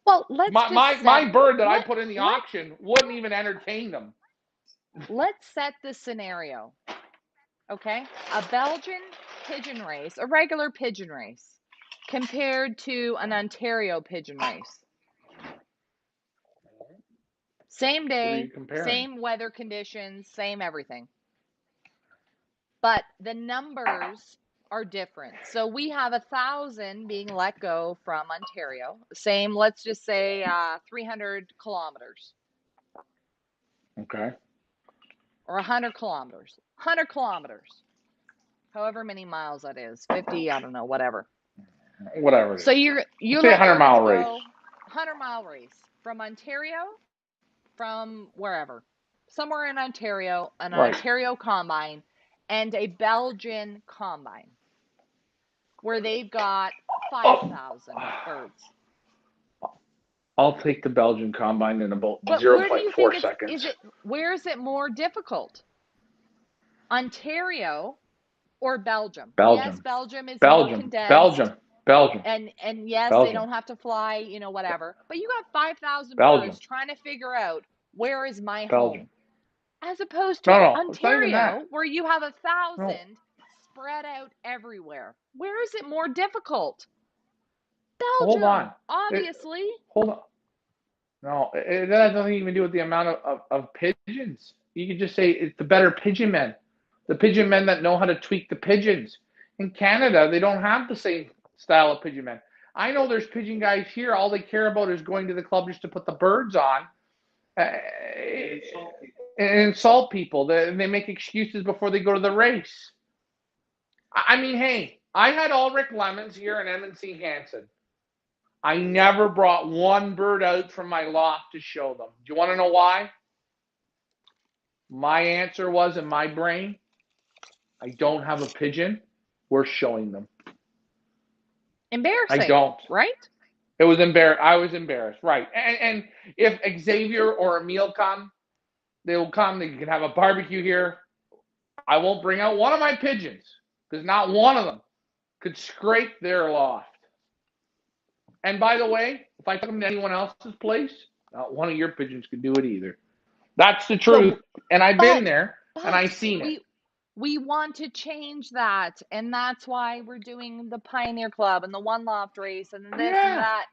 B: Well,
A: my bird that I put in the auction wouldn't even entertain them.
B: Let's set the scenario. Okay? A Belgian pigeon race, a regular pigeon race, compared to an Ontario pigeon race. Same day, same weather conditions, same everything. But the numbers are different. So we have 1,000 being let go from Ontario. Same, let's just say 300 kilometers.
A: Okay.
B: Or 100 kilometers. 100 kilometers. However many miles that is. 50, I don't know, whatever.
A: Whatever.
B: So you're
A: say 100-mile race.
B: 100-mile race from Ontario, from wherever. Somewhere in Ontario, an Ontario combine, and a Belgian combine. where they've got 5,000 birds.
A: I'll take the Belgian combine in about
B: But where do you
A: 0.4
B: think
A: seconds.
B: where is it more difficult? Ontario or Belgium? Yes,
A: Belgium.
B: Belgium is more
A: Belgium.
B: condensed.
A: Belgium. Belgium.
B: And yes, they
A: Belgium.
B: don't have to fly, you know, whatever. But you got 5,000
A: Belgium.
B: birds trying to figure out where is my
A: Belgium.
B: home, as opposed to
A: No, it's not even that.
B: Ontario, where you have 1,000
A: No.
B: spread out everywhere. Where is it more difficult?
A: Hold
B: Belgium,
A: on.
B: obviously.
A: Hold on. No, that has nothing even to do with the amount of pigeons. You could just say it's the better pigeon men. The pigeon men that know how to tweak the pigeons. In Canada, they don't have the same style of pigeon men. I know there's pigeon guys here. All they care about is going to the club just to put the birds on and insult people. They make excuses before they go to the race. I mean, hey, I had Ulrich Lemons here in Edmondson Hansen. I never brought one bird out from my loft to show them. Do you want to know why? My answer was in my brain, I don't have a pigeon worth showing them.
B: Embarrassing.
A: I don't.
B: Right?
A: It was embarrassed. I was embarrassed. Right. And if Xavier or Emil come, they will come. They can have a barbecue here. I won't bring out one of my pigeons because not one of them could scrape their loft. And by the way, if I took them to anyone else's place, not one of your pigeons could do it either. That's the truth. And I've been there and I've seen it.
B: We want to change that, and that's why we're doing the Pioneer Club and the One Loft race and this and that.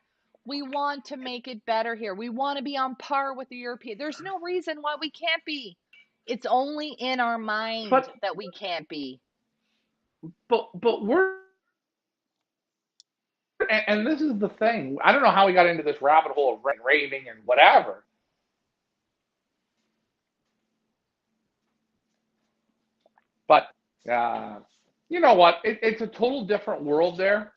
B: We want to make it better here. We want to be on par with the European. There's no reason why we can't be. It's only in our mind that we can't be.
A: But we're, and this is the thing. I don't know how we got into this rabbit hole of raving and whatever. But you know what? It's a total different world there.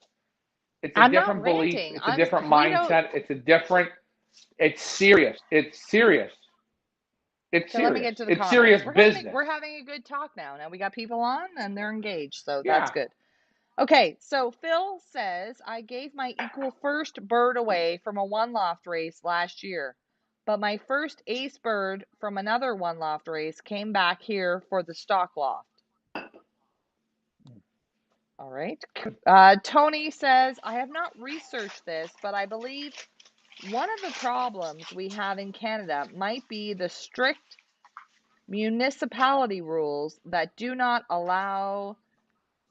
A: It's a different belief. It's a different mindset. It's a different. It's serious. It's serious. It's serious.
B: Let me get to the
A: it's
B: comments.
A: Serious business.
B: We're having a good talk now. Now we got people on and they're engaged, so that's good. Okay, so Phil says, I gave my equal first bird away from a one loft race last year, but my first ace bird from another one loft race came back here for the stock loft. All right. Tony says, I have not researched this, but I believe one of the problems we have in Canada might be the strict municipality rules that do not allow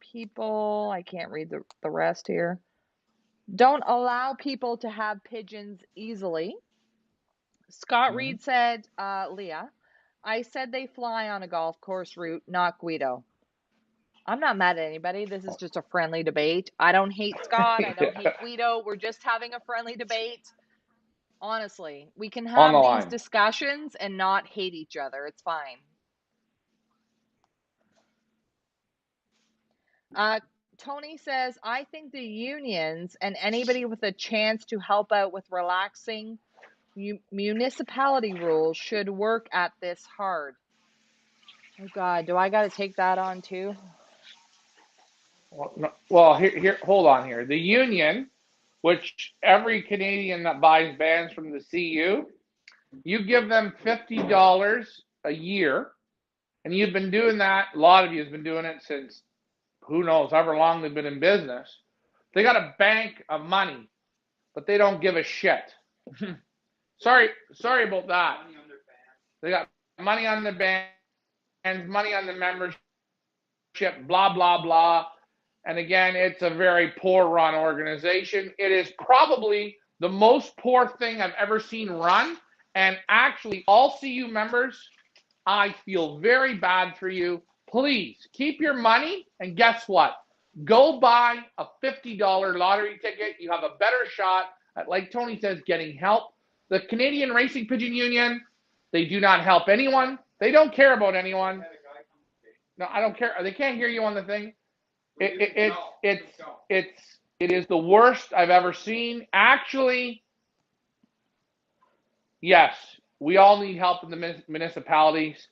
B: people, I can't read the rest here, don't allow people to have pigeons easily. Scott Reed said, Leah, I said they fly on a golf course route, not Guido. I'm not mad at anybody. This is just a friendly debate. I don't hate Scott. I don't hate Guido. We're just having a friendly debate. Honestly, we can have these discussions and not hate each other. It's fine. Tony says, I think the unions and anybody with a chance to help out with relaxing municipality rules should work at this hard. Oh God, do I got to take that on too?
A: Well, here, hold on here. The union, which every Canadian that buys bands from the CU, you give them $50 a year, and you've been doing that. A lot of you has been doing it since who knows however long they've been in business. They got a bank of money, but they don't give a shit. Sorry about that. They got money on the bands, money on the membership, blah blah blah. And again, it's a very poor run organization. It is probably the most poor thing I've ever seen run. And actually, all CU members, I feel very bad for you. Please keep your money. And guess what? Go buy a $50 lottery ticket. You have a better shot at, like Tony says, getting help. The Canadian Racing Pigeon Union, they do not help anyone. They don't care about anyone. No, I don't care. They can't hear you on the thing. It is the worst I've ever seen. Actually, yes, we all need help in the municipalities.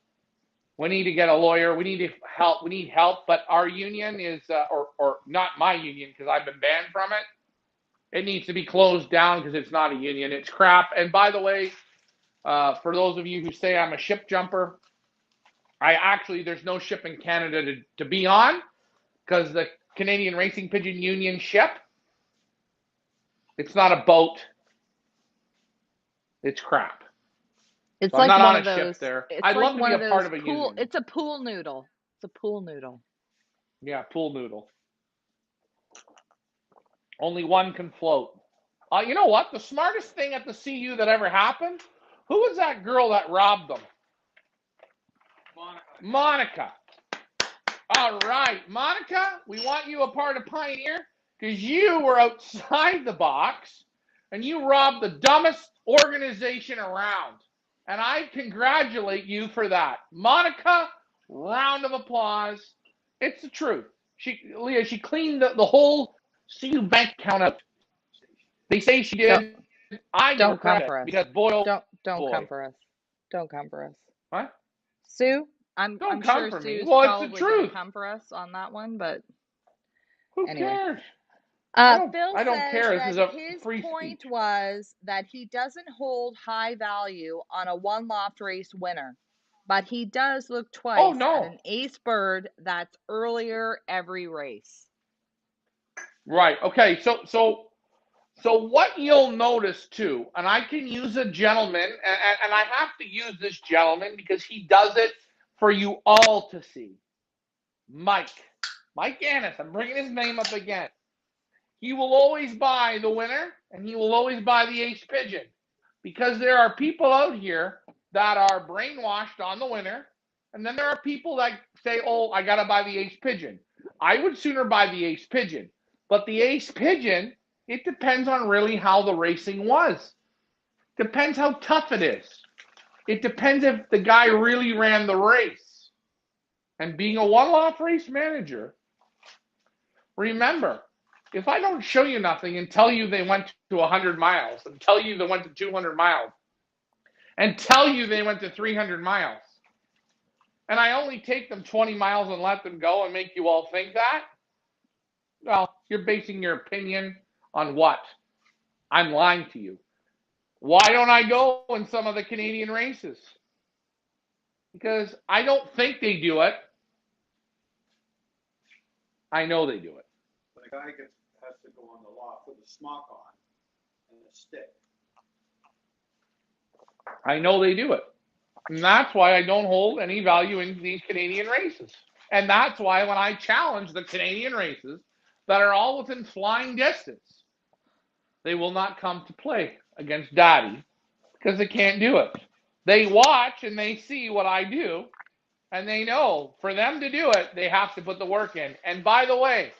A: We need to get a lawyer. We need to help. We need help. But our union is, or not my union because I've been banned from it. It needs to be closed down because it's not a union. It's crap. And by the way, for those of you who say I'm a ship jumper, there's no ship in Canada to be on because the Canadian Racing Pigeon Union ship, it's not a boat. It's crap.
B: It's
A: So
B: like
A: I'm not
B: one
A: on
B: of
A: a ship
B: those.
A: there.
B: It's
A: I'd
B: like
A: love to
B: one
A: be
B: of
A: a part
B: those
A: of a
B: pool.
A: union.
B: It's a pool noodle. It's a pool noodle.
A: Yeah, pool noodle. Only one can float. You know what? The smartest thing at the CU that ever happened? Who was that girl that robbed them? Monica. All right, Monica, we want you a part of Pioneer because you were outside the box and you robbed the dumbest organization around. And I congratulate you for that. Monica, round of applause. It's the truth. Leah, she cleaned the whole CU bank account out. They say she did. I give her
B: Don't come
A: credit
B: for us.
A: because boy, oh
B: Don't
A: boy.
B: come for us. Don't come for us.
A: What?
B: Sue, I'm
A: Don't come
B: sure
A: for me.
B: Sue's
A: Well, it's the
B: probably going to
A: truth.
B: come for us on that one, but
A: Who
B: anyway.
A: cares?
B: Phil
A: I don't
B: says
A: care. This
B: that
A: is a
B: his
A: free
B: point
A: speech.
B: was that he doesn't hold high value on a one loft race winner, but he does look
A: Oh
B: twice at
A: no.
B: an ace bird that's earlier every race.
A: Right. Okay. So what you'll notice too, and I can use a gentleman, and I have to use this gentleman because he does it for you all to see. Mike Annis. I'm bringing his name up again. He will always buy the winner, and he will always buy the ace pigeon because there are people out here that are brainwashed on the winner, and then there are people that say, "Oh, I gotta buy the ace pigeon." I would sooner buy the ace pigeon, but the ace pigeon, it depends on really how the racing was. Depends how tough it is. It depends if the guy really ran the race. And being a one-off race manager, remember, if I don't show you nothing and tell you they went to 100 miles, and tell you they went to 200 miles, and tell you they went to 300 miles, and I only take them 20 miles and let them go and make you all think that, well, you're basing your opinion on what? I'm lying to you. Why don't I go in some of the Canadian races? Because I don't think they do it. I know they do it.
D: But a guy has to go on the loft with a smock on and a stick.
A: I know they do it. And that's why I don't hold any value in these Canadian races. And that's why when I challenge the Canadian races that are all within flying distance, they will not come to play against Daddy because they can't do it. They watch and they see what I do, and they know for them to do it, they have to put the work in. And by the way,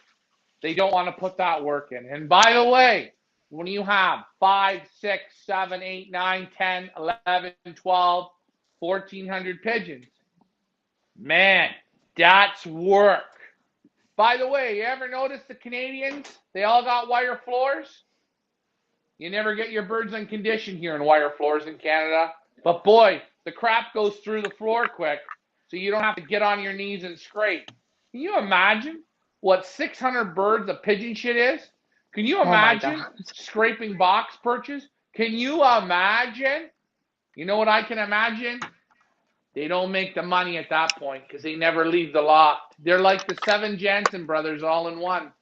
A: they don't want to put that work in. And by the way, when you have 5, 6, 7, 8, 9, 10, 11, 12, 1,400 pigeons, man, that's work. By the way, you ever notice the Canadians? They all got wire floors. You never get your birds in condition here in wire floors in Canada. But boy, the crap goes through the floor quick, so you don't have to get on your knees and scrape. Can you imagine what 600 birds of pigeon shit is? Can you
B: Oh my
A: imagine
B: God.
A: scraping box perches? Can you imagine? You know what I can imagine? They don't make the money at that point because they never leave the loft. They're like the 7 Jansen brothers all in one.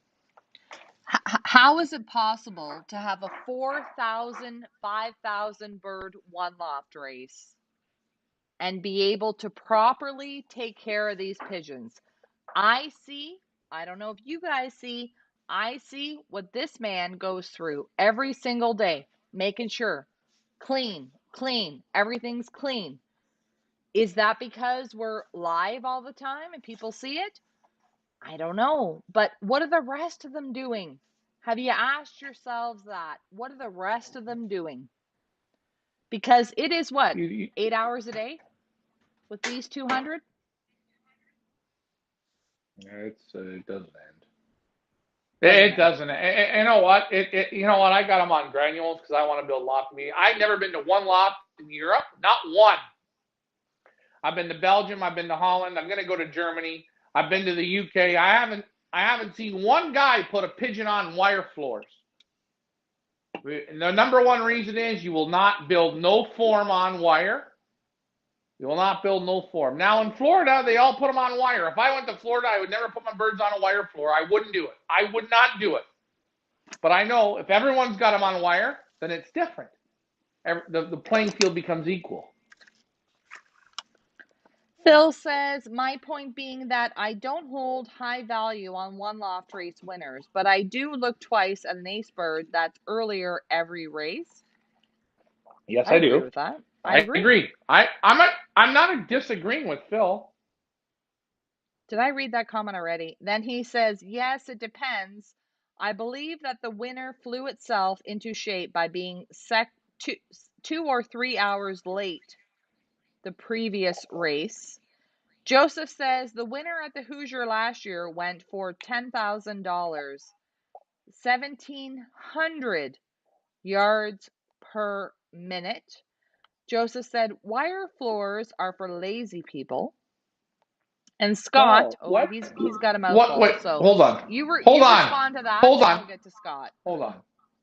B: How is it possible to have a 4,000, 5,000 bird one loft race and be able to properly take care of these pigeons? I don't know if you guys see, I see what this man goes through every single day, making sure clean, everything's clean. Is that because we're live all the time and people see it? I don't know. But what are the rest of them doing? Have you asked yourselves that? What are the rest of them doing? Because it is what? 8 hours a day with these 200?
A: It doesn't end. It doesn't. You know what? You know what? I got them on granules because I want to build loft meat. I've never been to one loft in Europe, not one. I've been to Belgium. I've been to Holland. I'm going to go to Germany. I've been to the UK. I haven't seen one guy put a pigeon on wire floors. The number one reason is you will not build no form on wire. You will not build no form. Now in Florida, they all put them on wire. If I went to Florida, I would never put my birds on a wire floor. I wouldn't do it. I would not do it. But I know if everyone's got them on wire, then it's different. The playing field becomes equal.
B: Phil says, my point being that I don't hold high value on one loft race winners, but I do look twice at an ace bird that's earlier every race.
A: Yes,
B: I
A: I
B: agree
A: do.
B: with that.
A: I agree. I'm not disagreeing with Phil.
B: Did I read that comment already? Then he says, yes, it depends. I believe that the winner flew itself into shape by being 2 or 3 hours late the previous race. Joseph says the winner at the Hoosier last year went for $10,000, 1,700 yards per minute. Joseph said wire floors are for lazy people. And Scott, he's got a mouthful.
A: Wait,
B: so
A: hold on.
B: You
A: Hold on.
B: respond to that.
A: Hold
B: then
A: on.
B: We'll get to Scott.
A: Hold on.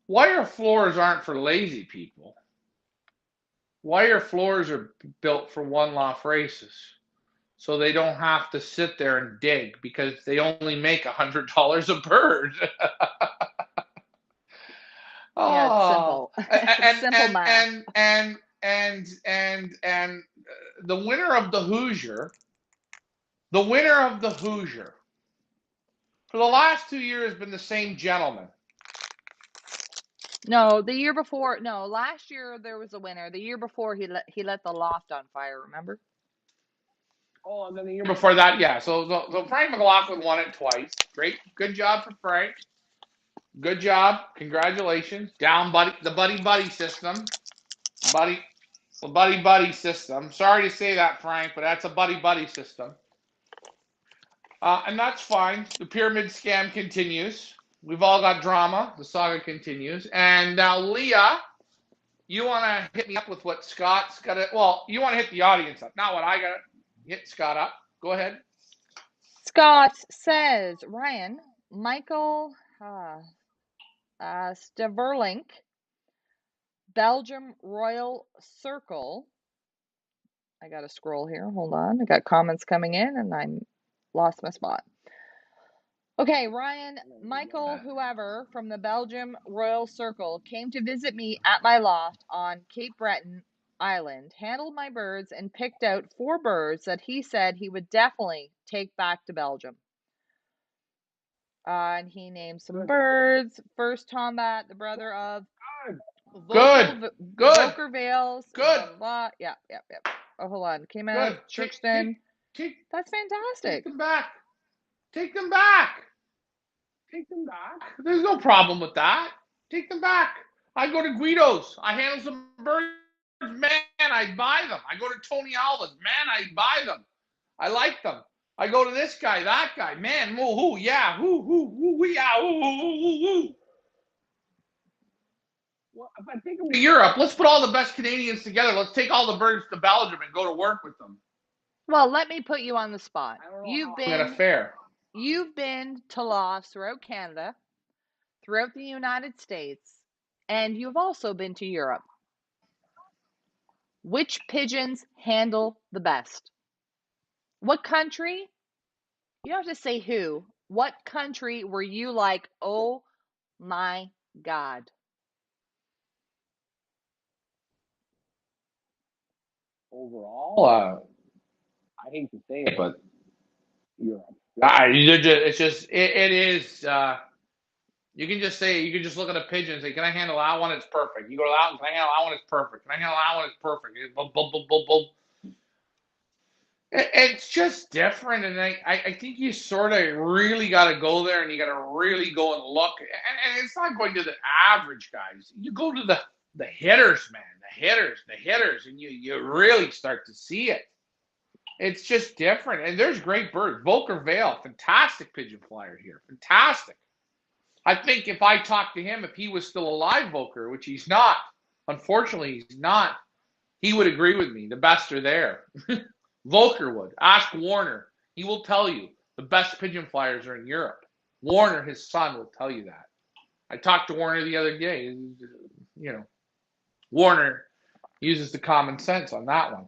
A: Wire floors aren't for lazy people. Wire floors are built for one-loft races, so they don't have to sit there and dig because they only make $100 a bird.
B: Yeah, it's simple. It's simple math.
A: And the winner of the Hoosier, for the last 2 years has been the same gentleman.
B: No, the year before. No, last year there was a winner. The year before he let the loft on fire. Remember?
A: Oh, and then the year before that, yeah. So Frank McLaughlin won it twice. Great, good job for Frank. Good job. Congratulations. Down, buddy. The buddy system. Buddy system. Sorry to say that, Frank, but that's a buddy system. And that's fine. The pyramid scam continues. We've all got drama. The saga continues. And now, Leah, you want to hit me up with what Scott's got to... Well, you want to hit the audience up. Not what I got to hit Scott up. Go ahead.
B: Scott says, Ryan, Michael Steverlink, Belgium Royal Circle. I got to scroll here. Hold on. I got comments coming in and I lost my spot. Okay, Ryan, Michael, whoever from the Belgium Royal Circle came to visit me at my loft on Cape Breton Island, handled my birds, and picked out 4 birds that he said he would definitely take back to Belgium. And he named some birds. First Tombat, the brother of Volker Vales.
A: Good.
B: Blah, blah, blah. Yep. Oh, hold on. Came out. Chuxton. That's fantastic.
A: Take them back. There's no problem with that. Take them back. I go to Guido's. I handle some birds. Man, I buy them. I go to Tony Alva's. Man, I buy them. I like them. I go to this guy, that guy. Man, who, yeah, who, yeah, who. Well, if I take them to Europe, let's put all the best Canadians together. Let's take all the birds to Belgium and go to work with them.
B: Well, let me put you on the spot.
A: You've
B: been to lofts throughout Canada, throughout the United States, and you've also been to Europe. Which pigeons handle the best? What country? You don't have to say who. What country were you like, oh my God?
A: Overall, I hate to say it, but Europe. It is. You can just say, you can just look at a pigeon and say, can I handle that one? It's perfect. You go to that one, can I handle that one? It's perfect. Can I handle that one? It's perfect. It's just different, and I think you sort of really got to go there, and you got to really go and look. And it's not going to the average guys. You go to the hitters, man, the hitters, and you really start to see it. It's just different, and there's great birds. Volker Vale, fantastic pigeon flyer here, fantastic. I think if I talked to him, if he was still alive, Volker, which he's not, unfortunately he's not, he would agree with me. The best are there. Volker would. Ask Warner. He will tell you the best pigeon flyers are in Europe. Warner, his son, will tell you that. I talked to Warner the other day. You know, Warner uses the common sense on that one.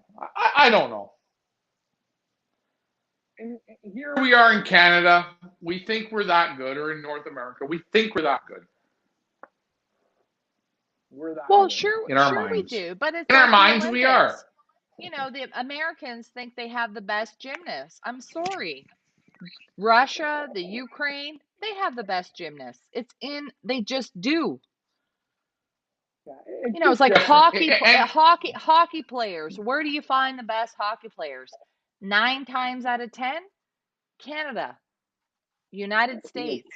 A: I don't know. And here we are in Canada. We think we're that good, or in North America, we think we're that good. We're that
B: Well,
A: good
B: sure,
A: in our
B: sure we
A: minds.
B: do, but it's
A: In our
B: like the
A: minds, we are.
B: Olympics. You know, the Americans think they have the best gymnasts. I'm sorry. Russia, the Ukraine, they have the best gymnasts. They just do. You know, it's like hockey players. Where do you find the best hockey players? 9 times out of 10, Canada, United States.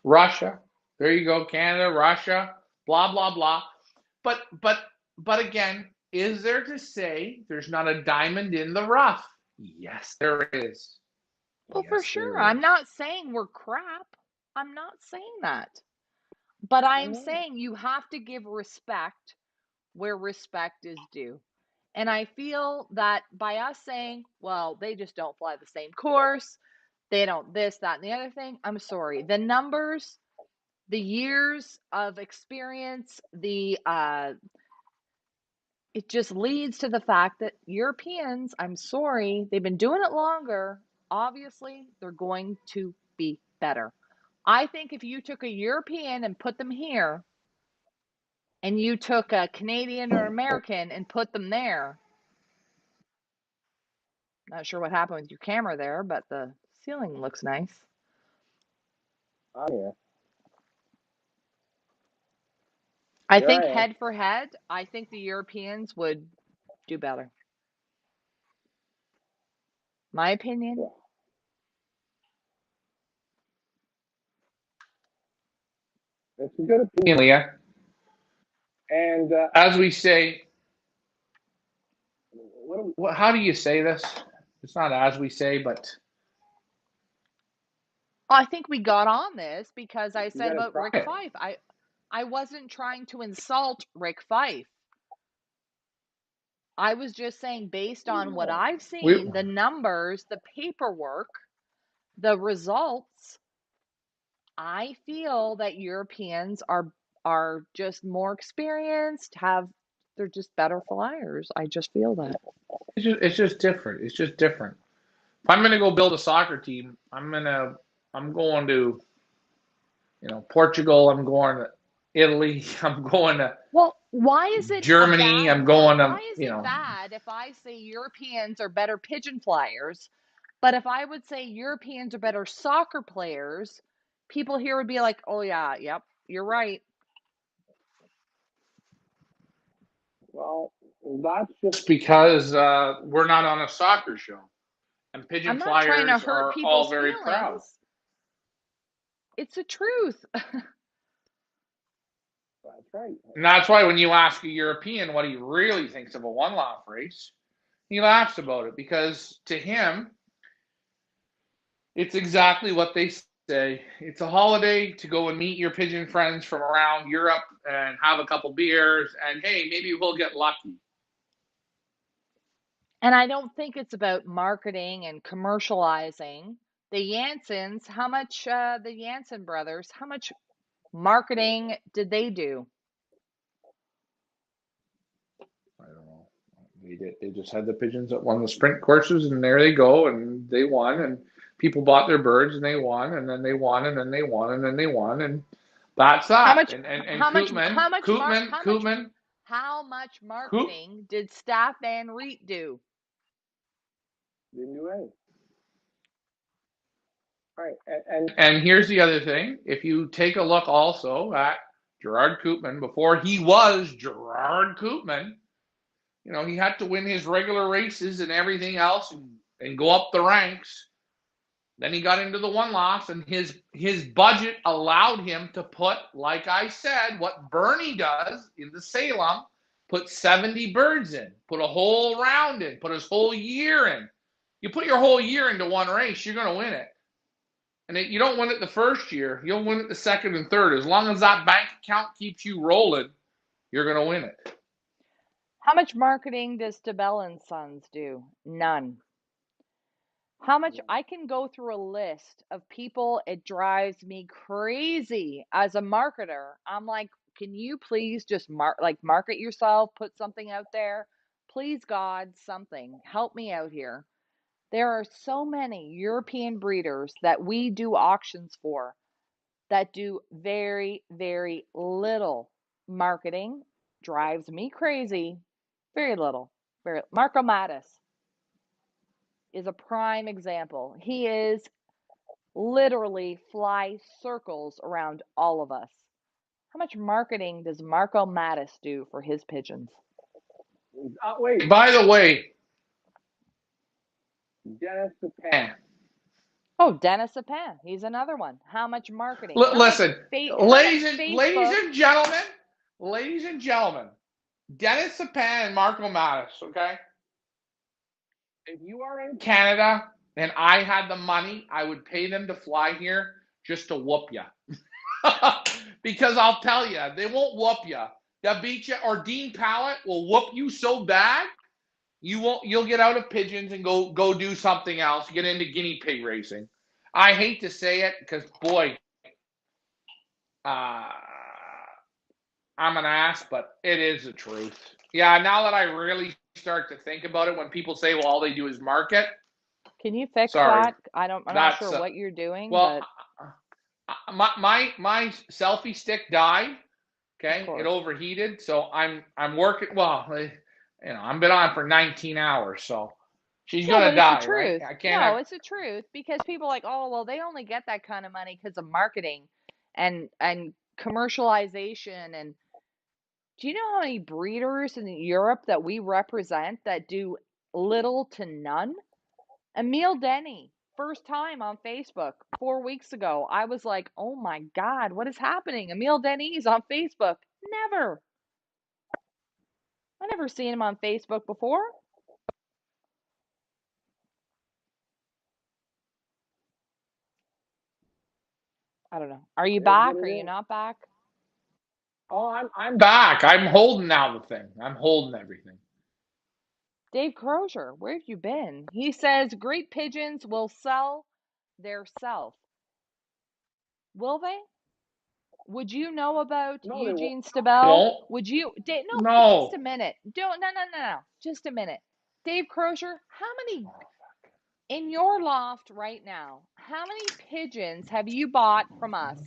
A: Russia. There you go. Canada, Russia, blah, blah, blah. But again, is there to say there's not a diamond in the rough? Yes, there is.
B: Well, for
A: Yes,
B: sure.
A: there
B: I'm
A: is.
B: not saying we're crap. I'm not saying that. But I'm saying you have to give respect where respect is due. And I feel that by us saying, well, they just don't fly the same course, they don't this, that, and the other thing, I'm sorry. The numbers, the years of experience, it just leads to the fact that Europeans, I'm sorry, they've been doing it longer. Obviously, they're going to be better. I think if you took a European and put them here, and you took a Canadian or American and put them there, not sure what happened with your camera there, but the ceiling looks nice.
A: Oh, yeah.
B: I think head for head, I think the Europeans would do better. My opinion.
A: That's a good opinion, Leah. And as we say, how do you say this? It's not as we say, but
B: I think we got on this because I said about
A: try
B: Rick
A: it.
B: Fife. I wasn't trying to insult Rick Fife. I was just saying, based on what I've seen, the numbers, the paperwork, the results, I feel that Europeans are just more experienced, they're just better flyers. I just feel that.
A: It's just different. It's just different. If I'm gonna go build a soccer team, I'm going to, Portugal. I'm going to Italy. I'm going to
B: Well, why is it
A: Germany. I'm going to,
B: bad if I say Europeans are better pigeon flyers, but if I would say Europeans are better soccer players, people here would be like, "Oh yeah, yep, you're right."
A: Well, that's just because we're not on a soccer show, and pigeon
B: I'm not trying to
A: flyers
B: hurt
A: are
B: people's
A: all very proud.
B: feelings. It's the truth.
A: That's right. And that's why when you ask a European what he really thinks of a one-off race, he laughs about it, because to him, it's exactly what they say. It's a holiday to go and meet your pigeon friends from around Europe and have a couple beers, and hey, maybe we'll get lucky.
B: And I don't think it's about marketing and commercializing. The Jansons, the Jansen brothers, how much marketing did they do?
A: I don't know. They just had the pigeons that won the sprint courses, and there they go, and they won, and people bought their birds, and they won, and then they won, and then they won, and then they won, and that's that.
B: How much marketing did Staff Van Riet do?
A: Didn't do anything. Right, and here's the other thing. If you take a look also at Gerard Koopman, before he was Gerard Koopman, he had to win his regular races and everything else and go up the ranks. Then he got into the one loss, and his budget allowed him to put, like I said, what Bernie does in the Salem, put 70 birds in, put a whole round in, put his whole year in. You put your whole year into one race, you're going to win it. And you don't win it the first year, you'll win it the second and third. As long as that bank account keeps you rolling, you're going to win it.
B: How much marketing does DeBell and Sons do? None. How much I can go through a list of people, it drives me crazy as a marketer. I'm like, can you please just market yourself, put something out there? Please God, something. Help me out here. There are so many European breeders that we do auctions for that do very, very little marketing. Drives me crazy. Very little. Marco Mattis is a prime example. He is literally fly circles around all of us. How much marketing does Marco Mattis do for his pigeons?
A: Wait, by the way, Dennis the Pan.
B: Oh, Dennis Apan. He's another one. How much marketing? How
A: Listen,
B: much Facebook?
A: ladies and gentlemen, Dennis the Pan and Marco Mattis, okay? If you are in Canada and I had the money, I would pay them to fly here just to whoop you. Because I'll tell you, they won't whoop you. They'll beat you, or Dean Pallett will whoop you so bad, you'll get out of pigeons and go do something else, get into guinea pig racing. I hate to say it because, boy, I'm an ass, but it is the truth. Yeah, now that I really start to think about it, when people say, well, all they do is market.
B: Can you fix
A: Sorry,
B: that? I'm not sure what you're doing,
A: well,
B: but
A: my selfie stick died. Okay,
B: course.
A: it overheated, so I'm working. Well, I've been on for 19 hours, so she's gonna die,
B: it's the truth.
A: right? I can't.
B: It's the truth because people are like, oh, well, they only get that kind of money because of marketing and commercialization. And do you know how many breeders in Europe that we represent that do little to none? Emile Denny, first time on Facebook 4 weeks ago. I was like, oh my God, what is happening? Emile Denny's on Facebook. I never seen him on Facebook before. I don't know. Are you back? Are you not back?
A: Oh, I'm back. I'm holding now the thing. I'm holding everything.
B: Dave Crozier, where have you been? He says great pigeons will sell their self. Will they? Would you know about Eugene Stabell? Would you? No, just a minute. Don't. No. Just a minute. Dave Crozier, how many in your loft right now? How many pigeons have you bought from us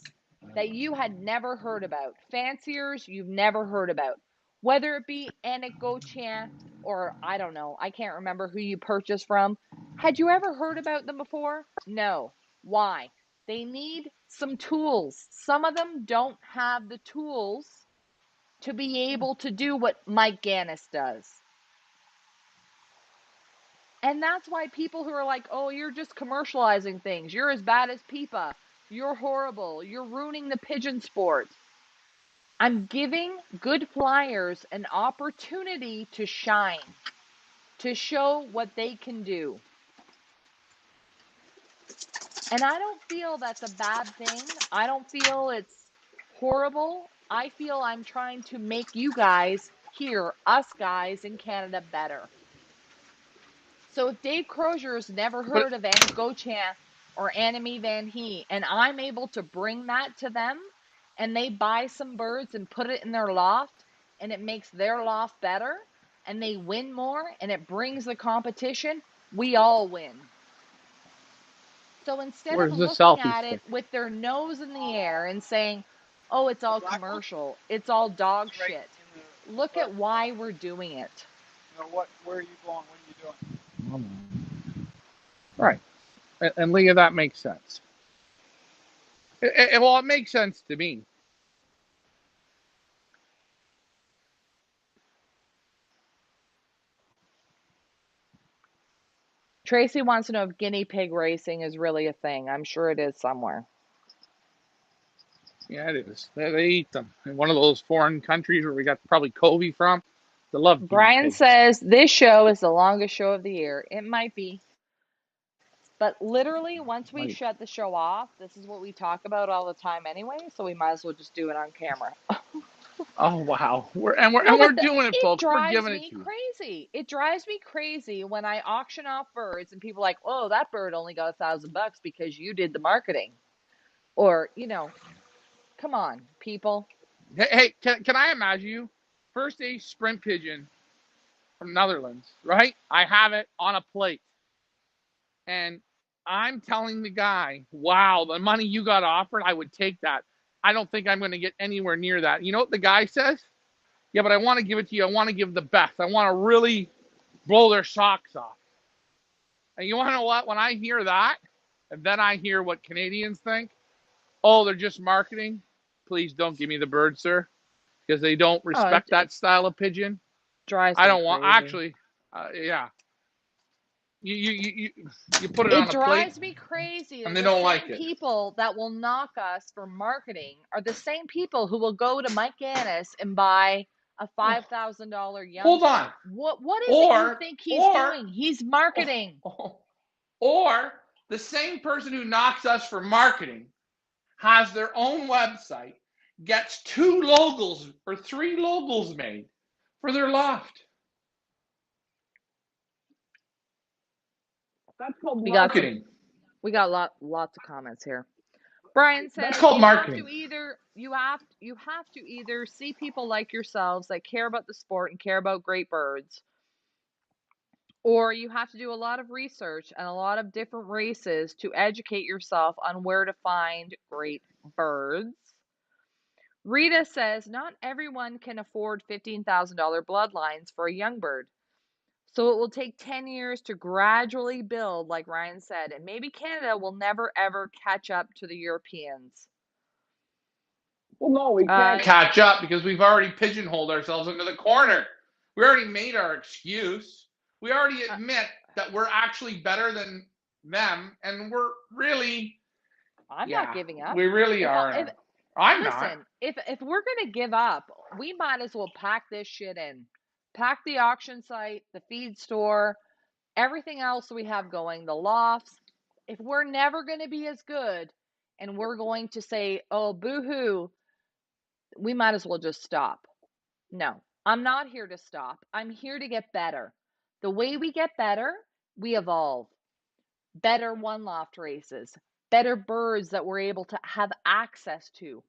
B: that you had never heard about? Fanciers you've never heard about, whether it be Anik Gauchien or I don't know. I can't remember who you purchased from. Had you ever heard about them before? No. Why? They need some tools. Some of them don't have the tools to be able to do what Mike Gannis does. And that's why people who are like, oh, you're just commercializing things. You're as bad as Pipa. You're horrible. You're ruining the pigeon sport. I'm giving good flyers an opportunity to shine, to show what they can do. And I don't feel that's a bad thing. I don't feel it's horrible. I feel I'm trying to make you guys here, us guys in Canada, better. So if Dave Crozier's never heard of Anik Gauchien or Anime Van He, and I'm able to bring that to them, and they buy some birds and put it in their loft, and it makes their loft better, and they win more, and it brings the competition, we all win. So instead of looking at it with their nose in the air and saying, oh, it's all commercial, it's all dog shit, look at why we're doing it.
E: Where are you going? What are you doing?
A: Right. And Leah, that makes sense. Well, it makes sense to me.
B: Tracy wants to know if guinea pig racing is really a thing. I'm sure it is somewhere.
A: Yeah, it is. They eat them. In one of those foreign countries where we got probably COVID from, they love
B: Brian says this show is the longest show of the year. It might be. But literally, once we shut the show off, this is what we talk about all the time anyway, so we might as well just do it on camera.
A: Oh wow. We're
B: No, but
A: doing it,
B: it
A: folks. We're
B: drives
A: giving it
B: me
A: to you.
B: crazy. It drives me crazy when I auction off birds and people are like, oh, that bird only got $1,000 because you did the marketing. Or, come on, people.
A: Hey, can I imagine you? First day sprint pigeon from Netherlands, right? I have it on a plate. And I'm telling the guy, wow, the money you got offered, I would take that. I don't think I'm going to get anywhere near that. You know what the guy says? Yeah, but I want to give it to you. I want to give the best. I want to really blow their socks off. And you want to know what? When I hear that, and then I hear what Canadians think, oh, they're just marketing. Please don't give me the bird, sir, because they don't
B: Oh,
A: respect
B: it
A: that style of pigeon.
B: drives
A: I
B: me
A: don't want,
B: crazy.
A: actually, yeah. You put it
B: It
A: on a plate,
B: drives me crazy
A: and
B: that
A: they
B: the
A: don't like
B: same
A: it.
B: people that will knock us for marketing are the same people who will go to Mike Gannis and buy a $5,000
A: Hold on.
B: youngster. What is it you
A: Or,
B: think he's
A: or,
B: doing? He's marketing.
A: or the same person who knocks us for marketing has their own website, gets 2 logos or 3 logos made for their loft. That's called
B: We got some
A: marketing.
B: we got lots of comments here. Brian
A: That's
B: says
A: called
B: you have
A: marketing.
B: to either see people like yourselves that care about the sport and care about great birds, or you have to do a lot of research and a lot of different races to educate yourself on where to find great birds. Rita says not everyone can afford $15,000 bloodlines for a young bird. So it will take 10 years to gradually build, like Ryan said, and maybe Canada will never ever catch up to the Europeans.
A: Well, no, we can't catch up because we've already pigeonholed ourselves into the corner. We already made our excuse. We already admit that we're actually better than them, and we're really,
B: I'm not
A: yeah,
B: giving up.
A: we really are. I'm not.
B: Listen, if we're gonna give up, we might as well pack this shit in. Pack the auction site, the feed store, everything else we have going, the lofts. If we're never gonna be as good and we're going to say, oh, boo-hoo, we might as well just stop. No, I'm not here to stop. I'm here to get better. The way we get better, we evolve. Better one loft races, better birds that we're able to have access to,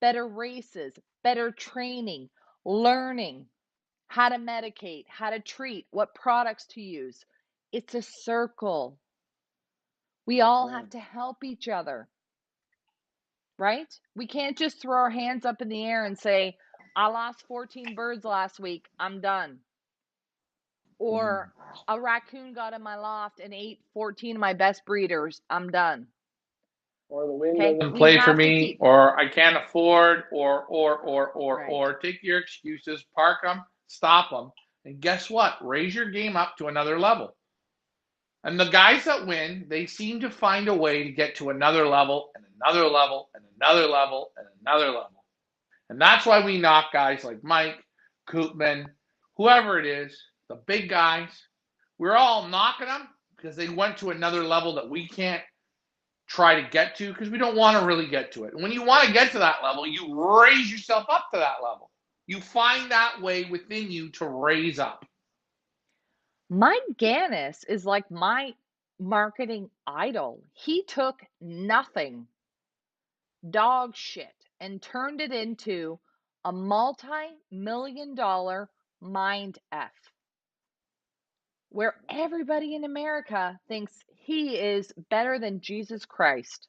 B: better races, better training, learning how to medicate, how to treat, what products to use. It's a circle. We all have to help each other, right? We can't just throw our hands up in the air and say, I lost 14 birds last week, I'm done. Or a raccoon got in my loft and ate 14 of my best breeders, I'm done.
A: Or the wind
B: Okay,
A: doesn't
B: we
A: play for
B: have to
A: me,
B: keep
A: or I can't afford,
B: right.
A: or take your excuses, park them, stop them, and guess what? Raise your game up to another level. And the guys that win, they seem to find a way to get to another level and another level and another level and another level. And that's why we knock guys like Mike, Koopman, whoever it is, the big guys. We're all knocking them because they went to another level that we can't try to get to because we don't want to really get to it. And when you want to get to that level, you raise yourself up to that level. You find that way within you to raise up.
B: Mike Gannis is like my marketing idol. He took nothing, dog shit, and turned it into a multi-million-dollar mind F, where everybody in America thinks he is better than Jesus Christ.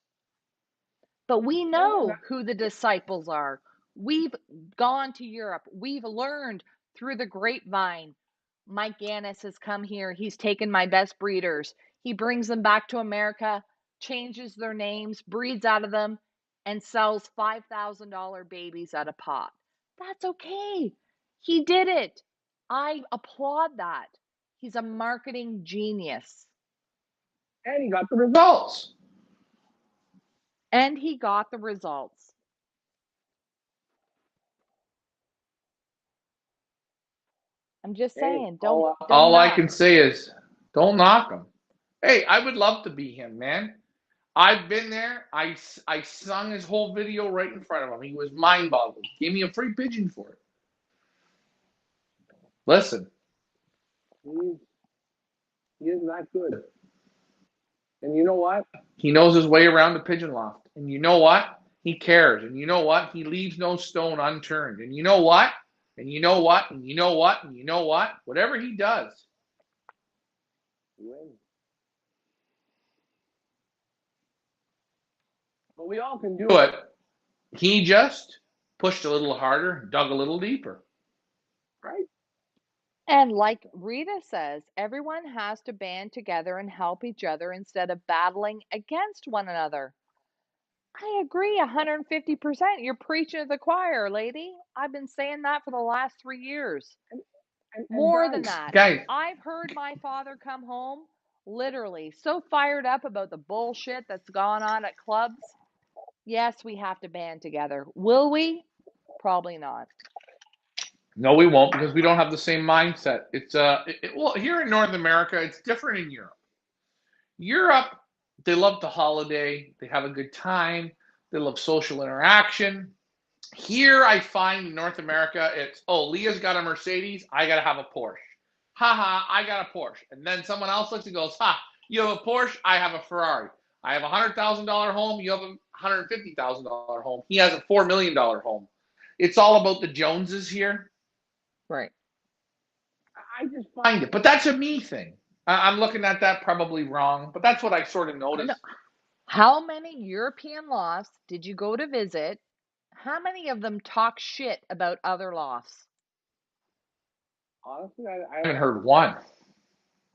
B: But we know who the disciples are. We've gone to Europe. We've learned through the grapevine. Mike Gannis has come here. He's taken my best breeders. He brings them back to America, changes their names, breeds out of them, and sells $5,000 babies at a pot. That's okay. He did it. I applaud that. He's a marketing genius.
A: And he got the results.
B: And he got the results. I'm just saying, don't
A: All I
B: knock.
A: can say is don't knock him. Hey, I would love to be him, man. I've been there. I sung his whole video right in front of him. He was mind boggled. Gave me a free pigeon for it. Listen,
F: he is that good. And you know what?
A: he knows his way around the pigeon loft. And you know what? He cares. And you know what? He leaves no stone unturned. And you know what? And you know what? And you know what? And you know what? Whatever he does,
F: He wins. But we all can do
A: do
F: it.
A: it. He just pushed a little harder, dug a little deeper.
F: Right?
B: And like Rita says, everyone has to band together and help each other instead of battling against one another. I agree 150%. You're preaching to the choir, lady. I've been saying that for the last 3 years.
F: And
B: More
F: guys,
B: than that.
A: Guys,
B: I've heard my father come home literally so fired up about the bullshit that's gone on at clubs. Yes, we have to band together. Will we? Probably not.
A: no, we won't because we don't have the same mindset. It's well, here in North America, it's different in Europe. Europe, they love the holiday, they have a good time, they love social interaction. Here, I find in North America, it's Leah's got a Mercedes, I gotta have a Porsche. Haha, I got a Porsche, and then someone else looks and goes, you have a Porsche, I have a Ferrari. I have $100,000 home, you have a $150,000 home. He has a $4 million home. It's all about the Joneses here.
B: Right.
A: I just find it, but that's a me thing. I'm looking at that probably wrong, but that's what I sort of noticed.
B: How many European lofts did you go to visit? How many of them talk shit about other lofts?
F: honestly,
A: I haven't heard one.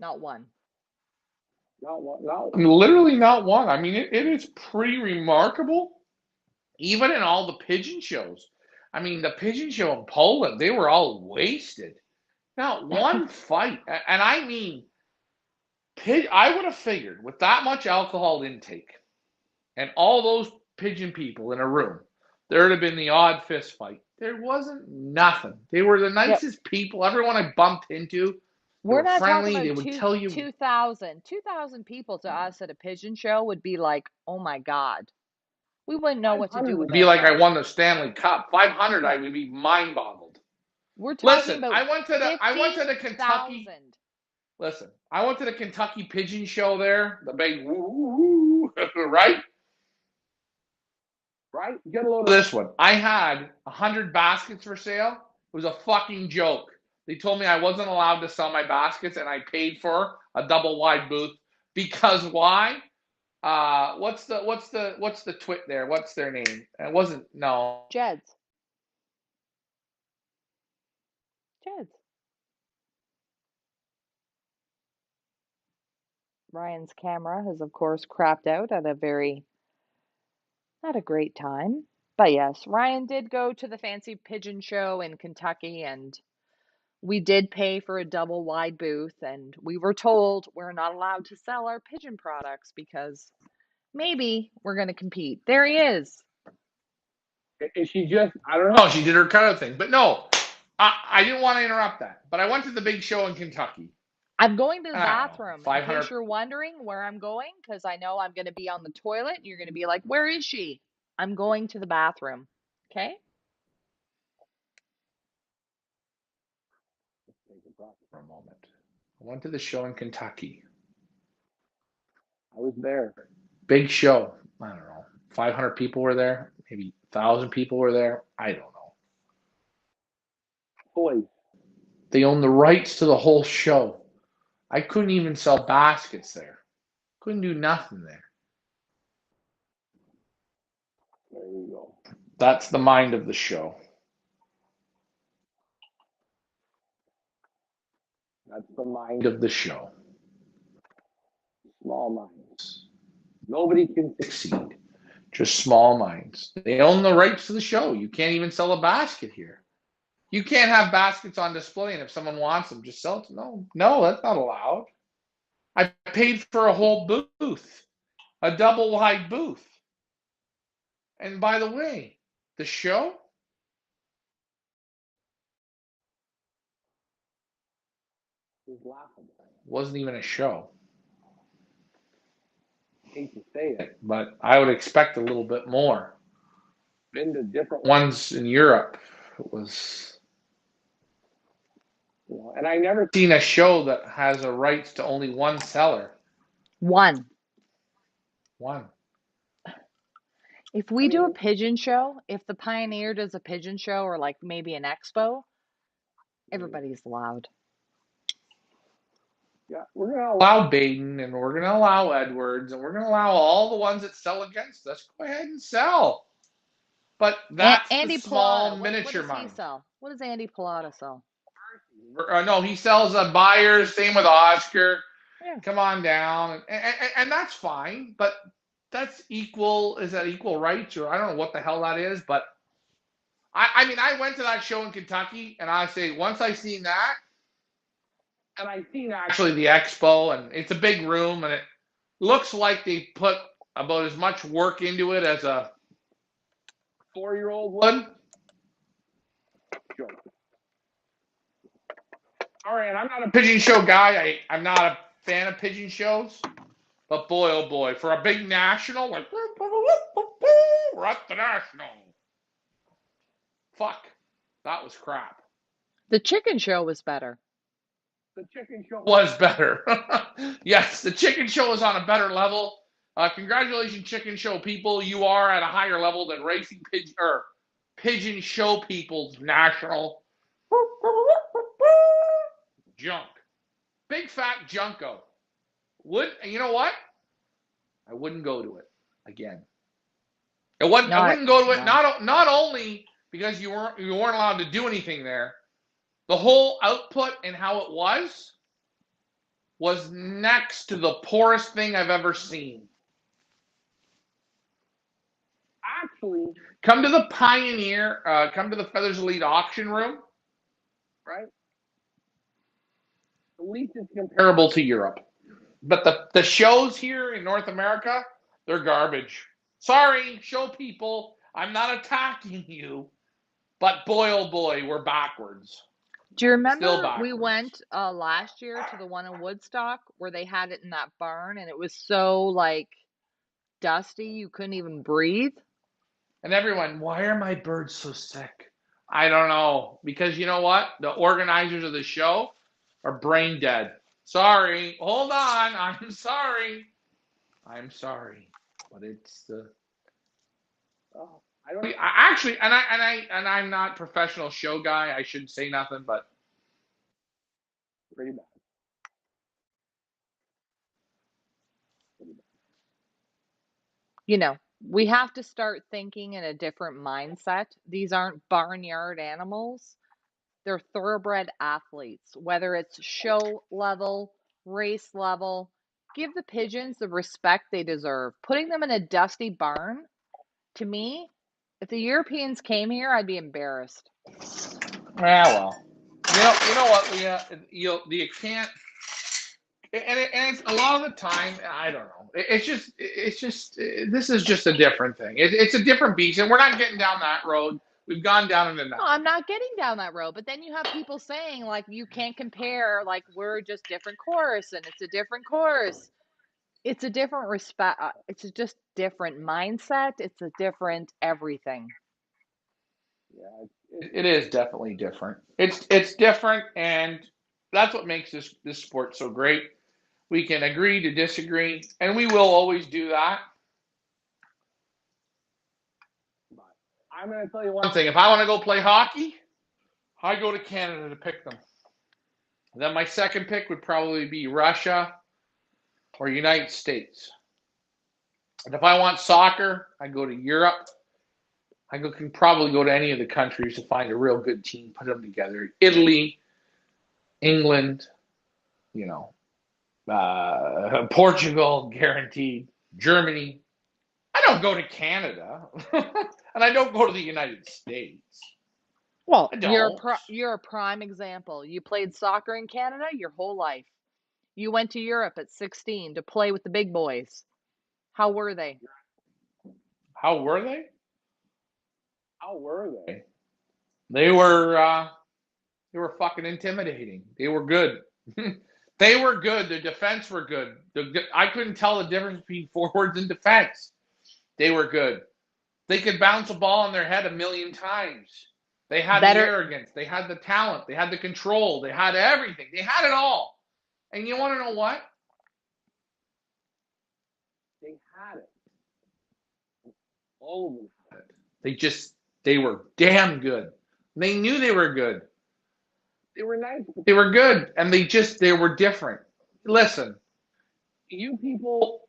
B: Not one.
F: not one. No.
A: Literally not one. I mean, it is pretty remarkable. Even in all the pigeon shows. I mean, the pigeon show in Poland, they were all wasted. Not one fight. And I mean, I would have figured with that much alcohol intake and all those pigeon people in a room, there would have been the odd fist fight. There wasn't nothing. They were the nicest people. Everyone I bumped into, they
B: We're
A: were
B: not
A: friendly.
B: talking
A: They
B: about
A: would tell you.
B: 2,000 people to us at a pigeon show would be like, oh my God. We wouldn't know what to do with
A: It'd be like I
B: ourselves.
A: won the Stanley Cup. 500, I would be mind boggled.
B: We're talking
A: Listen,
B: about
A: I went to the Kentucky.
B: 50,000.
A: Listen, I went to the Kentucky Pigeon Show there. The big woo, right?
F: Right? Get a load of
A: This one. I had 100 baskets for sale. It was a fucking joke. They told me I wasn't allowed to sell my baskets, and I paid for a double wide booth because why? What's the twit there? What's their name? It wasn't
B: Jeds. Ryan's camera has, of course, crapped out at not a great time. But yes, Ryan did go to the fancy pigeon show in Kentucky, and we did pay for a double wide booth, and we were told we're not allowed to sell our pigeon products because maybe we're going to compete. There he is.
F: Is she just, I don't know.
A: Oh, she did her kind of thing. But no, I didn't want to interrupt that. But I went to the big show in Kentucky.
B: I'm going to the
A: I don't know,
B: bathroom in
A: 500
B: case you're wondering where I'm going, because I know I'm going to be on the toilet. And you're going to be like, where is she? I'm going to the bathroom. Okay?
A: for a moment. I went to the show in Kentucky.
F: I was there.
A: Big show. I don't know. 500 people were there. Maybe 1,000 people were there. I don't know.
F: Boys.
A: They own the rights to the whole show. I couldn't even sell baskets there. Couldn't do nothing there.
F: There you go.
A: That's the mind of the show.
F: That's the mind
A: Of the show.
F: small minds. Nobody can
A: Succeed. Just small minds. They own the rights to the show. You can't even sell a basket here. You can't have baskets on display, and if someone wants them, just sell it. No, that's not allowed. I paid for a whole booth, a double wide booth. And by the way, the show
F: is laughable.
A: wasn't even a show.
F: I hate to say it.
A: But I would expect a little bit more.
F: Been to different
A: Ones in Europe, it was
F: And I never
A: seen a show that has a rights to only one seller.
B: One.
A: One.
B: If we do a pigeon show, if the Pioneer does a pigeon show or like maybe an expo, everybody's loud.
F: Yeah, we're gonna
A: Allow Baden, and we're gonna allow Edwards, and we're gonna allow all the ones that sell against us. Go ahead and sell. But that's
B: Andy
A: the small
B: Pilata, what
A: miniature
B: does he
A: mind.
B: sell? What does Andy Pilata sell?
A: No, he sells buyers. Same with Oscar.
B: Yeah.
A: Come on down, and that's fine. But that's equal. Is that equal rights, or I don't know what the hell that is? But I mean, I went to that show in Kentucky, and I say once I seen that, and I seen actually the expo, and it's a big room, and it looks like they put about as much work into it as a 4-year-old would. All right, and I'm not a pigeon show guy. I'm not a fan of pigeon shows. But boy, oh boy, for a big national, like, we're at the national. Fuck. That was crap.
B: The chicken show was better.
F: The chicken show
A: Was better. Yes, the chicken show is on a better level. Congratulations, chicken show people. You are at a higher level than racing pigeon or pigeon show people's national junk. Big fat junko. You know what? I wouldn't go to it again. I wouldn't go to it. Not only because you weren't allowed to do anything there. The whole output and how it was next to the poorest thing I've ever seen.
F: actually,
A: Come to the Pioneer. Come to the Feathers Elite auction room.
F: right? At least it's
A: Comparable to Europe, but the shows here in North America, they're garbage. Sorry, show people. I'm not attacking you, but boy, oh boy, we're backwards.
B: Do you
A: Still
B: remember
A: backwards.
B: we went last year to the one in Woodstock where they had it in that barn and it was so like dusty you couldn't even breathe?
A: And everyone, why are my birds so sick? I don't know. Because you know what? The organizers of the show are brain dead. Sorry. Hold on. I'm sorry. But it's the
F: I don't
A: actually, and I'm not a professional show guy. I shouldn't say nothing, but
F: pretty bad.
B: You know, we have to start thinking in a different mindset. These aren't barnyard animals. They're thoroughbred athletes, whether it's show level, race level. Give the pigeons the respect they deserve. Putting them in a dusty barn, to me, if the Europeans came here, I'd be embarrassed.
A: yeah, well, you know what, Leah, you can't, and it's a lot of the time, I don't know. It's just this is just a different thing. It's a different beast, and we're not getting down that road. We've gone down it enough.
B: No, I'm not getting down that road. But then you have people saying, like, you can't compare, like, we're just different course and it's a different course. It's a different respect. It's just different mindset. It's a different everything.
F: Yeah,
A: It is definitely different. It's different, and that's what makes this sport so great. We can agree to disagree, and we will always do that. But I'm going to tell you one thing. If I want to go play hockey, I go to Canada to pick them. Then my second pick would probably be Russia or United States. And if I want soccer, I go to Europe. Can probably go to any of the countries to find a real good team, put them together. Italy, England, Portugal, guaranteed. Germany. I don't go to Canada, and I don't go to the United States.
B: Well, you're a prime example. You played soccer in Canada your whole life. You went to Europe at 16 to play with the big boys. How were they?
A: How were they? They were fucking intimidating. They were good. They were good. The defense were good. I couldn't tell the difference between forwards and defense. They were good. They could bounce a ball on their head a million times. They had the arrogance. They had the talent. They had the control. They had everything. They had it all. And you want to know what? They had it. All of them had it. They were damn good. They knew they were good. They were nice. They were good. And they were different. Listen, you people,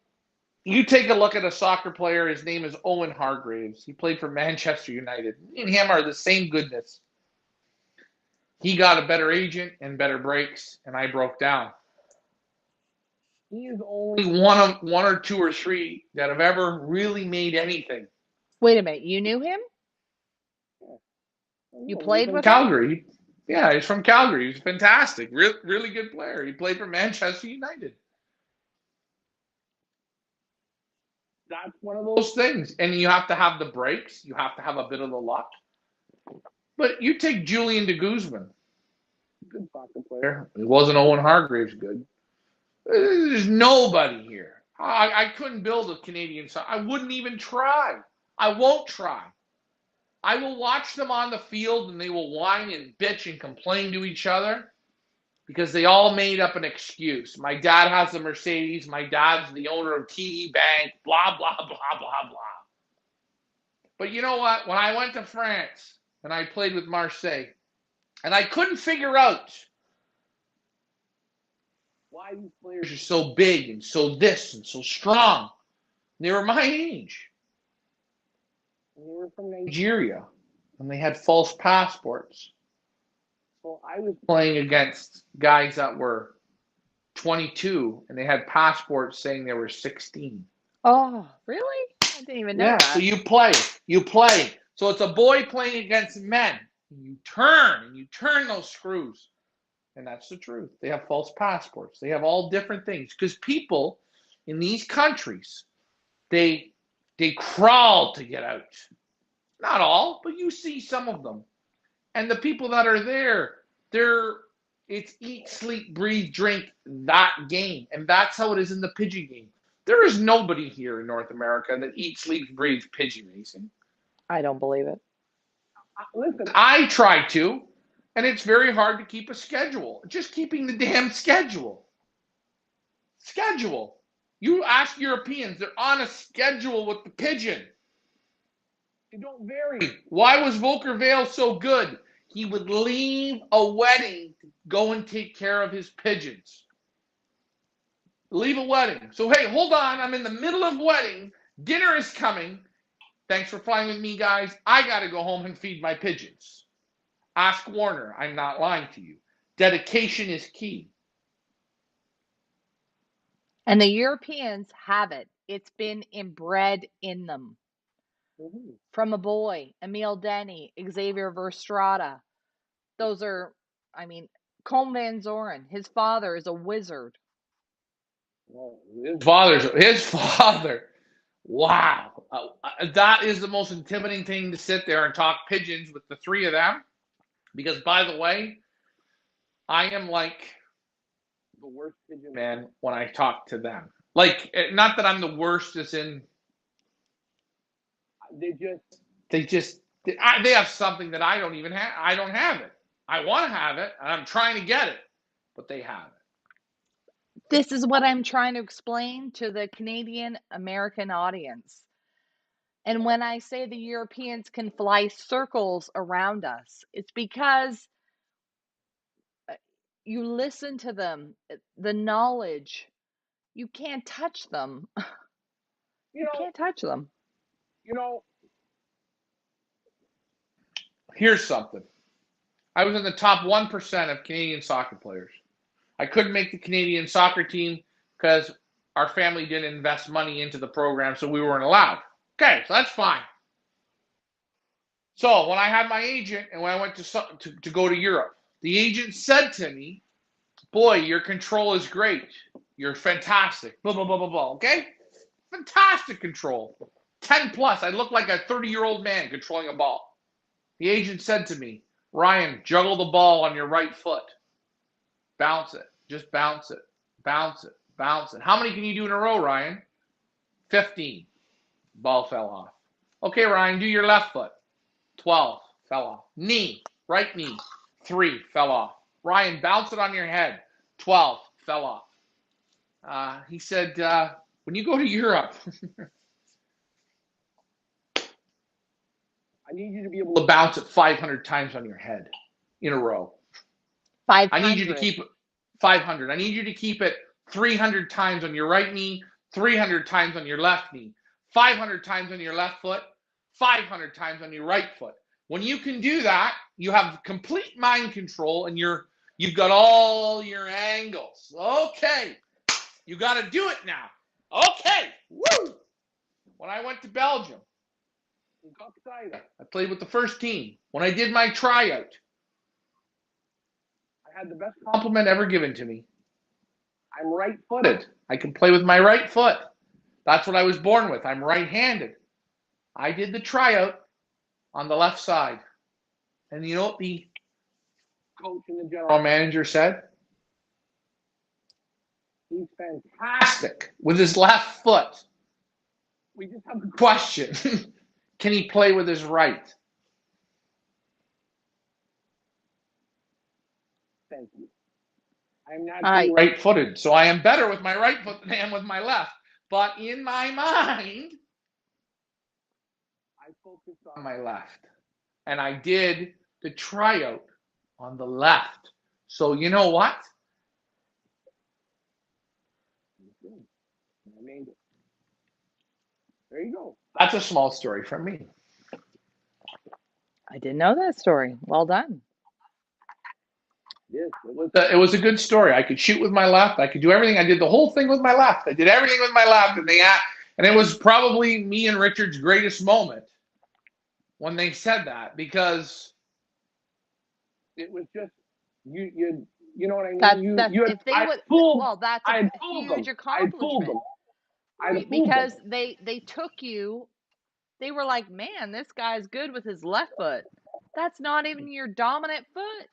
A: you take a look at a soccer player. His name is Owen Hargreaves. He played for Manchester United. Me and him are the same goodness. He got a better agent and better breaks, and I broke down. He is only one or two or three that have ever really made anything.
B: Wait a minute, you knew him? You played with
A: Calgary. Yeah, he's from Calgary. He's fantastic. Really good player. He played for Manchester United. That's one of those things. And you have to have the breaks. You have to have a bit of the luck. But you take Julian de Guzman. Good soccer player. It wasn't Owen Hargreaves good. There's nobody here. I couldn't build a Canadian side. I wouldn't even try. I won't try. I will watch them on the field and they will whine and bitch and complain to each other because they all made up an excuse. My dad has a Mercedes. My dad's the owner of TD Bank. Blah, blah, blah, blah, blah. But you know what? When I went to France and I played with Marseille and I couldn't figure out why these players are so big and so this and so strong. They were my age. They were from Nigeria, and they had false passports. So I was playing against guys that were 22, and they had passports saying they were 16.
B: Oh, really? I didn't even know that.
A: So you play. So it's a boy playing against men. You turn those screws. And that's the truth. They have false passports. They have all different things. Because people in these countries, they crawl to get out. Not all, but you see some of them. And the people that are there, it's eat, sleep, breathe, drink, that game. And that's how it is in the pigeon game. There is nobody here in North America that eats, sleeps, breathes pigeon racing.
B: I don't believe it.
A: Listen, I try to. And it's very hard to keep a schedule. Just keeping the damn schedule. Schedule. You ask Europeans, they're on a schedule with the pigeon. They don't vary. Why was Volker Vale so good? He would leave a wedding to go and take care of his pigeons. Leave a wedding. So, hey, hold on. I'm in the middle of wedding. Dinner is coming. Thanks for flying with me, guys. I got to go home and feed my pigeons. Ask Warner. I'm not lying to you. Dedication is key.
B: And the Europeans have it. It's been inbred in them. Mm-hmm. From a boy, Emile Denny, Xavier Verstrada. Those are, Colm Van Zoren. His father is a wizard.
A: Well, his father. Wow. That is the most intimidating thing to sit there and talk pigeons with the three of them. Because, by the way, I am like the worst pigeon man when I talk to them. Like, not that I'm the worst, as in, they have something that I don't even have. I don't have it. I want to have it, and I'm trying to get it, but they have it.
B: This is what I'm trying to explain to the Canadian American audience. And when I say the Europeans can fly circles around us, it's because you listen to them, the knowledge, you can't touch them. You can't touch them.
A: Here's something. I was in the top 1% of Canadian soccer players. I couldn't make the Canadian soccer team because our family didn't invest money into the program, so we weren't allowed. Okay, so that's fine. So when I had my agent and when I went to go to Europe, the agent said to me, boy, your control is great. You're fantastic. Blah, blah, blah, blah, blah. Okay? Fantastic control. 10 plus. I look like a 30-year-old man controlling a ball. The agent said to me, Ryan, juggle the ball on your right foot. Bounce it. Just bounce it. Bounce it. Bounce it. How many can you do in a row, Ryan? 15. Ball fell off. Okay, Ryan, do your left foot. 12. fell off. Knee, right knee, 3, fell off. Ryan, bounce it on your head, 12, fell off. He said, when you go to Europe, I need you to be able to bounce it 500 times on your head in a row.
B: 500.
A: I need you to keep 500. I need you to keep it 300 times on your right knee, 300 times on your left knee, 500 times on your left foot, 500 times on your right foot. When you can do that, you have complete mind control and you've got all your angles. Okay. You got to do it now. Okay. Woo! When I went to Belgium, I played with the first team. When I did my tryout, I had the best compliment ever given to me. I'm right-footed. I can play with my right foot. That's what I was born with. I'm right-handed. I did the tryout on the left side. And you know what the coach and the general manager said? He's fantastic with his left foot. We just have a question. Can he play with his right? Thank you. I'm not right-footed, so I am better with my right foot than I am with my left. But in my mind, I focused on my left. And I did the tryout on the left. So you know what? I made it. There you go. That's a small story from me.
B: I didn't know that story. Well done.
A: Yes, it was a good story. I could shoot with my left. I could do everything. I did the whole thing with my left. I did everything with my left, and it was probably me and Richard's greatest moment when they said that, because it was just you know what I mean.
B: That's if they would. Well, that's a huge accomplishment. Right, because they took you. They were like, man, this guy's good with his left foot. That's not even your dominant foot.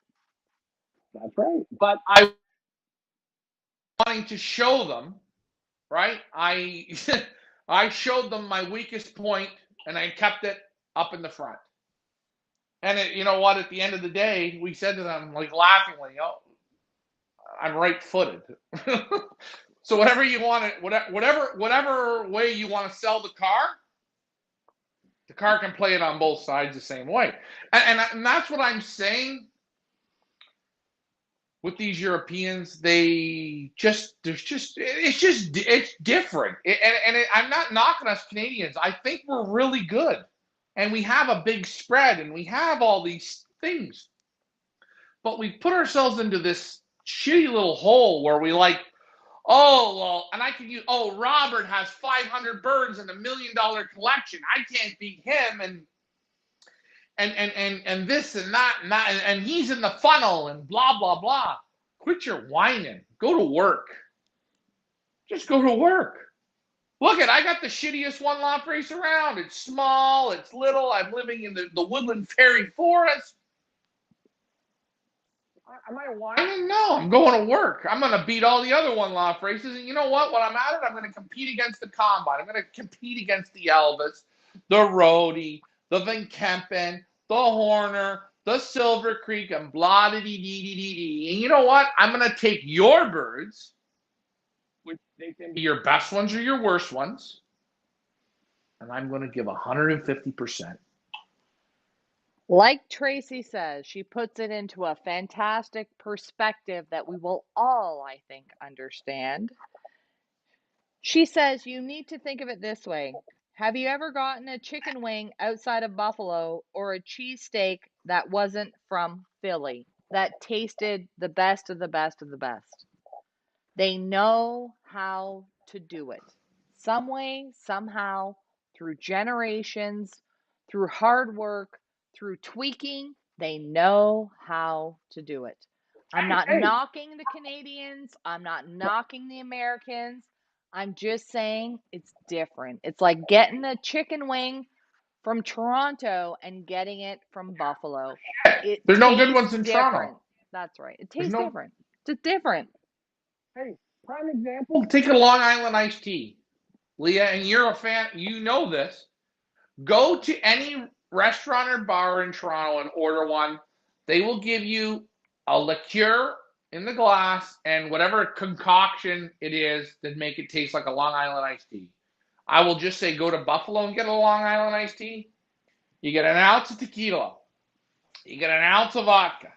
A: That's right. But I wanting to show them, right? I showed them my weakest point, and I kept it up in the front. And you know what? At the end of the day, we said to them, like laughingly, "Oh, I'm right-footed." So whatever you want to, whatever way you want to sell the car can play it on both sides the same way. And that's what I'm saying. With these Europeans, it's different. I'm not knocking us Canadians. I think we're really good, and we have a big spread, and we have all these things. But we put ourselves into this shitty little hole where we like, oh well, and I can use, oh, Robert has 500 birds and $1 million collection. I can't beat him, and this and that and he's in the funnel and blah blah blah. Quit your whining. Go to work. Just go to work. Look I got the shittiest one lot race around. It's small, it's little. I'm living in the woodland fairy forest. Am I whining? No, I'm going to work. I'm going to beat all the other one lot races, and you know what? When I'm at it, I'm going to compete against the Combine. I'm going to compete against the Elvis, the Rhodey, the Van Kempen, the Horner, the Silver Creek, and blah dee dee dee dee dee. And you know what? I'm going to take your birds, which they can be your best ones or your worst ones, and I'm going to give 150%.
B: Like Tracy says, she puts it into a fantastic perspective that we will all, I think, understand. She says you need to think of it this way. Have you ever gotten a chicken wing outside of Buffalo or a cheesesteak that wasn't from Philly, that tasted the best of the best of the best? They know how to do it. Some way, somehow, through generations, through hard work, through tweaking, they know how to do it. I'm not knocking the Canadians. I'm not knocking the Americans. I'm just saying it's different. It's like getting a chicken wing from Toronto and getting it from Buffalo.
A: There's no good ones in Toronto.
B: That's right. It tastes different. It's different.
A: Hey, prime example. Take a Long Island iced tea. Leah, and you're a fan, you know this. Go to any restaurant or bar in Toronto and order one, they will give you a liqueur in the glass and whatever concoction it is that make it taste like a Long Island iced tea. I will just say go to Buffalo and get a Long Island iced tea. You get an ounce of tequila. You get an ounce of vodka.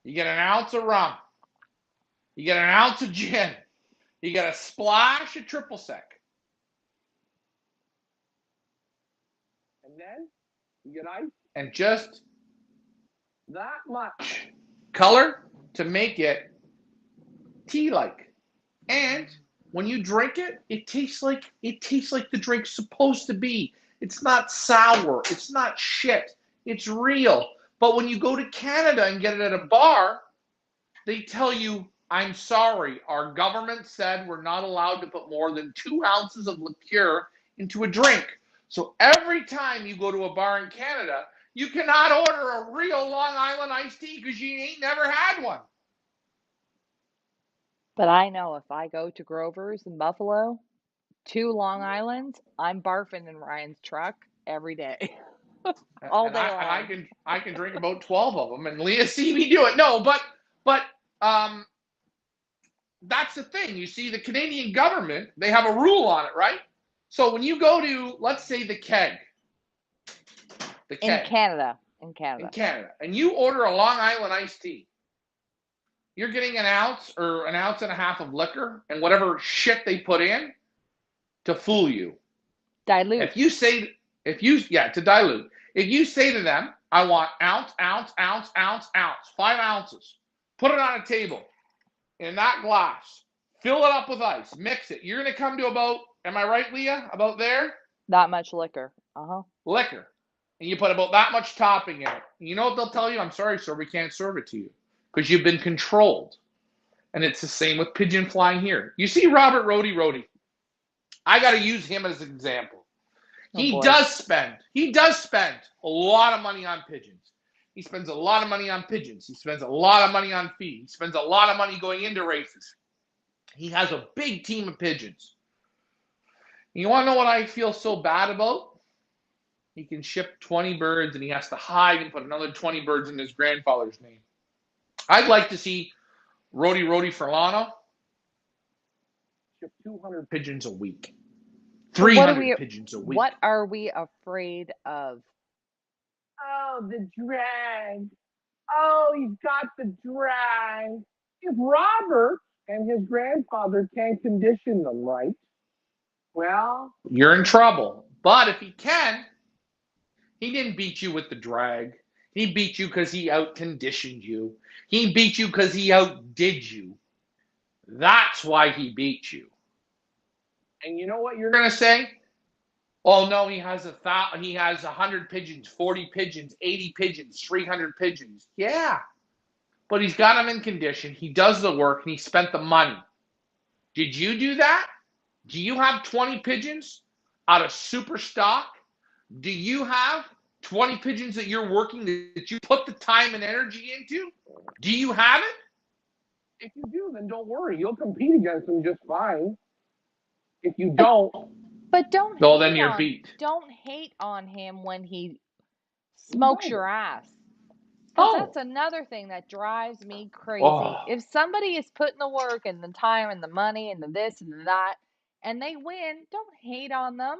A: You get an ounce of rum. You get an ounce of gin. You get a splash of triple sec.
F: And then you get ice.
A: And just
F: That much.
A: color to make it tea-like. And when you drink it, it tastes like the drink's supposed to be. It's not sour. It's not shit. It's real. But when you go to Canada and get it at a bar, they tell you, I'm sorry, our government said we're not allowed to put more than 2 ounces of liqueur into a drink. So every time you go to a bar in Canada, you cannot order a real Long Island iced tea because you ain't never had one.
B: But I know if I go to Grover's in Buffalo, 2 Long Islands, I'm barfing in Ryan's truck every day. All day long.
A: I can drink about 12 of them, and Leah see me do it. No, but that's the thing. You see, the Canadian government, they have a rule on it, right? So when you go to, let's say, the keg,
B: In Canada.
A: and you order a Long Island iced tea, you're getting an ounce or an ounce and a half of liquor and whatever shit they put in to fool you.
B: Dilute.
A: To dilute. If you say to them, I want ounce, 5 ounces, put it on a table in that glass, fill it up with ice, mix it. You're going to come to about, am I right, Leah, about there?
B: That much liquor. Uh-huh.
A: Liquor. And you put about that much topping in it. You know what they'll tell you? I'm sorry, sir, we can't serve it to you because you've been controlled. And it's the same with Pigeon flying here. You see Robert Rody. I got to use him as an example. He does spend a lot of money on pigeons. He spends a lot of money on pigeons. He spends a lot of money on feed. He spends a lot of money going into races. He has a big team of pigeons. You want to know what I feel so bad about? He can ship 20 birds and he has to hide and put another 20 birds in his grandfather's name. I'd like to see Rody Furlano ship 200 pigeons a week. 300 pigeons a week.
B: What are we afraid of?
F: Oh, the drag. Oh, he's got the drag. If Robert and his grandfather can't condition them right, well,
A: you're in trouble. But if he can, he didn't beat you with the drag. He beat you because he out-conditioned you. He beat you because he outdid you. That's why he beat you.
F: And you know what you're
A: going to say? Oh, no, he has 100 pigeons, 40 pigeons, 80 pigeons, 300 pigeons. Yeah, but he's got them in condition. He does the work, and he spent the money. Did you do that? Do you have 20 pigeons out of super stock? Do you have 20 pigeons that you're working that you put the time and energy into? Do you have it?
F: If you do, then don't worry. You'll compete against them just fine. If you don't,
B: but don't.
A: Well, then you're beat.
B: Don't hate on him when he smokes your ass. That's another thing that drives me crazy. If somebody is putting the work and the time and the money and the this and the that, and they win, don't hate on them.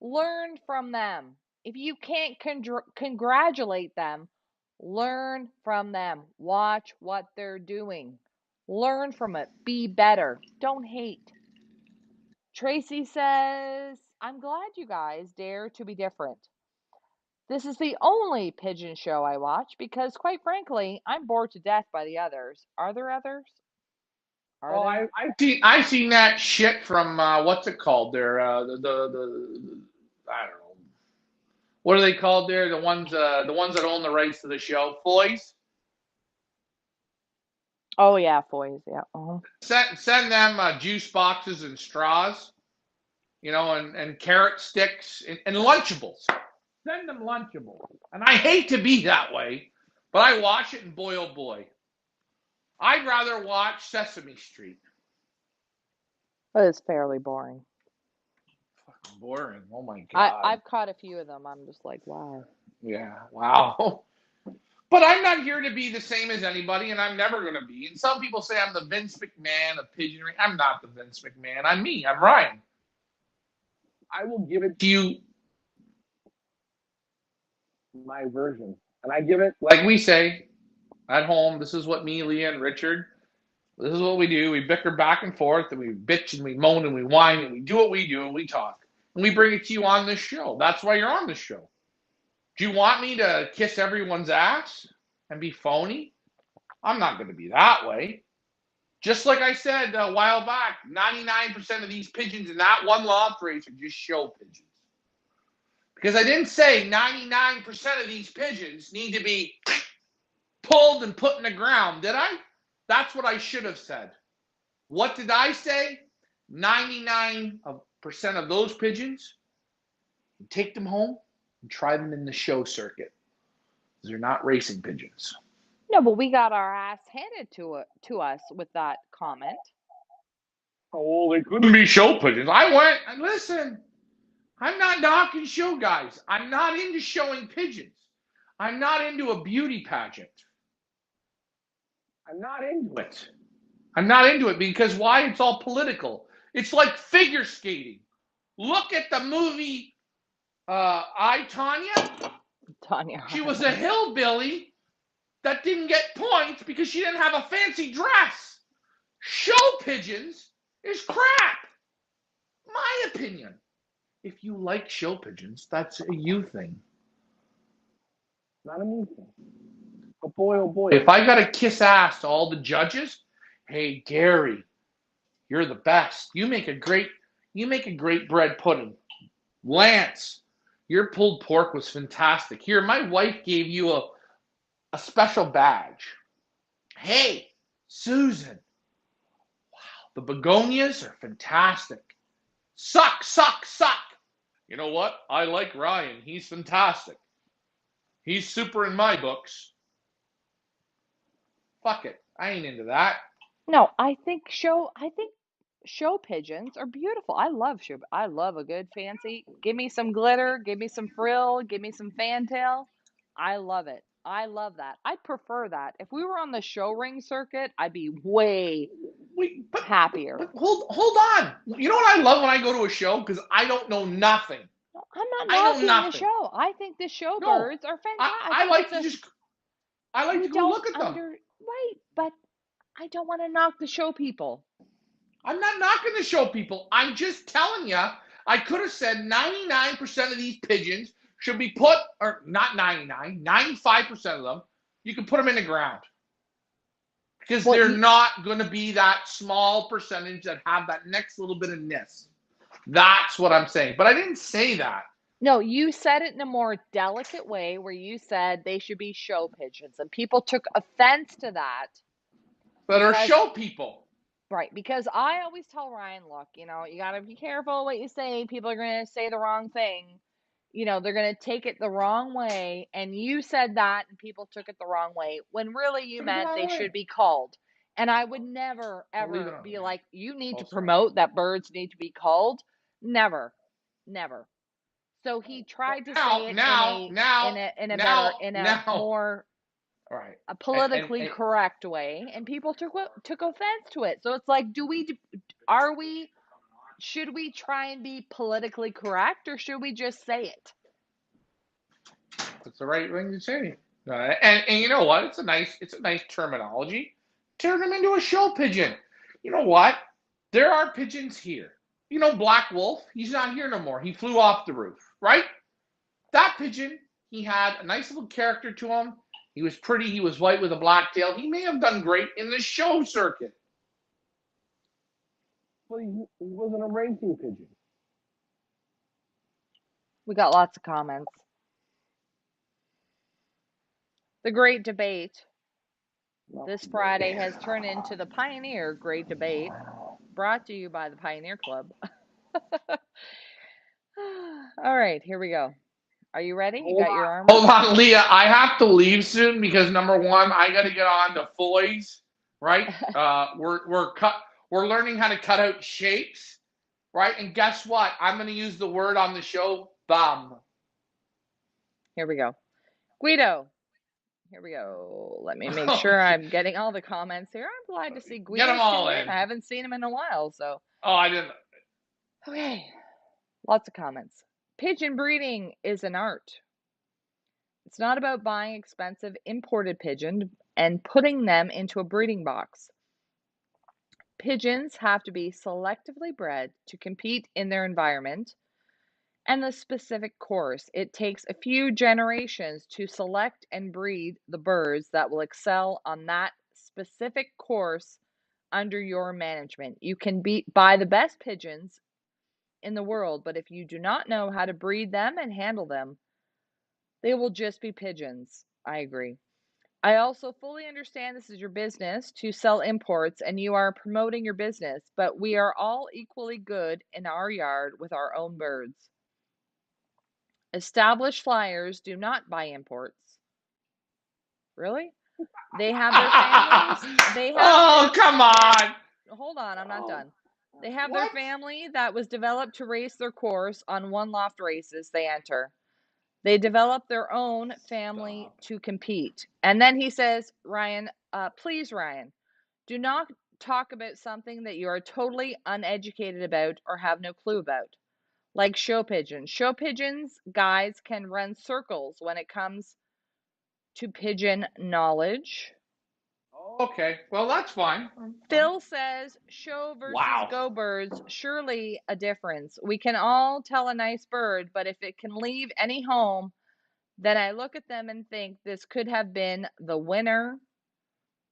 B: Learn from them. If you can't congratulate them, learn from them. Watch what they're doing. Learn from it. Be better. Don't hate. Tracy says, I'm glad you guys dare to be different. This is the only pigeon show I watch because, quite frankly, I'm bored to death by the others. Are there others?
A: I've seen that shit from what's it called there? I don't know. What are they called there? The ones that own the rights to the show, Foys.
B: Oh yeah, Foys. Yeah. Uh-huh.
A: Send them juice boxes and straws, and carrot sticks and Lunchables. Send them Lunchables. And I hate to be that way, but I watch it, and boy, oh boy, I'd rather watch Sesame Street.
B: But it's fairly boring.
A: Boring. Oh my God.
B: I've caught a few of them. I'm just like, wow.
A: Yeah. Wow. But I'm not here to be the same as anybody, and I'm never going to be. And some people say I'm the Vince McMahon of pigeonry. I'm not the Vince McMahon. I'm me. I'm Ryan.
F: I will give it
A: Do you,
F: my version, and I give it
A: like we say at home, this is what me, Leah, and Richard, this is what we do. We bicker back and forth, and we bitch, and we moan, and we whine, and we do what we do, and we talk. And we bring it to you on this show. That's why you're on this show. Do you want me to kiss everyone's ass and be phony? I'm not going to be that way. Just like I said a while back, 99% of these pigeons in that one loft race are just show pigeons. Because I didn't say 99% of these pigeons need to be pulled and put in the ground, did I? That's what I should have said. What did I say? 99% of those pigeons, take them home and try them in the show circuit. They're not racing pigeons.
B: No, but we got our ass handed to us with that comment.
A: Oh, they couldn't be show pigeons. I went, and listen, I'm not knocking show guys. I'm not into showing pigeons. I'm not into a beauty pageant.
F: I'm not into
A: it. I'm not into it because why? It's all political. It's like figure skating. Look at the movie I, Tonya.
B: Tanya.
A: She was a hillbilly that didn't get points because she didn't have a fancy dress. Show pigeons is crap. My opinion. If you like show pigeons, that's a you thing.
F: Not a me thing. Oh boy.
A: If I got to kiss ass to all the judges, hey Gary, you're the best. You make a great bread pudding. Lance, your pulled pork was fantastic. Here, my wife gave you a special badge. Hey, Susan. Wow, the begonias are fantastic. Suck. You know what? I like Ryan. He's fantastic. He's super in my books. Fuck it. I ain't into that.
B: No, I think show pigeons are beautiful. I love a good fancy. Give me some glitter, give me some frill, give me some fantail. I love it. I love that. I'd prefer that. If we were on the show ring circuit, I'd be way happier.
A: But hold on. You know what I love when I go to a show? Because I don't know nothing.
B: I'm not knocking the show. I think the show birds are fantastic.
A: I like to go look at them.
B: Right, but I don't want to knock the show people.
A: I'm not knocking the show people. I'm just telling you, I could have said 99% of these pigeons should be put, or not 99, 95% of them, you can put them in the ground. Because they're not going to be that small percentage that have that next little bit of ness. That's what I'm saying. But I didn't say that.
B: No, you said it in a more delicate way where you said they should be show pigeons. And people took offense to that.
A: That are show people.
B: Right. Because I always tell Ryan, look, you got to be careful what you say. People are going to say the wrong thing. They're going to take it the wrong way. And you said that and people took it the wrong way when really you meant they should be called. And I would never, ever be like, you need to promote that birds need to be called. Never. So he tried to say it in a more a politically correct way, and people took offense to it. So it's like, should we try and be politically correct, or should we just say it?
A: It's the right thing to say. And you know what? It's a nice terminology. Turn them into a show pigeon. You know what? There are pigeons here. Black Wolf, he's not here no more. He flew off the roof, right? That pigeon, he had a nice little character to him. He was pretty. He was white with a black tail. He may have done great in the show circuit.
F: Well, he wasn't a racing pigeon.
B: We got lots of comments. The great debate this Friday has turned into the Pioneer Great Debate, brought to you by the Pioneer Club. All right, here we go. Are you ready? You got your arm?
A: Hold on, Leah. I have to leave soon because number one, I got to get on to foils. Right? We're learning how to cut out shapes, right? And guess what? I'm going to use the word on the show, bum.
B: Here we go. Guido. Here we go. Let me make sure I'm getting all the comments here. I'm glad to see
A: Get them
B: Guido's
A: all
B: tuned in.
A: in.
B: I haven't seen him in a while, so.
A: Oh, I didn't.
B: Okay. Lots of comments. Pigeon breeding is an art. It's not about buying expensive imported pigeons and putting them into a breeding box. Pigeons have to be selectively bred to compete in their environment and the specific course. It takes a few generations to select and breed the birds that will excel on that specific course under your management. You can buy the best pigeons in the world, but if you do not know how to breed them and handle them, they will just be pigeons. I agree. I also fully understand this is your business to sell imports and you are promoting your business, but we are all equally good in our yard with our own birds. Established flyers do not buy imports. Really? They have their families.
A: Come on.
B: Hold on, I'm not done. They have their family that was developed to race their course on one-loft races they enter. They develop their own family to compete. And then he says, Ryan, please, Ryan, do not talk about something that you are totally uneducated about or have no clue about. Like show pigeons. Show pigeons, guys, can run circles when it comes to pigeon knowledge.
A: Okay, well, that's fine.
B: Phil says show versus go birds, surely a difference. We can all tell a nice bird, but if it can leave any home, then I look at them and think this could have been the winner.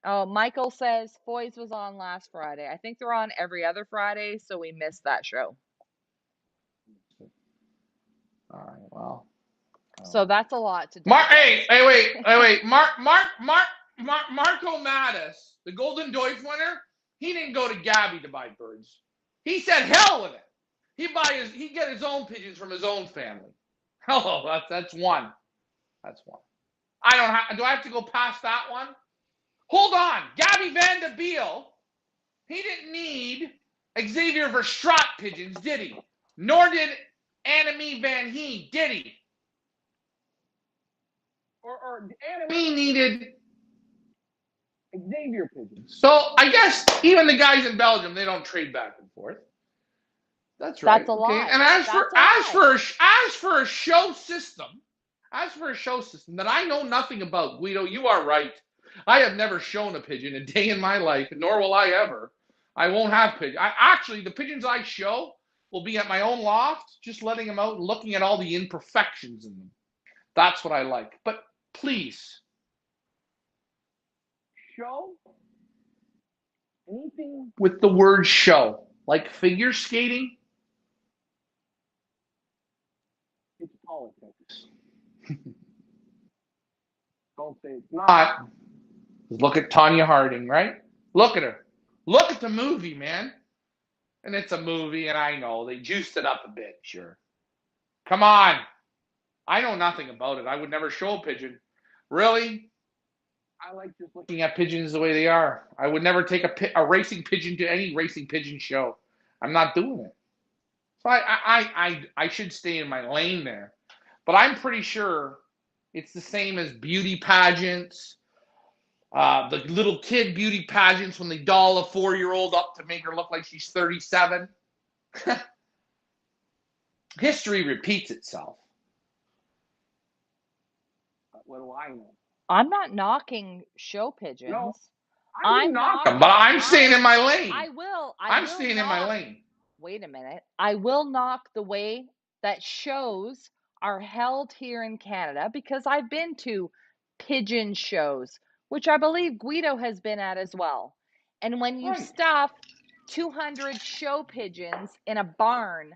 B: Oh, Michael says Foy's was on last Friday. I think they're on every other Friday, so we missed that show.
A: All right, well.
B: So that's a lot to do.
A: Wait. Marco Mattis, the Golden Deutsch winner, he didn't go to Gabby to buy birds. He said, hell with it. He get his own pigeons from his own family. Hello, that's one. That's one. Do I have to go past that one? Hold on. Gabby Van de Beel, he didn't need Xavier Verstraat pigeons, did he? Nor did Annemie Van Hee, did he?
F: Or
A: Annemie needed
F: Xavier pigeons.
A: So I guess even the guys in Belgium, they don't trade back and forth. That's right.
B: That's a lie.
A: And as for a show system that I know nothing about, Guido, you are right. I have never shown a pigeon a day in my life, nor will I ever. I won't have pigeons. Actually, the pigeons I show will be at my own loft, just letting them out and looking at all the imperfections in them. That's what I like. But please.
F: Show? Anything?
A: With the word show. Like figure skating?
F: It's politics. Don't say it's not.
A: Look at Tanya Harding, right? Look at her. Look at the movie, man. And it's a movie, and I know they juiced it up a bit, sure. Come on. I know nothing about it. I would never show a pigeon. Really?
F: I like just
A: looking at pigeons the way they are. I would never take a racing pigeon to any racing pigeon show. I'm not doing it. So I should stay in my lane there. But I'm pretty sure it's the same as beauty pageants, the little kid beauty pageants when they doll a 4-year-old up to make her look like she's 37. History repeats itself.
F: What do I know?
B: I'm not knocking show pigeons.
F: No,
B: I'm not.
A: But I'm staying in my lane.
B: I'm
A: staying in my lane.
B: Wait a minute. I will knock the way that shows are held here in Canada because I've been to pigeon shows, which I believe Guido has been at as well. And when you stuff 200 show pigeons in a barn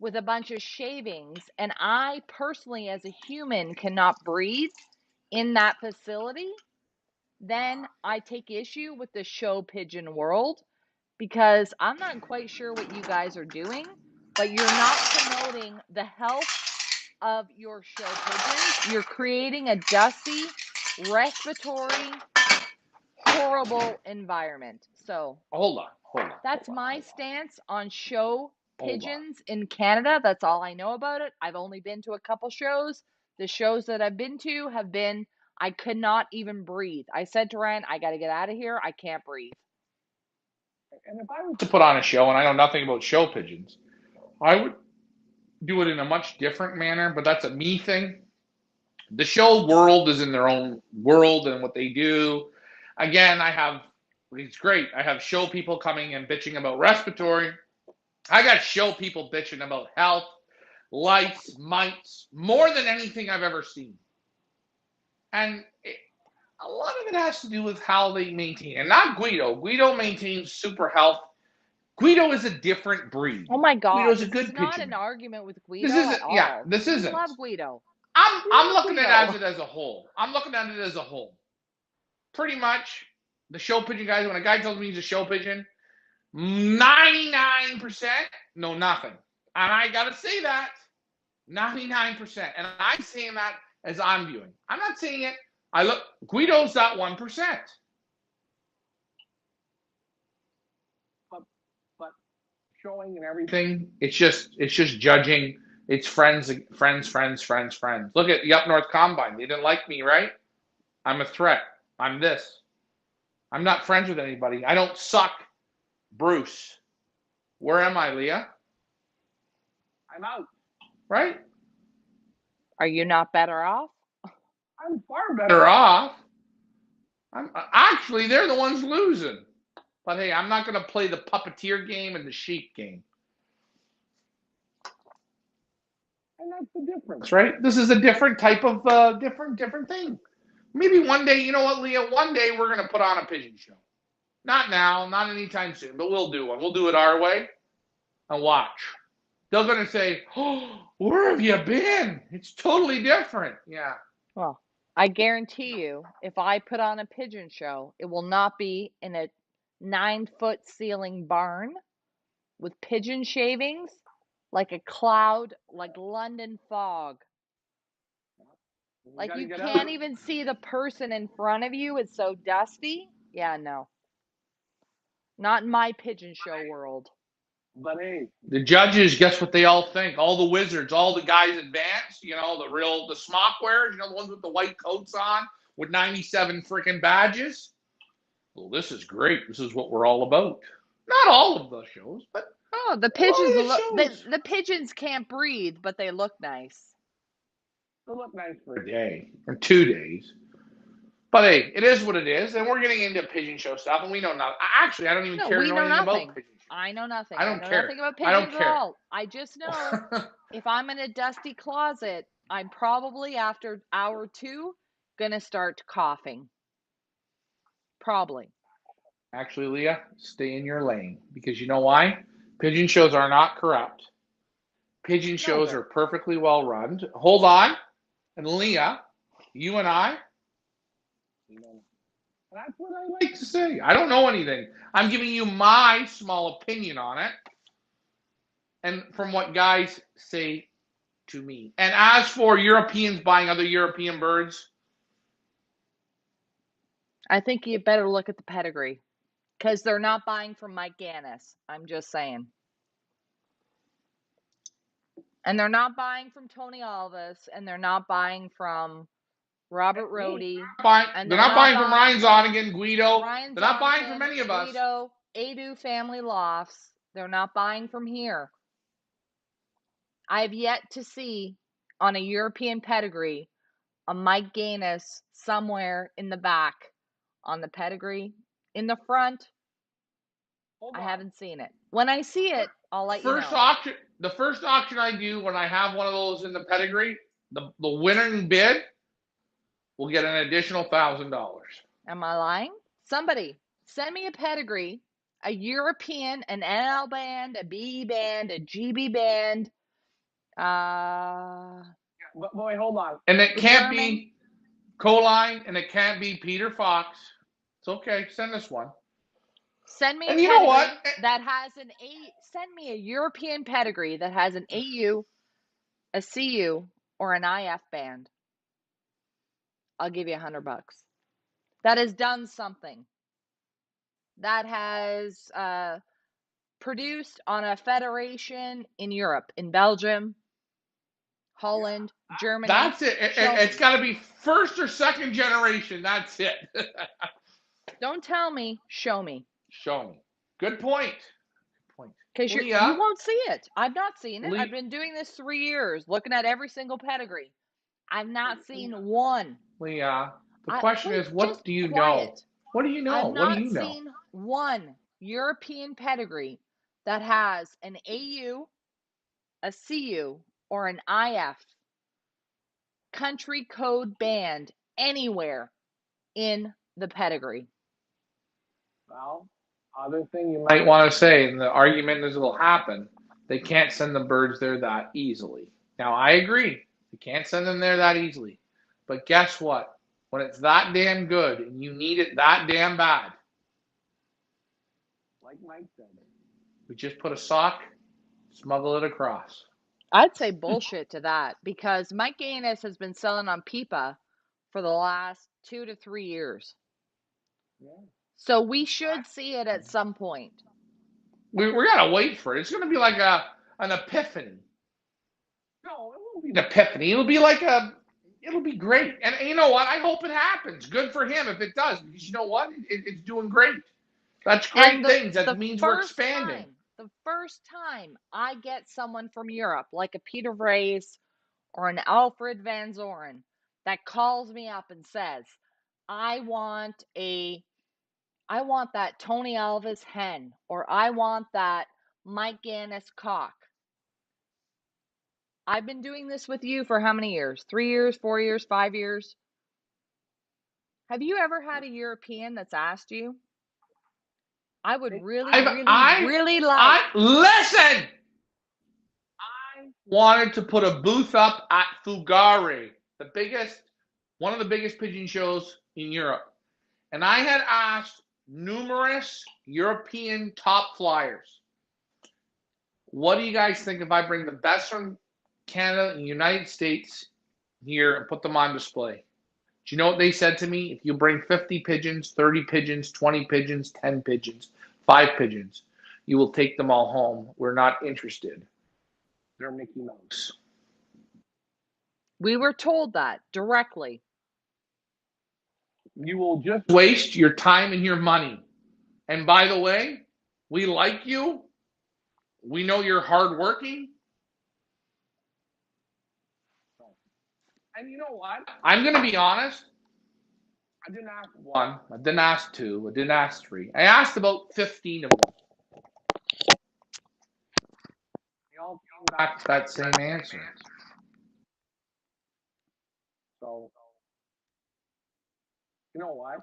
B: with a bunch of shavings, and I personally as a human cannot breathe in that facility, then I take issue with the show pigeon world because I'm not quite sure what you guys are doing, but you're not promoting the health of your show pigeons. You're creating a dusty, respiratory, horrible environment. So
A: hold on.
B: That's my stance on show
A: Hold on.
B: pigeons in Canada. That's all I know about it. I've only been to a couple shows. The shows that I've been to have been, I could not even breathe. I said to Ryan, I got to get out of here. I can't breathe.
F: And if I was
A: To put on a show, and I know nothing about show pigeons, I would do it in a much different manner, but that's a me thing. The show world is in their own world and what they do. Again, it's great. I have show people coming and bitching about respiratory. I got show people bitching about health, lice, mites, more than anything I've ever seen. And a lot of it has to do with how they maintain. And not Guido. Guido maintains super health. Guido is a different breed.
B: Oh my God.
A: Guido's a
B: This
A: good
B: is not
A: pigeon.
B: an argument with Guido
A: This
B: at
A: isn't,
B: all.
A: yeah, this
B: We
A: isn't.
B: love Guido.
A: I'm looking
B: Guido.
A: at it as a whole. I'm looking at it as a whole. Pretty much, the show pigeon guys, when a guy tells me he's a show pigeon, 99% know nothing. And I got to say that, 99%. And I'm saying that as I'm viewing. I'm not saying it. Guido's that 1%.
F: but showing and everything.
A: It's just judging. It's friends. Look at the Up North Combine. They didn't like me, right? I'm a threat. I'm this. I'm not friends with anybody. I don't suck. Bruce. Where am I, Leah?
F: I'm out.
A: Right?
B: Are you not better off?
F: I'm far
A: Better
F: better.
A: off. Actually, they're the ones losing. But hey, I'm not going to play the puppeteer game and the sheep game.
F: And that's the difference.
A: That's right. This is a different type of different thing. Maybe one day, you know what, Leah? One day we're going to put on a pigeon show. Not now, not anytime soon, but we'll do one. We'll do it our way and watch. They're going to say, "Oh, where have you been? It's totally different." Yeah.
B: Well, I guarantee you, if I put on a pigeon show, it will not be in a 9-foot ceiling barn with pigeon shavings like a cloud, like London fog. Like you can't even see the person in front of you. It's so dusty. Yeah, no. Not in my pigeon show world.
F: But hey,
A: The judges, guess what they all think? All the wizards, all the guys advanced, the smock wearers, the ones with the white coats on with 97 freaking badges. Well, this is great. This is what we're all about. Not all of the shows, but
B: the pigeons the pigeons can't breathe, but they look nice.
F: they look nice for
A: a day or 2 days. But hey, it is what it is, and we're getting into pigeon show stuff, and we know nothing. Actually, I don't even care to know anything about pigeon show.
B: I know nothing.
A: I don't care.
B: Nothing about
A: I don't
B: pigeons at all. I just know if I'm in a dusty closet, I'm probably after hour 2 gonna start coughing. Probably.
A: Actually, Leah, stay in your lane because you know why? Pigeon shows are not corrupt. Pigeon shows are perfectly well run. Hold on, and Leah, you and I. That's what I like to say. I don't know anything. I'm giving you my small opinion on it. And from what guys say to me. And as for Europeans buying other European birds,
B: I think you better look at the pedigree. Because they're not buying from Mike Gannis. I'm just saying. And they're not buying from Tony Alvis. And they're not buying from Robert Rohde.
A: They're not buying from Ryan Zonigan, Guido. They're not buying from any of us.
B: Guido, Adu Family Lofts. They're not buying from here. I have yet to see on a European pedigree a Mike Gannis somewhere in the back on the pedigree. In the front, I haven't seen it. When I see it, I'll let you know.
A: The first auction I do when I have one of those in the pedigree, the winning bid will get an additional $1,000.
B: Am I lying? Somebody send me a pedigree, a European, an NL band, a B band, a GB band.
F: But boy, hold on.
A: And it can't be Coline, and it can't be Peter Fox. It's okay. Send us one.
B: Send me a pedigree that has an A. Send me a European pedigree that has an AU, a CU, or an IF band. I'll give you $100. That has done something. That has produced on a federation in Europe, in Belgium, Holland, Germany.
A: That's it. It's got to be first or second generation. That's it.
B: Don't tell me, show me.
A: Show me. Good point.
B: Because you won't see it. I've not seen it. I've been doing this 3 years, looking at every single pedigree. I've not seen one.
A: Leah, the question is, what do you know? What do you know?
B: I've
A: What do
B: not
A: you know?
B: seen one European pedigree that has an AU, a CU, or an IF country code band anywhere in the pedigree.
F: Well, other thing you
A: might want to say, and the argument is it'll happen, they can't send the birds there that easily. Now, I agree. They can't send them there that easily. But guess what? When it's that damn good and you need it that damn bad,
F: like Mike said,
A: we just put a sock, smuggle it across.
B: I'd say bullshit to that, because Mike Gaines has been selling on Pipa for the last 2 to 3 years.
F: Yeah.
B: So we should see it at some point.
A: We're going to wait for it. It's going to be like an epiphany.
F: No, it won't be
A: an epiphany. It'll be like it'll be great. And you know what? I hope it happens. Good for him if it does, because you know what? It's doing great. That's great things. That means we're expanding.
B: The first time I get someone from Europe, like a Peter Vrays or an Alfred Van Zoren, that calls me up and says, I want that Tony Alves hen, or I want that Mike Gaines cock. I've been doing this with you for how many years? 3 years, 4 years, 5 years? Have you ever had a European that's asked you? I would really like.
A: Listen! I wanted to put a booth up at Fugare, one of the biggest pigeon shows in Europe. And I had asked numerous European top flyers, what do you guys think if I bring the best from Canada and the United States here and put them on display? Do you know what they said to me? If you bring 50 pigeons, 30 pigeons, 20 pigeons, 10 pigeons, 5 pigeons, you will take them all home. We're not interested. They're Mickey Mouse.
B: We were told that directly.
A: You will just waste your time and your money. And by the way, we like you. We know you're hardworking. And you know what? I'm going to be honest. I didn't ask one. I didn't ask two. I didn't ask three. I asked about 15 of them. They all came back to that same answer. So, you know what?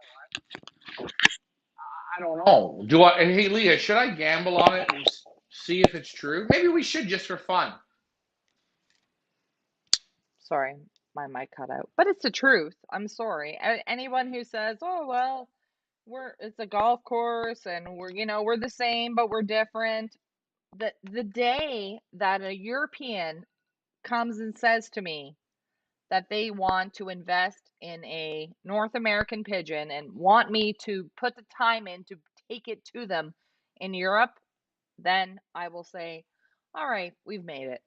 A: I don't know. Hey, Leah, should I gamble on it and see if it's true? Maybe we should, just for fun.
B: Sorry, my mic cut out. But it's the truth. I'm sorry. Anyone who says, "Oh, well, it's a golf course and we're the same but we're different." The day that a European comes and says to me that they want to invest in a North American pigeon and want me to put the time in to take it to them in Europe, then I will say, all right, we've made it.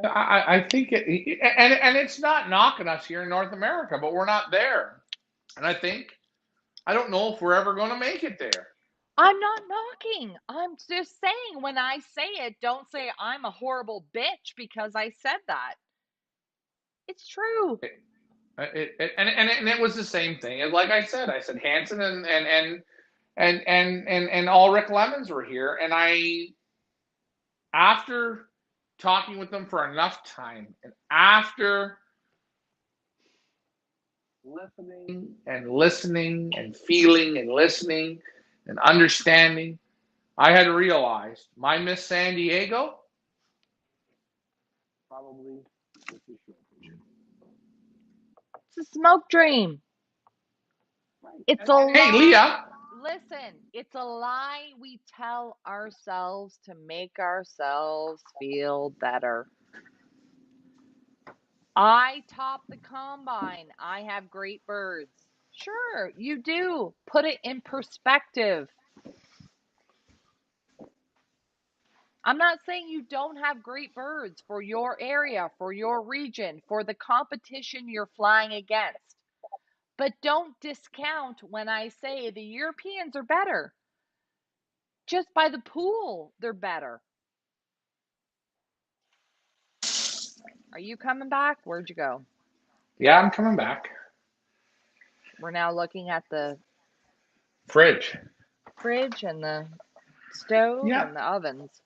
A: I think and it's not knocking us here in North America, but we're not there. And I don't know if we're ever going to make it there.
B: I'm not knocking. I'm just saying, when I say it, don't say I'm a horrible bitch because I said that. It's true.
A: And it was the same thing. And like I said Hanson and Ulrich Lemons were here, and after talking with them for enough time, and after listening and feeling and listening and understanding, I had realized my Miss San Diego probably was the show pigeon.
B: It's a smoke dream. Right. It's a lie.
A: Hey, Leah.
B: Listen, it's a lie we tell ourselves to make ourselves feel better. I top the combine. I have great birds. Sure, you do. Put it in perspective. I'm not saying you don't have great birds for your area, for your region, for the competition you're flying against. But don't discount when I say the Europeans are better. Just by the pool, they're better. Are you coming back? Where'd you go?
A: Yeah, I'm coming back.
B: We're now looking at the
A: Fridge.
B: fridge and the stove
A: Yeah,
B: and the ovens.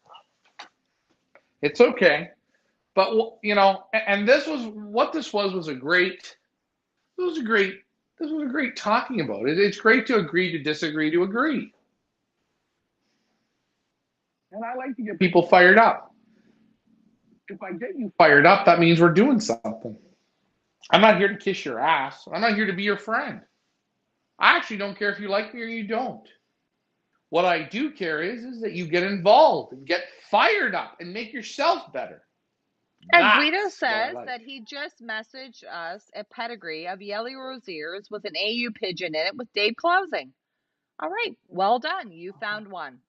A: it's okay. But you know, and this was what this was a great. This was a great. This was a great talking about it. It's great to agree to disagree to agree.
F: And I like to get
A: People fired up.
F: if I get you
A: Fired up, that means we're doing something. I'm not here to kiss your ass. I'm not here to be your friend. I actually don't care if you like me or you don't. What I do care is that you get involved and get fired up and make yourself better.
B: And Guido
A: That's what I
B: says
A: like.
B: that he just messaged us a pedigree of yellow rosiers with an AU pigeon in it with Dave closing. All right, well done. You found one.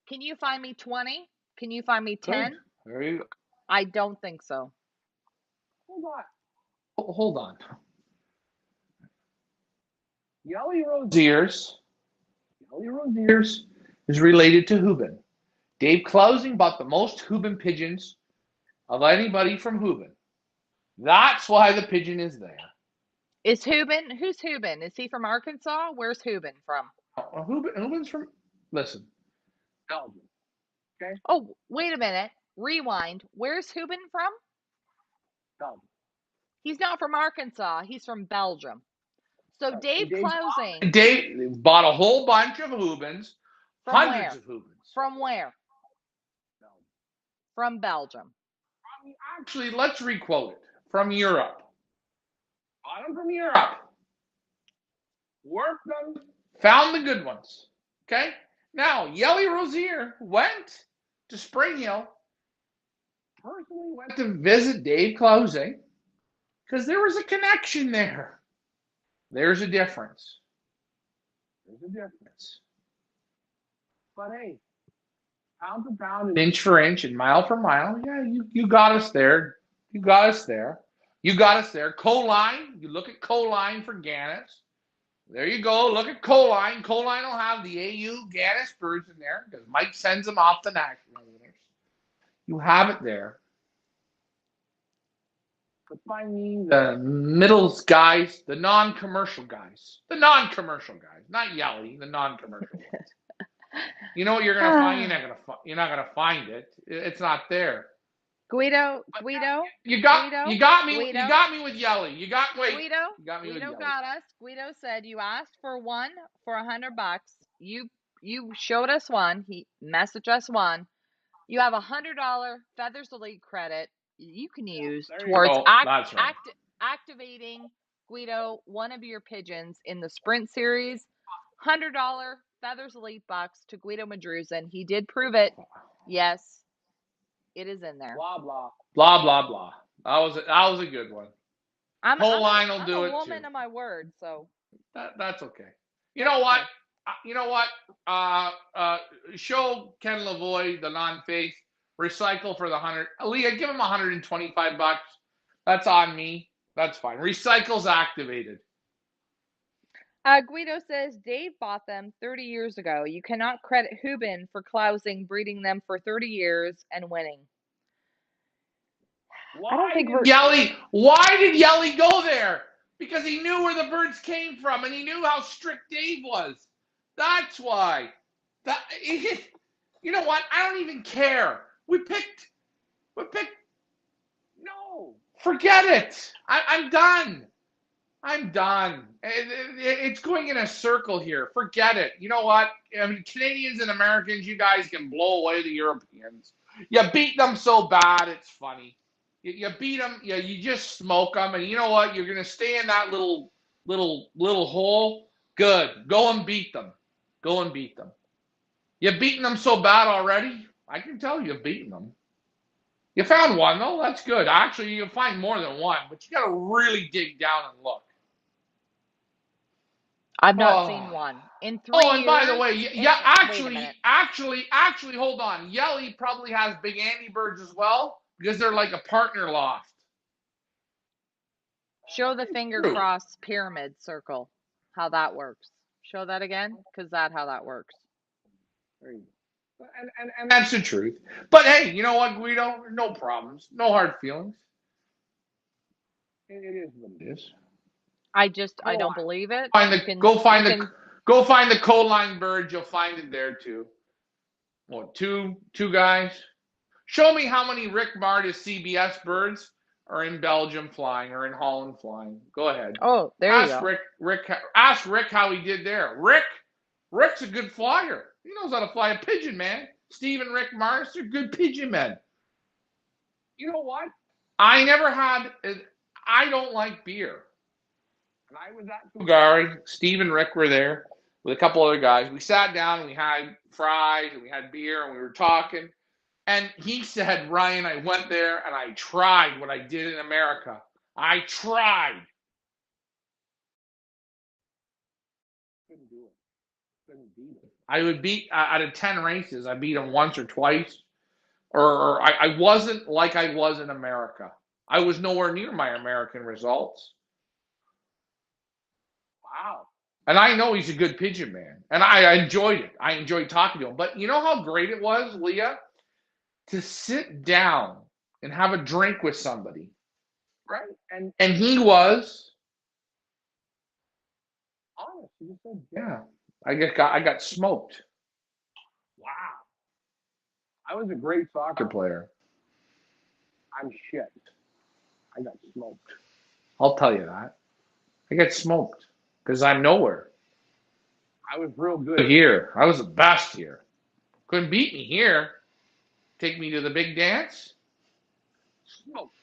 B: Can you find me 20? Can you find me
A: Good.
B: 10?
A: There you go.
B: I don't think so.
F: hold on.
A: Hold on.
F: Yelly Rose
A: Ears
F: Yelly Rose
A: is related to Hubin. Dave Closing bought the most Hubin pigeons of anybody from Hubin. That's why the pigeon is there.
B: Is Hubin? Who's Hubin? Is he from Arkansas? Where's Hubin from?
A: Hubin's from. Listen,
F: Belgium. Okay?
B: Oh, wait a minute. Rewind. Where's Hubin from?
F: Belgium.
B: He's not from Arkansas. He's from Belgium. So Dave Closing.
A: Dave bought a whole bunch of Hubins,
B: From
A: hundreds
B: where?
A: of Hubins.
B: From where?
F: Belgium.
B: From Belgium.
A: Actually, let's requote it from Europe.
F: Bought them from Europe. Worked them.
A: Found the good ones. Okay? Now, Yelly Rosier went to Spring Hill, personally went to visit Dave Closing, because there was a connection there. There's a difference.
F: There's a difference. But hey, pound for pound,
A: inch for inch, and mile for mile. Yeah, you got us there. You got us there. You got us there. Coline. You look at Coline for Gannets. There you go. Look at Coline. Coline will have the AU Gannets birds in there because Mike sends them off the national winners. You have it there.
F: But find me
A: The middles guys, the non-commercial guys, not Yelly, the non-commercial guys. You know what you're gonna find? You're not gonna find it. It's not there.
B: Guido.
A: You got me with Yelly. You got me with
B: Guido
A: Yelly.
B: got us. Guido said you asked for one for $100. You showed us one. He messaged us one. You have $100 Feathers Elite credit you can use towards
A: That's right.
B: activating Guido one of your pigeons in the Sprint Series. $100 Feathers Elite bucks to Guido Madruzen. He did prove it. Yes, it is in there.
F: blah blah.
A: Blah blah blah. That was a good one.
B: I'm
A: will do it
B: a woman
A: too.
B: of my word, so
A: That's okay. You know what? Show Ken Lavoie the non-faith. Recycle for the 100. Leah, give him $125. That's on me. That's fine. Recycle's activated.
B: Guido says Dave bought them 30 years ago. You cannot credit Hubin for Clousing breeding them for 30 years and winning. I don't think
A: Why did Yelly go there? Because he knew where the birds came from and he knew how strict Dave was. That's why. You know what? I don't even care. We picked. No, forget it. I'm done. I'm done. It's going in a circle here. Forget it. You know what? I mean, Canadians and Americans, you guys can blow away the Europeans. You beat them so bad, it's funny. You beat them. You just smoke them, and you know what? You're gonna stay in that little hole. Good. Go and beat them. You've beaten them so bad already. I can tell you've beaten them. You found one though. That's good. Actually, you can find more than one, but you got to really dig down and look.
B: I've not seen
A: Oh.
B: one in 3
A: Oh, and by the
B: years.
A: way,
B: Wait a minute.
A: actually, hold on. Yelly probably has big Andy birds as well because they're like a partner loft.
B: Show the finger
A: True.
B: cross pyramid circle. How that works. Show that again, because that's how that works.
A: There you go. And that's the truth. But hey, you know what, Guido? No problems. No hard feelings. It is what it is.
B: I don't believe it.
A: Go find the coal-line bird. You'll find it there too. What, two guys? Show me how many Rick Martis CBS birds are in Belgium flying or in Holland flying. Go ahead.
B: Oh, there you go.
A: Ask Rick how he did there. Rick's a good flyer. He knows how to fly a pigeon, man. Steve and Rick Martis are good pigeon men. You know what? I don't like beer. And I was at Fugari. Steve and Rick were there with a couple other guys. We sat down and we had fries and we had beer and we were talking. And he said, Ryan, I went there and I tried what I did in America. I tried. Couldn't do it. Couldn't beat it. I would beat, out of 10 races, I beat him once or twice. Or I wasn't like I was in America. I was nowhere near my American results. Wow. And I know he's a good pigeon man. And I enjoyed it. I enjoyed talking to him. But you know how great it was, Leah? To sit down and have a drink with somebody. Right. And he was honest. He said, yeah. I got smoked. Wow. I was a great soccer player. I'm shit. I got smoked. I'll tell you that. I got smoked because I'm nowhere. I was real good here. I was the best here. Couldn't beat me here. Take me to the big dance. Smoked.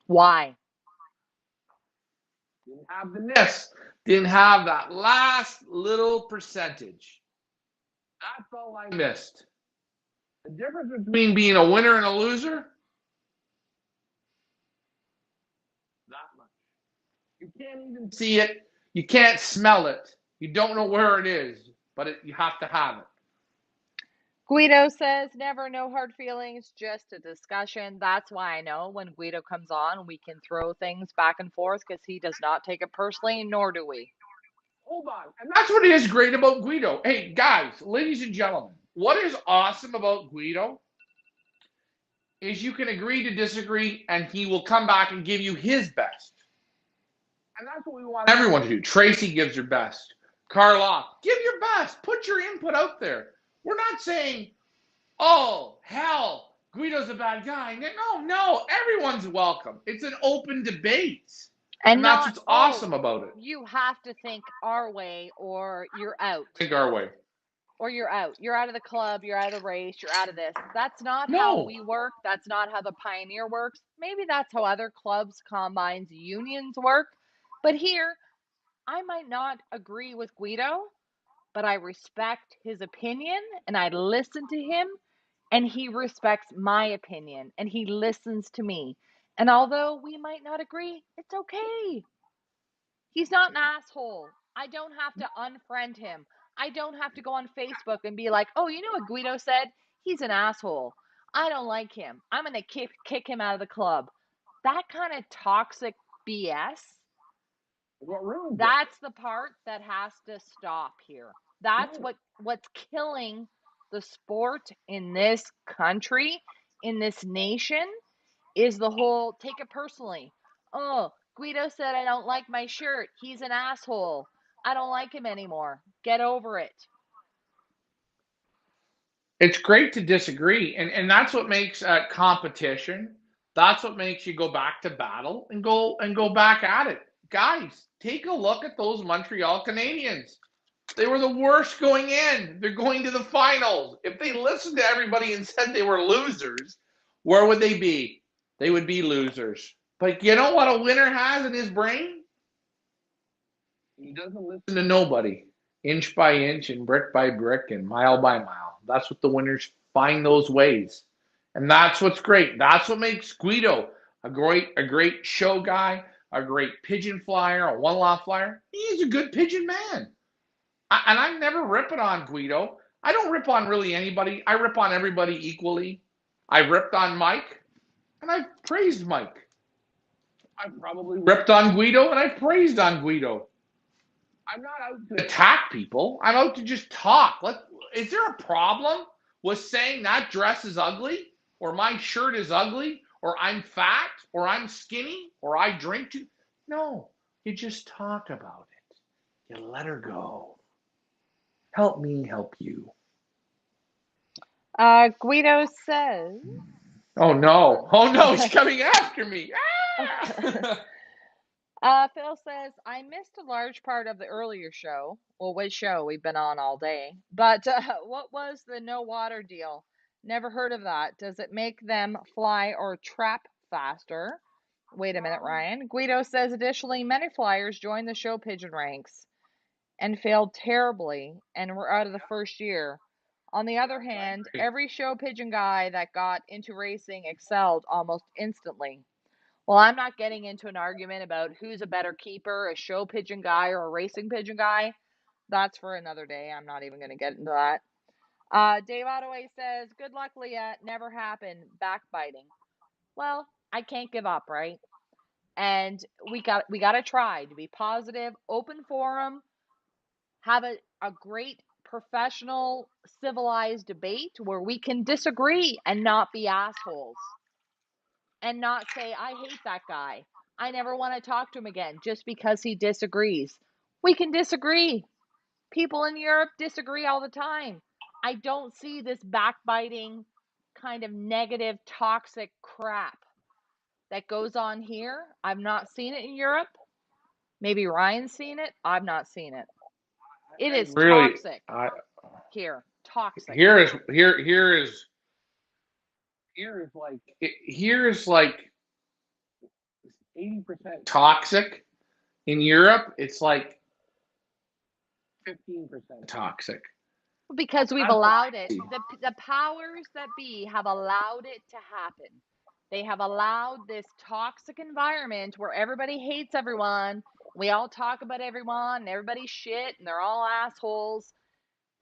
B: Why?
A: Didn't have the nest. Didn't have that last little percentage. That's all I missed. The difference between being a winner and a loser? That much. You can't even see it. You can't smell it. You don't know where it is, but you have to have it.
B: Guido says, never no hard feelings, just a discussion. That's why I know when Guido comes on, we can throw things back and forth because he does not take it personally, nor do we.
A: Hold on. And that's what is great about Guido. Hey, guys, ladies and gentlemen, what is awesome about Guido is you can agree to disagree, and he will come back and give you his best. And that's what we want everyone to do. Tracy gives her best. Carla, give your best. Put your input out there. We're not saying, oh, hell, Guido's a bad guy. No, everyone's welcome. It's an open debate. And that's what's awesome about it.
B: You have to think our way or you're out.
A: Think our way.
B: Or you're out. You're out of the club. You're out of the race. You're out of this. That's not how we work. That's not how the Pioneer works. Maybe that's how other clubs, combines, unions work. But here, I might not agree with Guido, but I respect his opinion and I listen to him, and he respects my opinion and he listens to me. And although we might not agree, it's okay. He's not an asshole. I don't have to unfriend him. I don't have to go on Facebook and be like, oh, you know what Guido said? He's an asshole. I don't like him. I'm going to kick him out of the club. That kind of toxic BS, that's the part that has to stop here. That's what's killing the sport in this country, in this nation, is the whole take it personally. Oh, Guido said I don't like my shirt. He's an asshole. I don't like him anymore. Get over it.
A: It's great to disagree, and that's what makes competition. That's what makes you go back to battle and go back at it. Guys, take a look at those Montreal Canadiens. They were the worst going in. They're going to the finals. If they listened to everybody and said they were losers, where would they be? They would be losers. But you know what a winner has in his brain? He doesn't listen to nobody. Inch by inch and brick by brick and mile by mile. That's what the winners find those ways. And that's what's great. That's what makes Guido a great show guy, a great pigeon flyer, a one-lot flyer. He's a good pigeon man. And I'm never ripping on Guido. I don't rip on really anybody. I rip on everybody equally. I ripped on Mike, and I praised Mike. I probably ripped on Guido, and I praised on Guido. I'm not out to attack people. I'm out to just talk. Is there a problem with saying that dress is ugly, or my shirt is ugly, or I'm fat, or I'm skinny, or I drink too? No, you just talk about it. You let her go. Help me help you.
B: Guido says.
A: Oh no! Oh no! He's coming after me!
B: Phil says, I missed a large part of the earlier show. Well, which show? We've been on all day. But what was the no water deal? Never heard of that. Does it make them fly or trap faster? Wait a minute, Ryan. Guido says, additionally, many flyers joined the show pigeon ranks and failed terribly and were out of the first year. On the other hand, every show pigeon guy that got into racing excelled almost instantly. Well, I'm not getting into an argument about who's a better keeper, a show pigeon guy or a racing pigeon guy. That's for another day. I'm not even going to get into that. Dave Ottaway says, good luck, Leah. Never happened. Backbiting. Well, I can't give up, right? And we got to try to be positive, open forum, have a great professional, civilized debate where we can disagree and not be assholes. And not say, I hate that guy. I never want to talk to him again just because he disagrees. We can disagree. People in Europe disagree all the time. I don't see this backbiting kind of negative, toxic crap that goes on here. I've not seen it in Europe. Maybe Ryan's seen it. I've not seen it. It is
A: really
B: toxic here. Toxic.
A: Here is like 80% toxic. In Europe, it's like 15% toxic.
B: Because we've allowed it. The powers that be have allowed it to happen. They have allowed this toxic environment where everybody hates everyone. We all talk about everyone and everybody's shit and they're all assholes.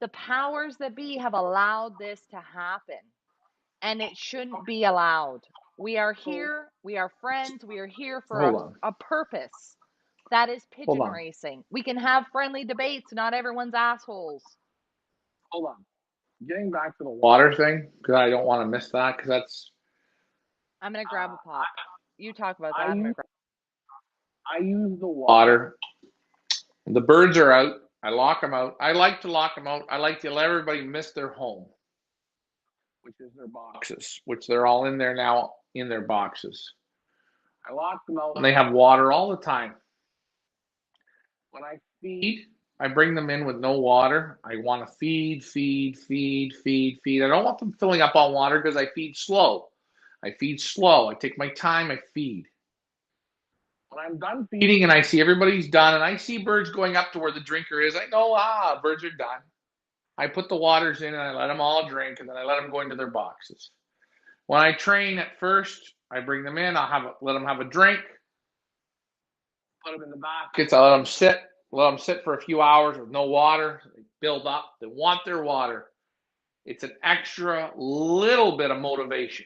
B: The powers that be have allowed this to happen. And it shouldn't be allowed. We are here. We are friends. We are here for a purpose. That is pigeon racing. We can have friendly debates. Not everyone's assholes.
A: Hold on. Getting back to the water thing, because I don't want to miss that, because that's...
B: I'm going to grab a pop. You talk about that.
A: I use the water. The birds are out. I lock them out. I like to lock them out. I like to let everybody miss their home, which is their boxes, which they're all in there now in their boxes. I lock them out and they have water all the time. When I feed, I bring them in with no water. I want to feed. I don't want them filling up on water because I feed slow. I take my time. I feed. When I'm done feeding and I see everybody's done and I see birds going up to where the drinker is, I know, birds are done. I put the waters in and I let them all drink and then I let them go into their boxes. When I train at first, I bring them in. Let them have a drink. Put them in the baskets. I let them sit for a few hours with no water. They build up. They want their water. It's an extra little bit of motivation.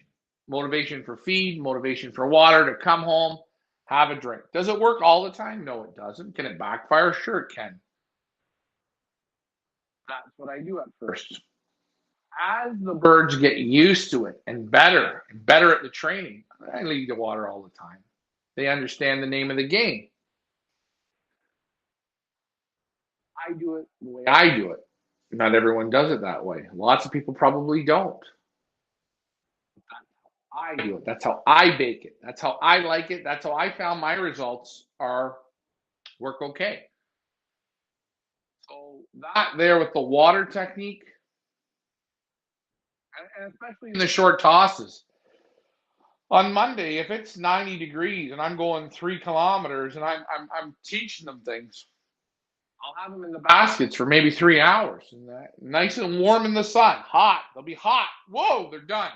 A: Motivation for feed, motivation for water, to come home, have a drink. Does it work all the time? No, it doesn't. Can it backfire? Sure, it can. That's what I do at first. As the birds get used to it and better at the training, I leave the water all the time. They understand the name of the game. I do it the way I do it. Not everyone does it that way. Lots of people probably don't. I do it. That's how I bake it. That's how I like it. That's how I found my results work okay. So that there with the water technique, and especially in the short tosses. On Monday, if it's 90 degrees and I'm going 3 kilometers and I'm teaching them things, I'll have them in the baskets for maybe 3 hours, and nice and warm in the sun, hot. They'll be hot. Whoa, they're done.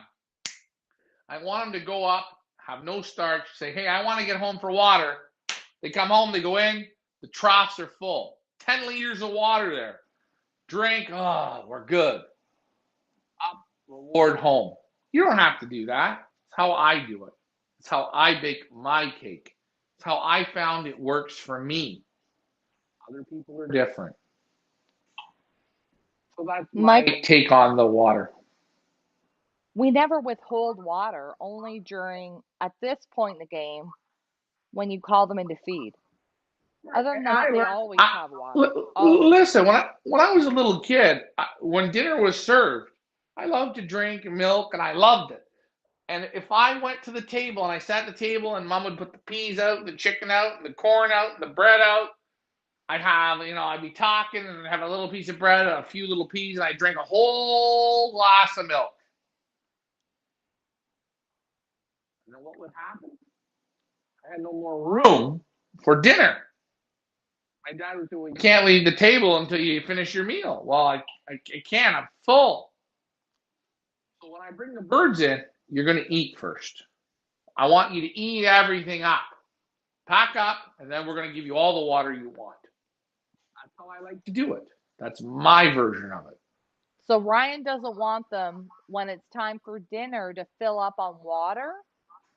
A: I want them to go up, have no starch, say, hey, I want to get home for water. They come home, they go in, the troughs are full. 10 liters of water there. Drink, oh, we're good. Up, reward home. You don't have to do that. It's how I do it. It's how I bake my cake. It's how I found it works for me. Other people are different. So that's my take on the water.
B: We never withhold water, only during, at this point in the game, when you call them in to feed. Other than that, they always have water.
A: Listen, when I was a little kid, when dinner was served, I loved to drink milk, and I loved it. And if I went to the table and I sat at the table and Mom would put the peas out, the chicken out, the corn out, the bread out, I'd be talking and have a little piece of bread, a few little peas, and I'd drink a whole glass of milk. And then what would happen? I had no more room for dinner. My dad was doing, you can't leave the table until you finish your meal. Well, I can't. I'm full. So when I bring the birds in, you're going to eat first. I want you to eat everything up. Pack up, and then we're going to give you all the water you want. That's how I like to do it. That's my version of it.
B: So Ryan doesn't want them, when it's time for dinner, to fill up on water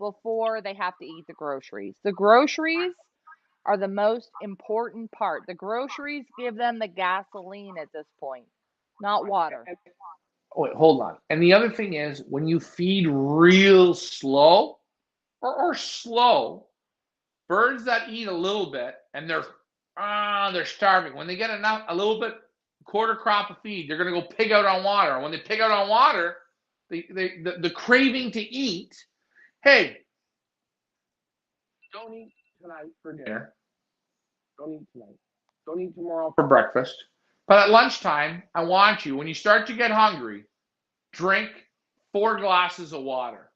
B: before they have to eat the groceries. The groceries are the most important part. The groceries give them the gasoline at this point, not water.
A: Wait, hold on. And the other thing is, when you feed real slow or slow, birds that eat a little bit and they're starving. When they get a little bit, quarter crop of feed, they're going to go pig out on water. And when they pig out on water, the craving to eat, hey, don't eat tonight for dinner. Don't eat tonight. Don't eat tomorrow for breakfast. But at lunchtime, I want you, when you start to get hungry, drink 4 glasses of water.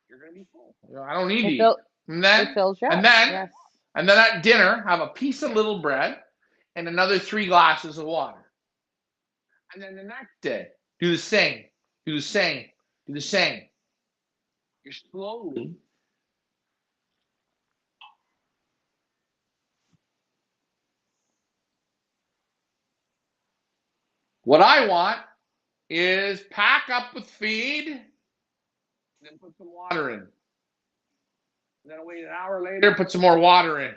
A: You're going to be full. I don't need to eat.
B: It fills you up. Yes.
A: And then at dinner, have a piece of little bread and another 3 glasses of water. And then the next day, do the same. Do the same. Do the same. You're slowly. What I want is pack up with feed, and then put some water in. And then wait an hour later, put some more water in.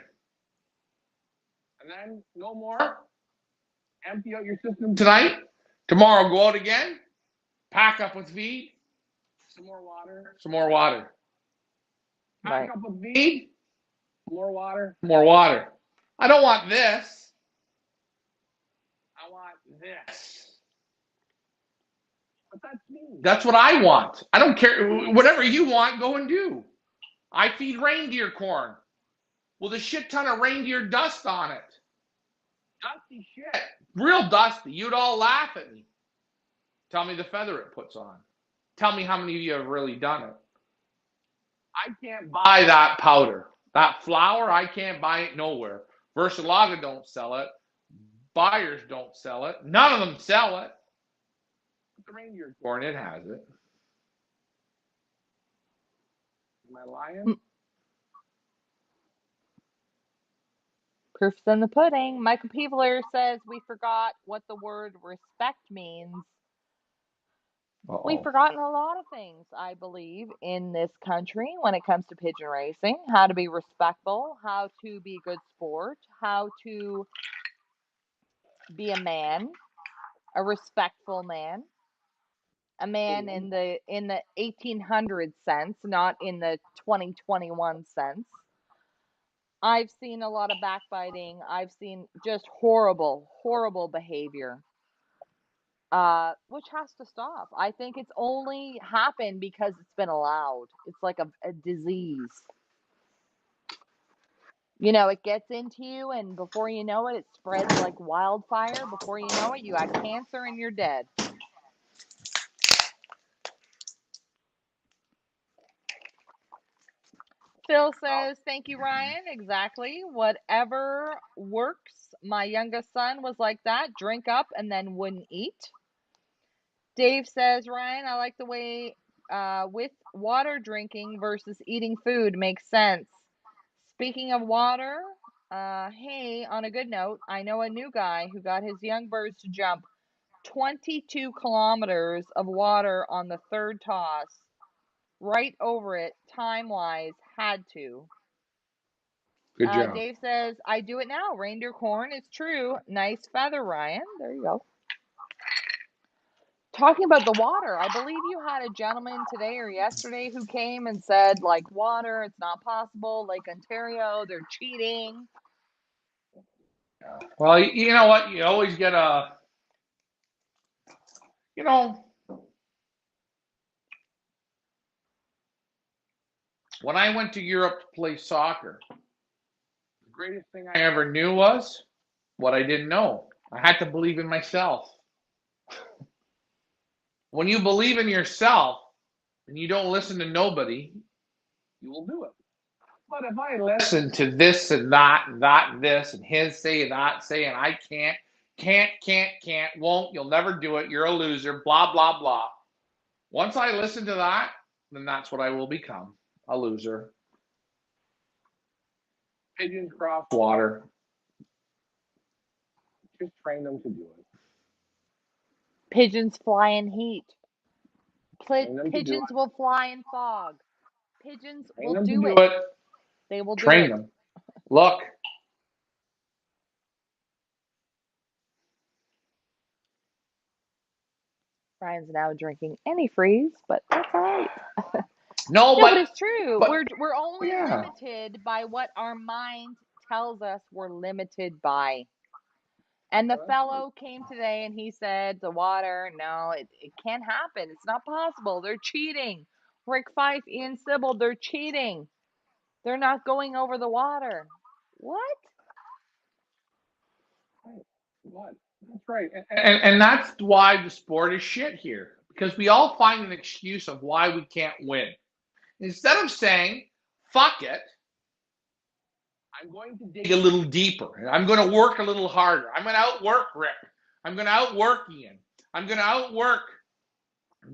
A: And then no more. Empty out your system tonight. Tomorrow, go out again. Pack up with feed. Some more water. Some more water. Pack up with feed. More water. More water. I don't want this. I want this. But that's me. That's what I want. I don't care. Whatever you want, go and do. I feed reindeer corn with a shit ton of reindeer dust on it. Dusty shit. Real dusty. You'd all laugh at me. Tell me the feather it puts on. Tell me how many of you have really done it. I can't buy that powder. That flour, I can't buy it nowhere. Versalaga don't sell it. Buyers don't sell it. None of them sell it. The reindeer corn, it has it. Am I lying?
B: Proof's in the pudding. Michael Peevler says we forgot what the word respect means. We've forgotten a lot of things, I believe, in this country when it comes to pigeon racing. How to be respectful, how to be a good sport, how to be a man, a respectful man. A man in the 1800 sense, not in the 2021 sense. I've seen a lot of backbiting. I've seen just horrible, horrible behavior, which has to stop. I think it's only happened because it's been allowed. It's like a disease. It gets into you, and before you know it, it spreads like wildfire. Before you know it, you got cancer and you're dead. Phil says, thank you, Ryan. Exactly. Whatever works. My youngest son was like that. Drink up and then wouldn't eat. Dave says, Ryan, I like the way with water drinking versus eating food makes sense. Speaking of water, hey, on a good note, I know a new guy who got his young birds to jump 22 kilometers of water on the third toss, right over it, time-wise, had to.
A: Good job.
B: Dave says, I do it now. Reindeer corn, it's true. Nice feather, Ryan. There you go. Talking about the water, I believe you had a gentleman today or yesterday who came and said, like, water, it's not possible. Lake Ontario, they're cheating.
A: Well, you know what? You always get a, you know, when I went to Europe to play soccer, the greatest thing I ever knew was what I didn't know. I had to believe in myself. When you believe in yourself and you don't listen to nobody, you will do it. But if I listen to this and that and that and this and his say that, saying I can't, won't, you'll never do it, you're a loser, blah, blah, blah. Once I listen to that, then that's what I will become, a loser. Pigeons cross water. Just train them to do it.
B: Pigeons fly in heat.
A: Train them to do
B: Pigeons
A: it.
B: will fly in fog. Pigeons
A: Train
B: will
A: them to
B: do
A: do
B: it.
A: it.
B: They will do
A: Train
B: it.
A: them. Look.
B: Ryan's now drinking antifreeze, but that's all right.
A: No,
B: No, but it's true.
A: but
B: We're only
A: yeah.
B: limited by what our mind tells us we're limited by. And the fellow came today and he said, the water, no, it can't happen. It's not possible. They're cheating. Rick Fife, Ian Sybil, they're cheating. They're not going over the water. What?
A: What? That's right. And that's why the sport is shit here. Because we all find an excuse of why we can't win. Instead of saying, fuck it, I'm going to dig a little deeper. And I'm going to work a little harder. I'm going to outwork Rick. I'm going to outwork Ian. I'm going to outwork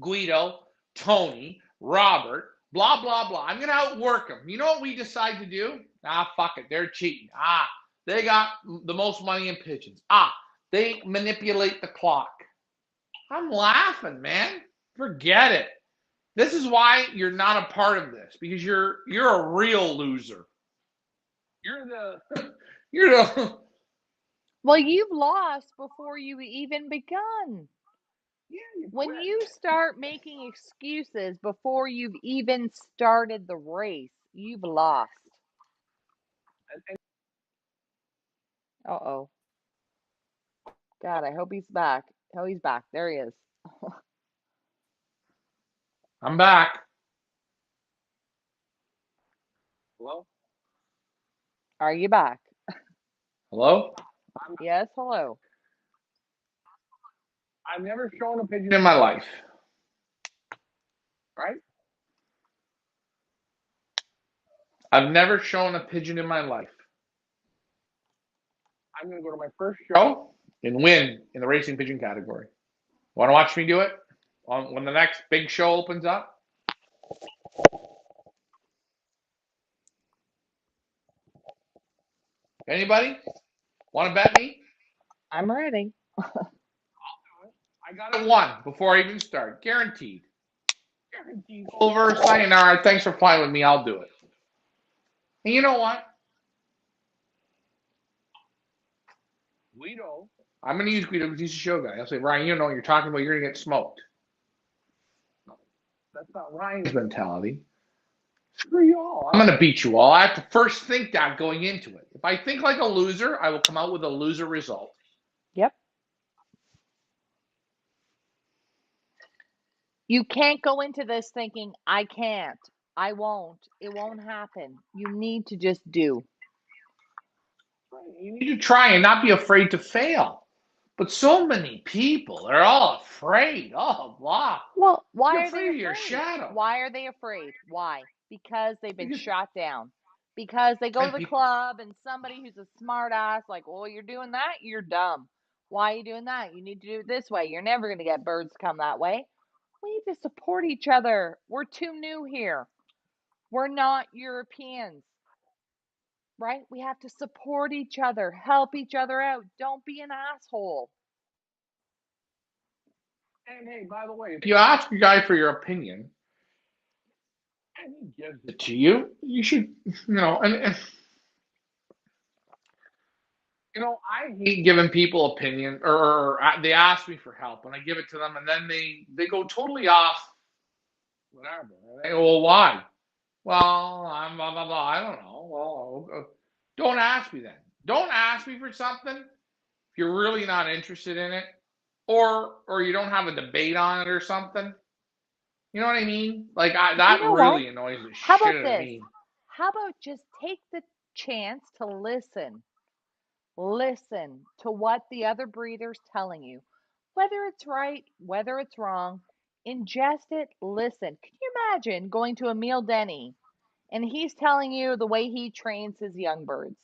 A: Guido, Tony, Robert, blah, blah, blah. I'm going to outwork them. You know what we decide to do? Fuck it. They're cheating. They got the most money in pigeons. They manipulate the clock. I'm laughing, man. Forget it. This is why you're not a part of this, because you're a real loser. You're the
B: Well, you've lost before you even begun. When you start making excuses before you've even started the race, you've lost. Uh-oh. God, I hope he's back. Oh, he's back. There he is.
A: I'm back. Hello?
B: Are you back?
A: Hello?
B: Yes, hello.
A: I've never shown a pigeon in my life. Right? I've never shown a pigeon in my life. I'm going to go to my first show and win in the racing pigeon category. Want to watch me do it when the next big show opens up? Anybody want to bet me?
B: I'm ready.
A: I got it won before I even start. Guaranteed. Guaranteed. Over, sayonara. Thanks for playing with me. I'll do it. And you know what? Guido. I'm going to use Guido because he's a show guy. I'll say, Ryan, you know what you're talking about. You're going to get smoked. No, that's not Ryan's mentality. Screw you all. I'm going to beat you all. I have to first think that going into it. If I think like a loser, I will come out with a loser result.
B: Yep. You can't go into this thinking, I can't, I won't, it won't happen. You need to just do.
A: You need to try and not be afraid to fail. But so many people are all afraid. Oh, blah.
B: Well, why
A: You're
B: are they
A: afraid of your
B: afraid?
A: shadow.
B: Why are they afraid? Why? Because they've been shot down. Because they go to the club and somebody who's a smart ass, like, well, you're doing that, you're dumb. Why are you doing that? You need to do it this way. You're never going to get birds to come that way. We need to support each other. We're too new here. We're not Europeans. right? We have to support each other, help each other out. Don't be an asshole.
F: And hey, by the way,
A: If you ask a guy for your opinion and he gives it to you, you should, I hate giving people opinion, or they ask me for help, and I give it to them, and then they go totally off whatever. They go, well, why? Well, I'm blah blah blah. I don't know. Well, don't ask me then. Don't ask me for something if you're really not interested in it, or you don't have a debate on it or something. You know what I mean? Like that
B: You know what?
A: really annoys the
B: How
A: shit
B: about
A: out of
B: this?
A: me.
B: How about just take the chance to listen? Listen to what the other breeder's telling you. Whether it's right, whether it's wrong, ingest it, listen. Can you imagine going to Emil Denny and he's telling you the way he trains his young birds?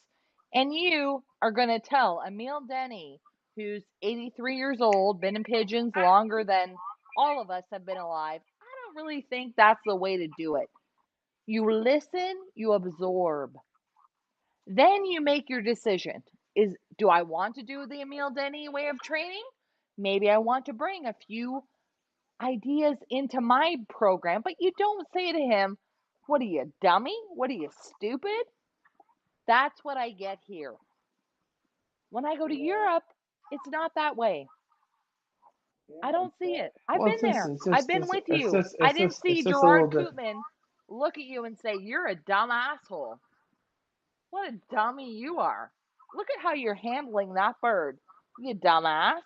B: And you are going to tell Emil Denny, who's 83 years old, been in pigeons longer than all of us have been alive. I don't really think that's the way to do it. You listen, you absorb. Then you make your decision. Do I want to do the Emil Denny way of training? Maybe I want to bring a few ideas into my program, but you don't say to him, "What are you, dummy? What are you, stupid?" That's what I get here. When I go to Europe, it's not that way. I don't see it. I've
A: Well,
B: been there. I've been with you. I didn't see
A: it's just a little
B: Gerard
A: bit.
B: Koopman look at you and say, "You're a dumb asshole." What a dummy you are. Look at how you're handling that bird, you dumbass.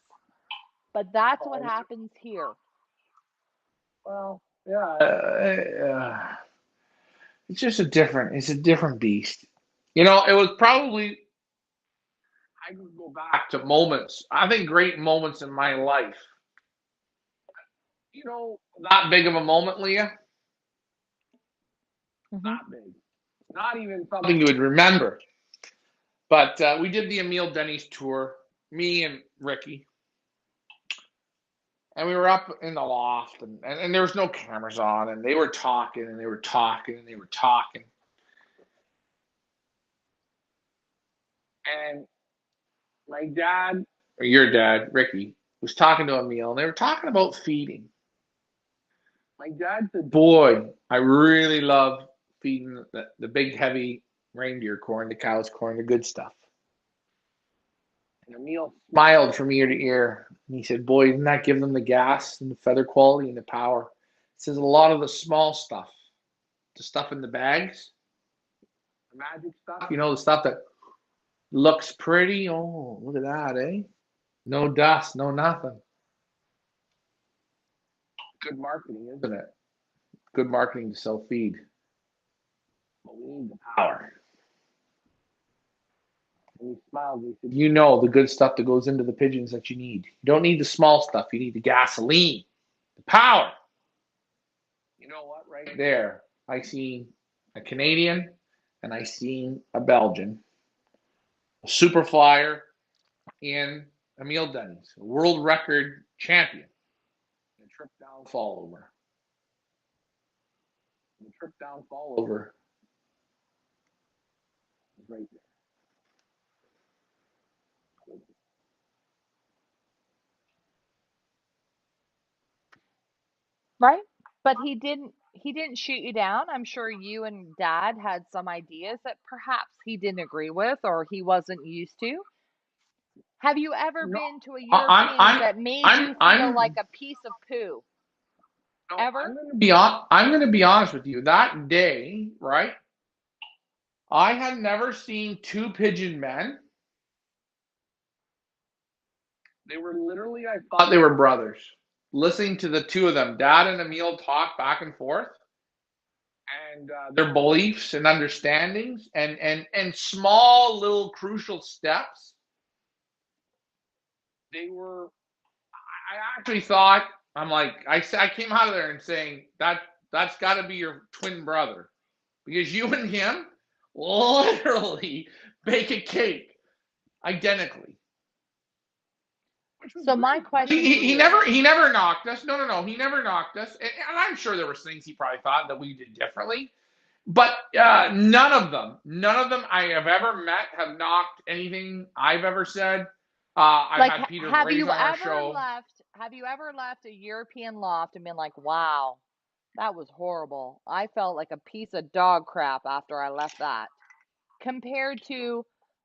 B: But that's what happens here.
F: well, yeah,
A: It's a different beast. It was probably, I can go back to moments. I think great moments in my life. That big of a moment, Leah.
B: Mm-hmm.
A: Not big. Not even something you would remember. But we did the Emil Denny's tour, me and Ricky. And we were up in the loft, and there was no cameras on, and they were talking, and they were talking, and they were talking. And my dad, or your dad, Ricky, was talking to Emil, and they were talking about feeding. My dad said, boy, I really love feeding the big, heavy reindeer corn, the cow's corn, the good stuff. And Emil smiled from ear to ear. And he said, boy, didn't that give them the gas and the feather quality and the power? He says a lot of the small stuff, the stuff in the bags, the magic stuff, the stuff that looks pretty. Oh, look at that, eh? No dust, no nothing. Good marketing, isn't it? Good marketing to sell feed. But we need the power. And he smiled and he said, the good stuff that goes into the pigeons that you need. You don't need the small stuff. You need the gasoline, the power. You know what? Right there, I seen a Canadian and I seen a Belgian, a super flyer in Emil Denny's, a world record champion. The trip down, fall over. The trip down, fall over is right there.
B: Right? But he didn't shoot you down. I'm sure you and dad had some ideas that perhaps he didn't agree with or he wasn't used to. Have you ever
A: No,
B: been to a
A: I'm
B: European
A: I'm
B: that made
A: I'm
B: you feel like
A: I'm
B: a piece of poo?
A: no,
B: Ever?
A: I'm going to be honest with you. That day, right? I had never seen two pigeon men. They were literally, I thought they were brothers. Listening to the two of them, Dad and Emil, talk back and forth, and their beliefs and understandings, and small little crucial steps. They were. I actually thought, I'm like, I came out of there and saying that's got to be your twin brother, because you and him literally bake a cake identically.
B: So my question to
A: He
B: you,
A: never knocked us. No. He never knocked us. And I'm sure there was things he probably thought that we did differently. But none of them I have ever met have knocked anything I've ever said. I've
B: Like,
A: had Peter's
B: have
A: ratings
B: you
A: on our
B: ever
A: show.
B: left? Have you ever left a European loft and been like, "Wow, that was horrible. I felt like a piece of dog crap after I left that." Compared to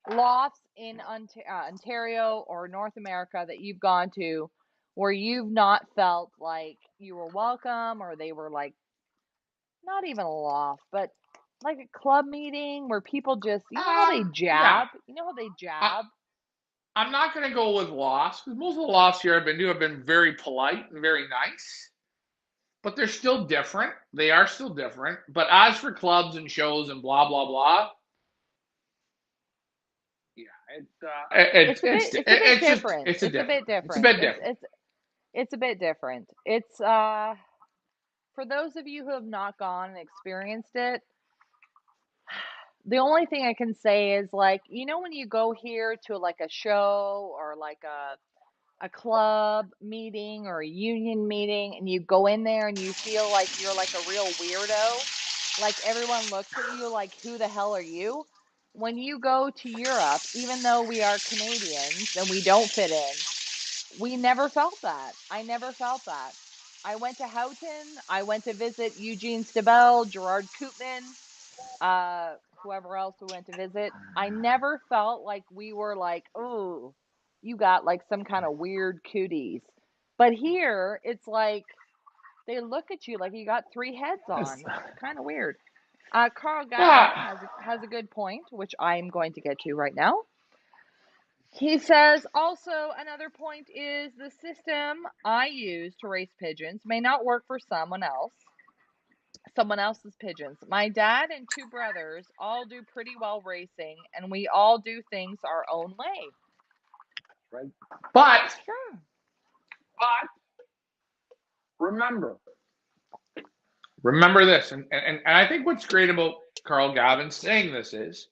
B: lofts in Ontario or North America that you've gone to where you've not felt like you were welcome, or they were like, not even a loft, but like a club meeting where people just,
A: Yeah.
B: you know how they
A: I,
B: jab?
A: I'm not going to go with lofts because most of the lofts here I've been to have been very polite and very nice, but they're still different. They are still different. But as for clubs and shows and blah blah blah, yeah,
B: It's a bit
A: it's just
B: different.
A: it's a
B: It's a
A: different.
B: bit
A: It's a
B: different.
A: bit different.
B: It's a bit different. It's for those of you who have not gone and experienced it, the only thing I can say is, like, when you go here to like a show or like a club meeting or a union meeting, and you go in there and you feel like you're like a real weirdo, like everyone looks at you like, who the hell are you? When you go to Europe, even though we are Canadians and we don't fit in, we never felt that. I never felt that. I went to Houghton. I went to visit Eugene Stabell, Gerard Koopman, whoever else we went to visit. I never felt like we were like, oh, you got like some kind of weird cooties. But here, it's like they look at you like you got three heads on. It's kind of weird. Carl Gavin
A: Yeah.
B: has a good point, which I'm going to get to right now. He says also another point is the system I use to raise pigeons may not work for someone else's pigeons. My dad and two brothers all do pretty well racing, and we all do things our own way.
F: Right?
A: But
B: Sure.
F: But remember,
A: this, and I think what's great about Carl Gavin saying this is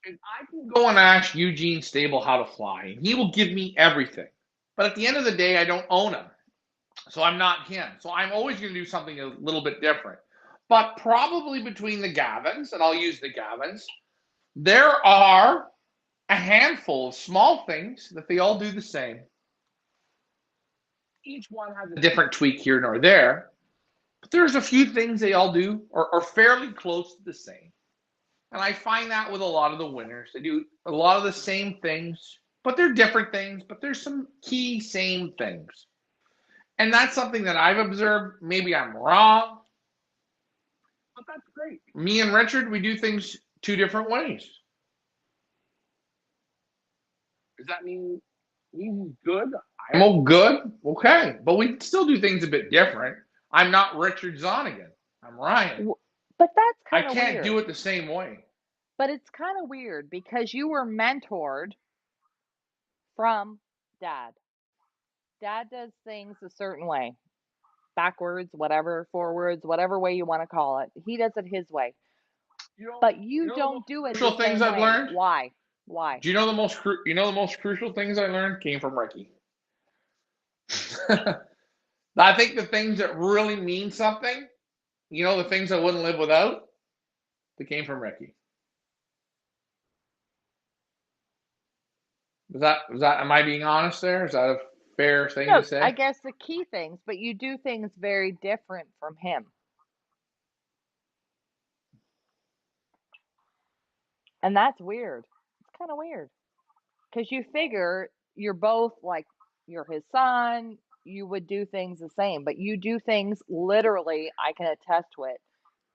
A: I can go and ask Eugene Stable how to fly, and he will give me everything. But at the end of the day, I don't own him. So I'm not him. So I'm always going to do something a little bit different. But probably between the Gavins, and I'll use the Gavins, there are a handful of small things that they all do the same. Each one has a different tweak here nor there. But there's a few things they all do are fairly close to the same. And I find that with a lot of the winners. They do a lot of the same things, but they're different things, but there's some key same things. And that's something that I've observed. Maybe I'm wrong, but that's great. Me and Richard, we do things two different ways.
F: does that mean he's good?
A: I'm all good, okay, but we still do things a bit different. I'm not Richard Zonigan. I'm Ryan.
B: But that's
A: I
B: kind of
A: can't
B: weird.
A: do it the same way.
B: But it's kind of weird because you were mentored from dad. Dad does things a certain way. Backwards, whatever, forwards, whatever way you want to call it. He does it his way. But you don't do it the
A: Crucial things
B: same
A: I've
B: way.
A: learned.
B: Why? Why?
A: Do you know the most crucial things I learned came from Ricky? I think the things that really mean something, the things I wouldn't live without, they came from Ricky. Am I being honest there? Is that a fair thing
B: No,
A: to say?
B: I guess the key things, but you do things very different from him. And that's weird. It's kind of weird. Because you figure you're both like, you're his son, you would do things the same, but you do things literally, I can attest to it,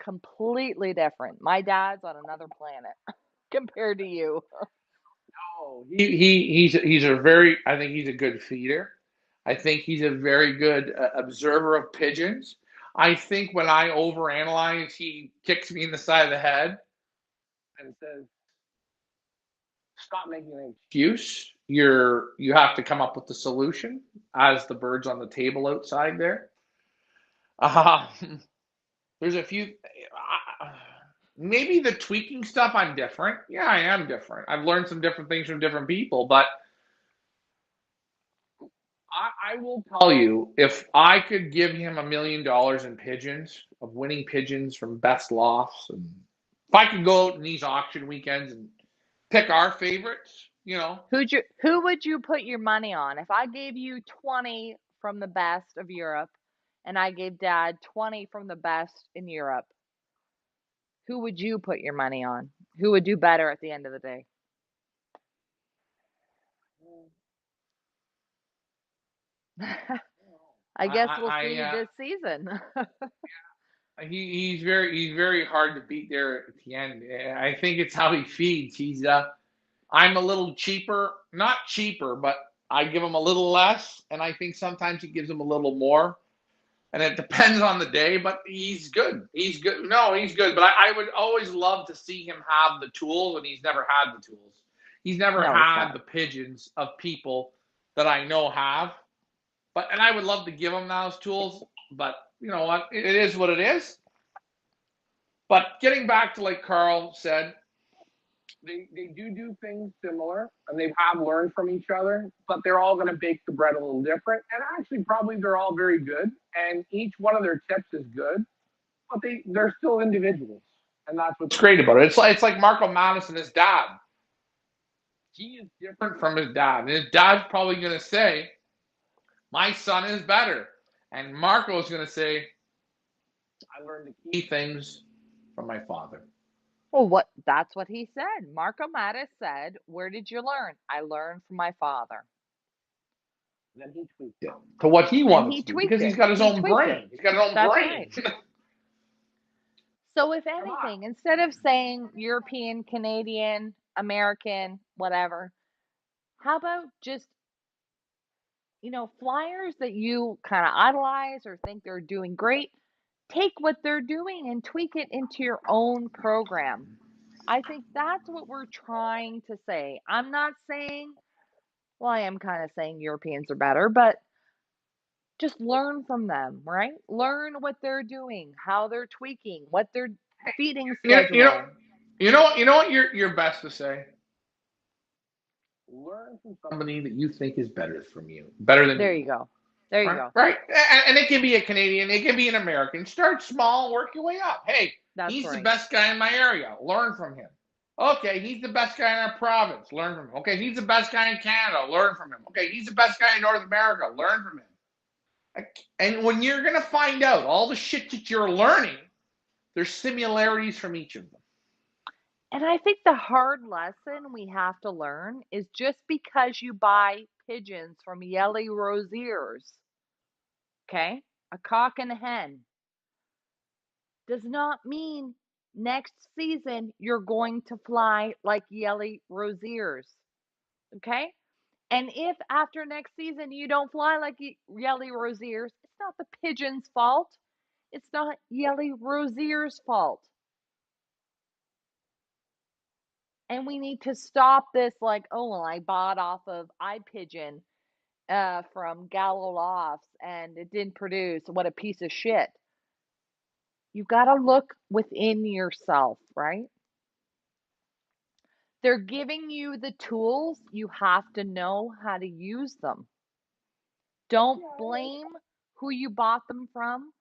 B: completely different. My dad's on another planet compared to you.
A: Oh, he's a very. I think he's a good feeder. I think he's a very good observer of pigeons. I think when I overanalyze, he kicks me in the side of the head and says, "Stop making an excuse. You have to come up with the solution." As the birds on the table outside there. Uh, there's a few. Maybe the tweaking stuff, I'm different. Yeah, I am different. I've learned some different things from different people, but I will tell you, if I could give him $1 million in pigeons of winning pigeons from best lofts. And if I could go out in these auction weekends and pick our favorites,
B: Who would you put your money on? If I gave you 20 from the best of Europe and I gave Dad 20 from the best in Europe, who would you put your money on? Who would do better at the end of the day? I guess we'll see this season.
A: he's very hard to beat there at the end. I think it's how he feeds. I'm a little cheaper, not cheaper, but I give him a little less, and I think sometimes he gives him a little more. And it depends on the day, but he's good. He's good. No, he's good. But I would always love to see him have the tools, and he's never had the tools. He's never had the pigeons of people that I know have. And I would love to give him those tools, but you know what? It is what it is. But getting back to like Carl said,
F: they do things similar, and they have learned from each other, but they're all going to bake the bread a little different. And actually, probably they're all very good, and each one of their tips is good, but they're still individuals, and that's what's
A: great about it. It's like Marco Madison, his dad. He is different from his dad, and his dad's probably going to say, "My son is better," and Marco is going to say, "I learned the key things from my father."
B: Well, that's what he said. Marco Mattis said, "Where did you learn?" "I learned from my father."
F: Then he tweaked
A: it to what he wants to do, because he's got his own brain. He's got his own brain.
B: Right. So if anything, instead of saying European, Canadian, American, whatever, how about just, flyers that you kind of idolize or think they're doing great, take what they're doing and tweak it into your own program. I think that's what we're trying to say. I'm not saying, well, I am kind of saying Europeans are better, but just learn from them, right? Learn what they're doing, how they're tweaking, what their feeding schedule.
A: You know what you're best to say? Learn from somebody that you think is better than you.
B: There you go. There you go.
A: Right. And it can be a Canadian, it can be an American. Start small, work your way up. Hey, he's the best guy in my area. Learn from him. Okay, he's the best guy in our province. Learn from him. Okay, he's the best guy in Canada. Learn from him. Okay, he's the best guy in North America. Learn from him. And when you're going to find out all the shit that you're learning, there's similarities from each of them.
B: And I think the hard lesson we have to learn is just because you buy pigeons from Yelly Rosiers, okay, a cock and a hen, does not mean next season you're going to fly like Yelly Rosiers, okay? And if after next season you don't fly like Yelly Rosiers, it's not the pigeon's fault. It's not Yelly Rosier's fault. And we need to stop this like, oh, well, I bought off of iPigeon from Gallo Lofts and it didn't produce. What a piece of shit. You got to look within yourself, right? They're giving you the tools. You have to know how to use them. Don't blame who you bought them from.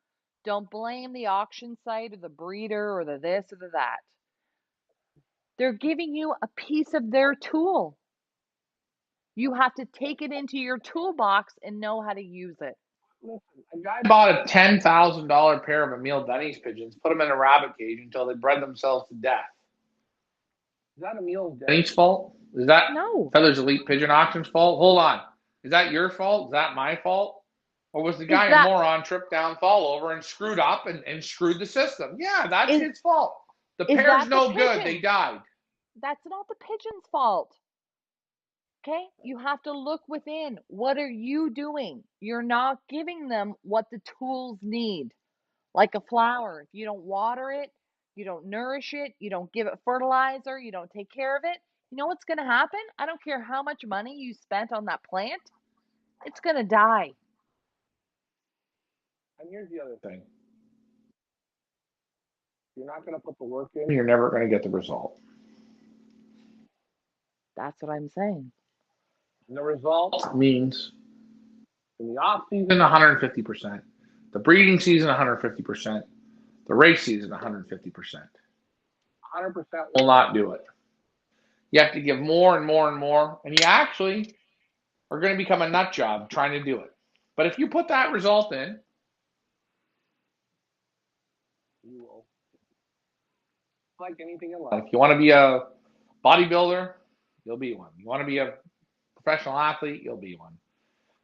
B: Don't blame the auction site or the breeder or the this or the that. They're giving you a piece of their tool. You have to take it into your toolbox and know how to use it.
A: Listen, a guy bought a $10,000 pair of Emil Denny's pigeons, put them in a rabbit cage until they bred themselves to death. Is that Emil Denny's fault? Is that Feathers Elite Pigeon Auction's fault? Hold on. Is that your fault? Is that my fault? Or was the guy a moron, tripped down, fall over, and screwed up and screwed the system? Yeah, that's his fault. The pair's no good. They died.
B: That's not the pigeon's fault. Okay? You have to look within. What are you doing? You're not giving them what the tools need. Like a flower. If you don't water it, you don't nourish it, you don't give it fertilizer, you don't take care of it, you know what's going to happen? I don't care how much money you spent on that plant. It's going to die.
F: And here's the other thing. You're not going to put the work in.
A: You're never going to get the result.
B: That's what I'm saying.
F: And the result
A: means
F: in the off season
A: 150%, the breeding season 150%, The race season, 150%.
F: 100%.
A: Will not do it. You have to give more and more and more, and you actually are going to become a nut job trying to do it. But if you put that result in,
F: You will. Like anything in life.
A: if you want to be a bodybuilder, you'll be one. You want to be a professional athlete, you'll be one.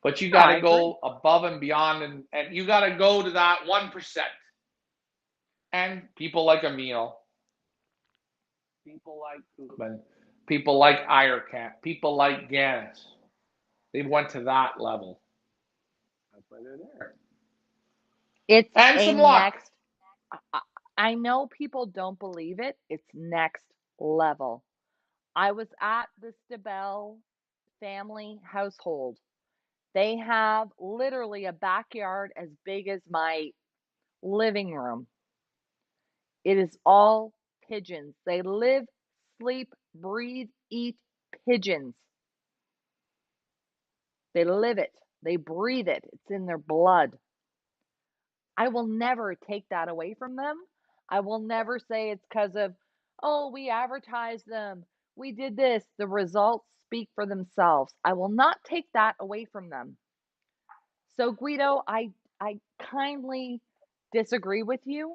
A: But you got to go above and beyond, and you got to go to that 1%. And people like Emil,
F: People like who?
A: people like Ironcat, people like Ganis, they went to that level.
F: That's why they're there.
B: It's
A: And
B: a
A: some luck.
B: next. I know people don't believe it. It's next level. I was at the Stabell family household. They have literally a backyard as big as my living room. It is all pigeons. They live, sleep, breathe, eat pigeons. They live it. They breathe it. It's in their blood. I will never take that away from them. I will never say it's because of, oh, we advertised them. We did this. The results speak for themselves. I will not take that away from them. So, Guido, I kindly disagree with you.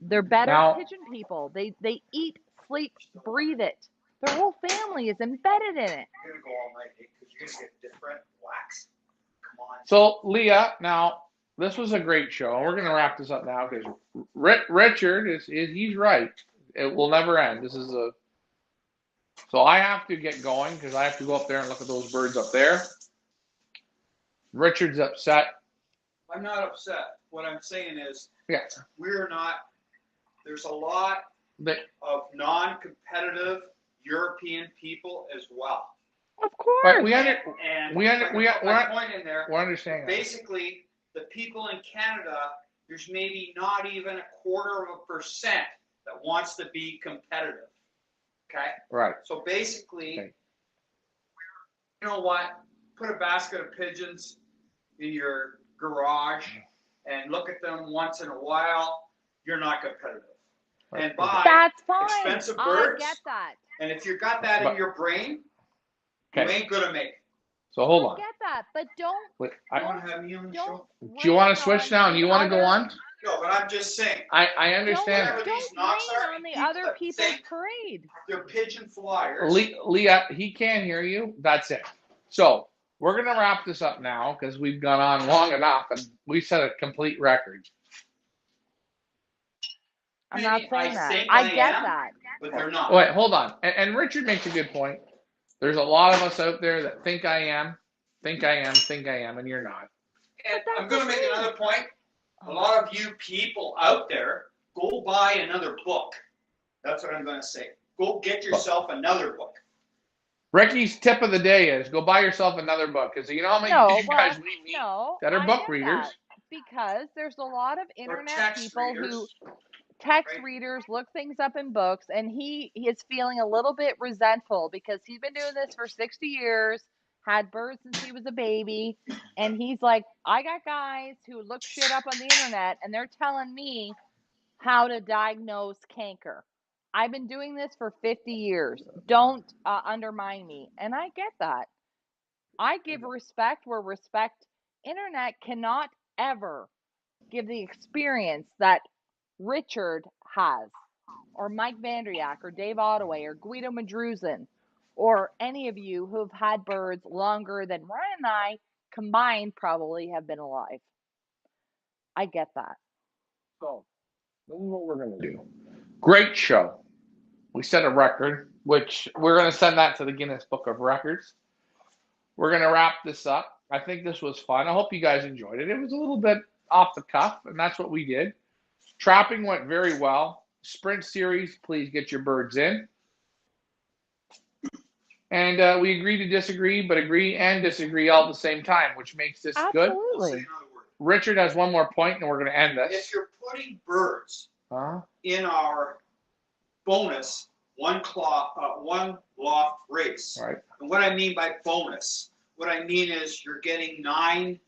B: They're better
A: Now,
B: pigeon people. They eat, sleep, breathe it. Their whole family is embedded in it.
D: You're gonna go all night because you're gonna get different wax. Come on.
A: so Leah, now this was a great show, and we're going to wrap this up now because Richard is he's right. It will never end. This is a so I have to get going because I have to go up there and look at those birds up there. Richard's upset.
D: I'm not upset. What I'm saying is,
A: Yeah,
D: we're not. There's a lot
A: but
D: of non-competitive European people as well.
B: Of course.
A: but
D: And
A: we
D: if I can
A: we
D: put my point in there.
A: we're understanding. That.
D: Basically, the people in Canada, there's maybe not even 0.25% that wants to be competitive. Okay?
A: Right.
D: So basically,
A: Okay.
D: you know what? Put a basket of pigeons in your garage and look at them once in a while. You're not competitive. And buy
B: That's fine.
D: expensive
B: I
D: birds.
B: get that.
D: And if you got that in your brain, you
A: Okay.
D: ain't gonna make it.
A: So hold
B: I
A: on.
B: get that, but don't
A: Wait,
D: You want to have me on the show?
B: don't.
A: do you want
B: rain
A: to switch
B: on
A: now? And
B: the
A: you want to go
B: other-
A: on?
D: No, but I'm just saying.
A: I understand.
D: Whatever
B: Don't
D: these knocks
B: rain
D: are,
B: on the
D: people
B: other
D: that
B: people's
D: think
B: parade.
D: they're pigeon flyers.
A: Leah, he can't hear you. That's it. So we're gonna wrap this up now because we've gone on long enough and we set a complete record.
B: I'm not
D: Maybe
B: saying that.
D: think
B: I
D: they
B: get
D: am,
B: that.
D: but they're not.
A: Wait, hold on. And Richard makes a good point. There's a lot of us out there that think I am, and you're not.
D: And I'm going to make another point. A lot of you people out there, go buy another book. That's what I'm going to say. Go get yourself another book.
A: Ricky's tip of the day is go buy yourself another book because you know how many you guys we meet that are book readers.
B: Because there's a lot of internet
D: text
B: people
D: readers,
B: who text
D: right?
B: readers look things up in books, and he is feeling a little bit resentful because he's been doing this for 60 years, had birds since he was a baby, and he's like, I got guys who look shit up on the internet and they're telling me how to diagnose canker. I've been doing this for 50 years. Don't undermine me. And I get that. I give respect where respect. Internet cannot ever give the experience that Richard has, or Mike Vandriak, or Dave Ottaway, or Guido Madruzin, or any of you who have had birds longer than Ryan and I combined probably have been alive. I get that.
F: So, this is what we're going to do.
A: Great show. We set a record, which we're going to send that to the Guinness Book of Records. We're going to wrap this up. I think this was fun. I hope you guys enjoyed it. It was a little bit off the cuff, and that's what we did. Trapping went very well. Sprint series, please get your birds in. And we agree to disagree, but agree and disagree all at the same time, which makes this good.
B: Absolutely.
A: Richard has one more point, and we're going to end this.
D: If you're putting birds in our bonus one loft race,
A: right.
D: And what I mean by bonus, what I mean is you're getting 9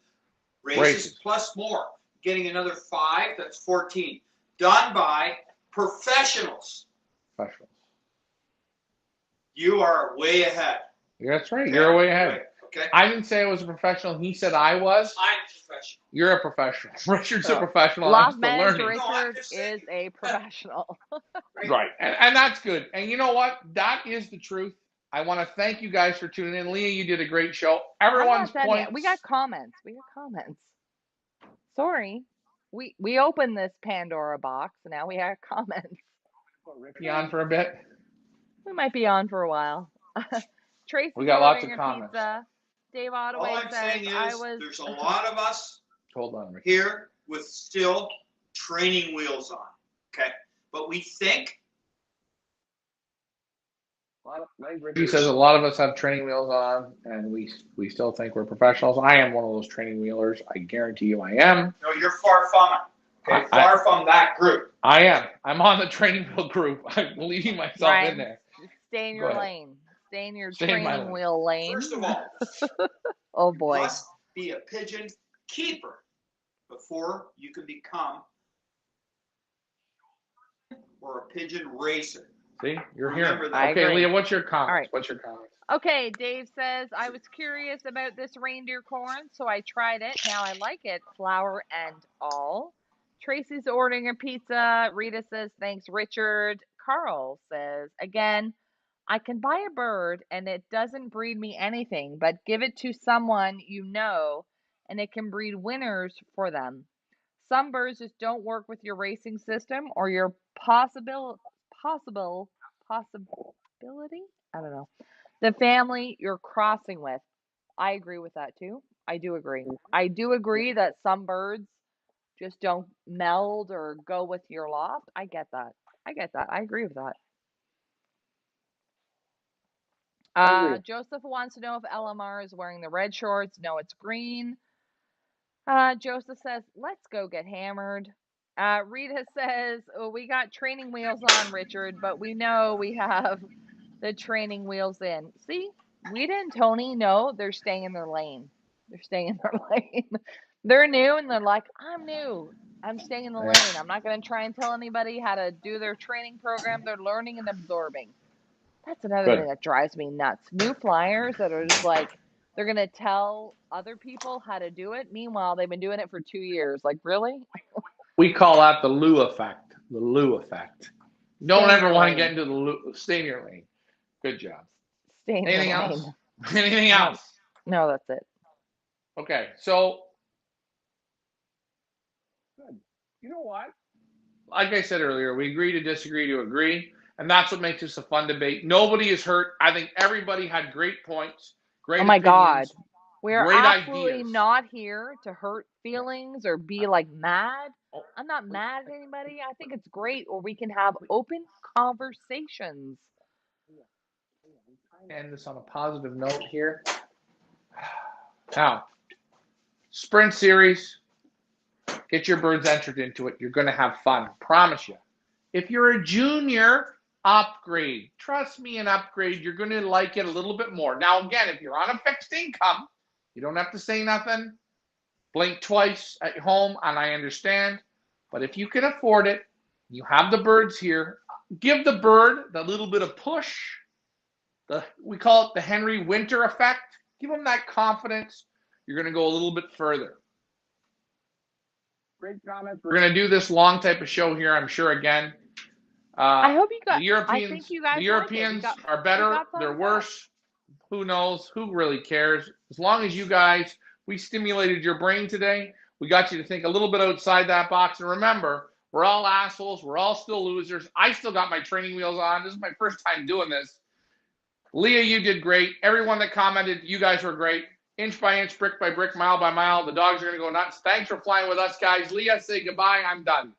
D: races plus more. getting another 5. That's 14. Done by professionals.
A: Professionals.
D: You are way ahead.
A: Yeah, that's right.
D: Okay?
A: You're way ahead.
D: Right. Okay.
A: I didn't say I was a professional. He said I was.
D: I'm professional.
A: You're a professional. Richard's a
B: Oh.
A: professional. I'm
B: Loft
A: still
B: manager
A: learning.
D: No, I'm
B: Richard
D: just saying.
B: is a professional.
A: Right. And that's good. And you know what? That is the truth. I want to thank you guys for tuning in. Leah, you did a great show.
B: I'm
A: Everyone's
B: not done
A: points.
B: yet. We got comments. Sorry. We opened this Pandora box. Now we have comments.
A: You on for a bit?
B: We might be on for a while. Tracy's
A: We got lots of
B: ordering a
A: comments.
B: pizza. Dave
D: All
B: Ottaway
D: I'm
B: says
D: saying is there's a lot of us
A: Hold on, Rick.
D: here with still training wheels on. Okay. But we think
A: He says a lot of us have training wheels on, and we still think we're professionals. I am one of those training wheelers. I guarantee you I am.
D: no, you're far from it. Okay, far from that group.
A: I am. I'm on the training wheel group. I'm leaving myself
B: Ryan,
A: in there.
B: stay in
A: Go
B: your
A: ahead.
B: lane. Stay in your
A: Stay in my
B: training
A: lane.
B: wheel lane.
D: First of all,
B: Oh
D: you
B: boy.
D: must be a pigeon keeper before you can become or a pigeon racer.
A: See, you're
D: Remember
A: here.
D: that.
B: I
A: Okay,
B: agree.
A: Leah, what's your comments?
B: All right.
A: What's your comments?
B: Okay, Dave says, I was curious about this reindeer corn, so I tried it. Now I like it, flour and all. Tracy's ordering a pizza. Rita says, thanks, Richard. Carl says, again, I can buy a bird and it doesn't breed me anything, but give it to someone you know and it can breed winners for them. Some birds just don't work with your racing system or your possibility. I don't know. The family you're crossing with. I agree with that too. I do agree. I do agree that some birds just don't meld or go with your loft. I get that. I agree with that. Joseph wants to know if LMR is wearing the red shorts. No, it's green. Joseph says, let's go get hammered. Rita says, oh, we got training wheels on, Richard, but we know we have the training wheels in. See, Rita and Tony know they're staying in their lane. They're staying in their lane. They're new and they're like, I'm new. I'm staying in the lane. I'm not going to try and tell anybody how to do their training program. They're learning and absorbing. That's another thing that drives me nuts. New flyers that are just like, they're going to tell other people how to do it. Meanwhile, they've been doing it for 2 years. Like, really?
A: We call that the Lou effect. The Lou effect. Don't
B: Stay in
A: ever
B: your
A: want to
B: lane.
A: get into the Lou. Stay in your lane. Good job.
B: Stay in
A: Anything
B: your
A: else?
B: lane.
A: Anything else?
B: No, that's it.
A: Okay, so
F: You know what?
A: like I said earlier, we agree to disagree to agree, and that's what makes this a fun debate. Nobody is hurt. I think everybody had great points, great
B: Oh my
A: opinions,
B: God. We're
A: great
B: absolutely
A: ideas.
B: not here to hurt feelings or be like mad. I'm not mad at anybody. I think it's great where we can have open conversations.
A: End this on a positive note here. Now, sprint series, get your birds entered into it. You're going to have fun. Promise you. If you're a junior, upgrade. Trust me, an upgrade, you're going to like it a little bit more. Now, again, if you're on a fixed income, you don't have to say nothing. Blink twice at home, and I understand. But if you can afford it, you have the birds here. Give the bird the little bit of push. We call it the Henry Winter effect. Give them that confidence. You're going to go a little bit further.
F: Great comments.
A: We're going to do this long type of show here, I'm sure, again.
B: I hope you got.
A: The Europeans,
B: I think you guys
A: the Europeans
B: like it.
A: are better.
B: got thumbs
A: They're
B: up.
A: worse. Who knows? Who really cares? As long as you guys, we stimulated your brain today. We got you to think a little bit outside that box. And remember, we're all assholes. We're all still losers. I still got my training wheels on. This is my first time doing this. Leah, you did great. Everyone that commented, you guys were great. Inch by inch, brick by brick, mile by mile. The dogs are going to go nuts. Thanks for flying with us, guys. Leah, say goodbye. I'm done.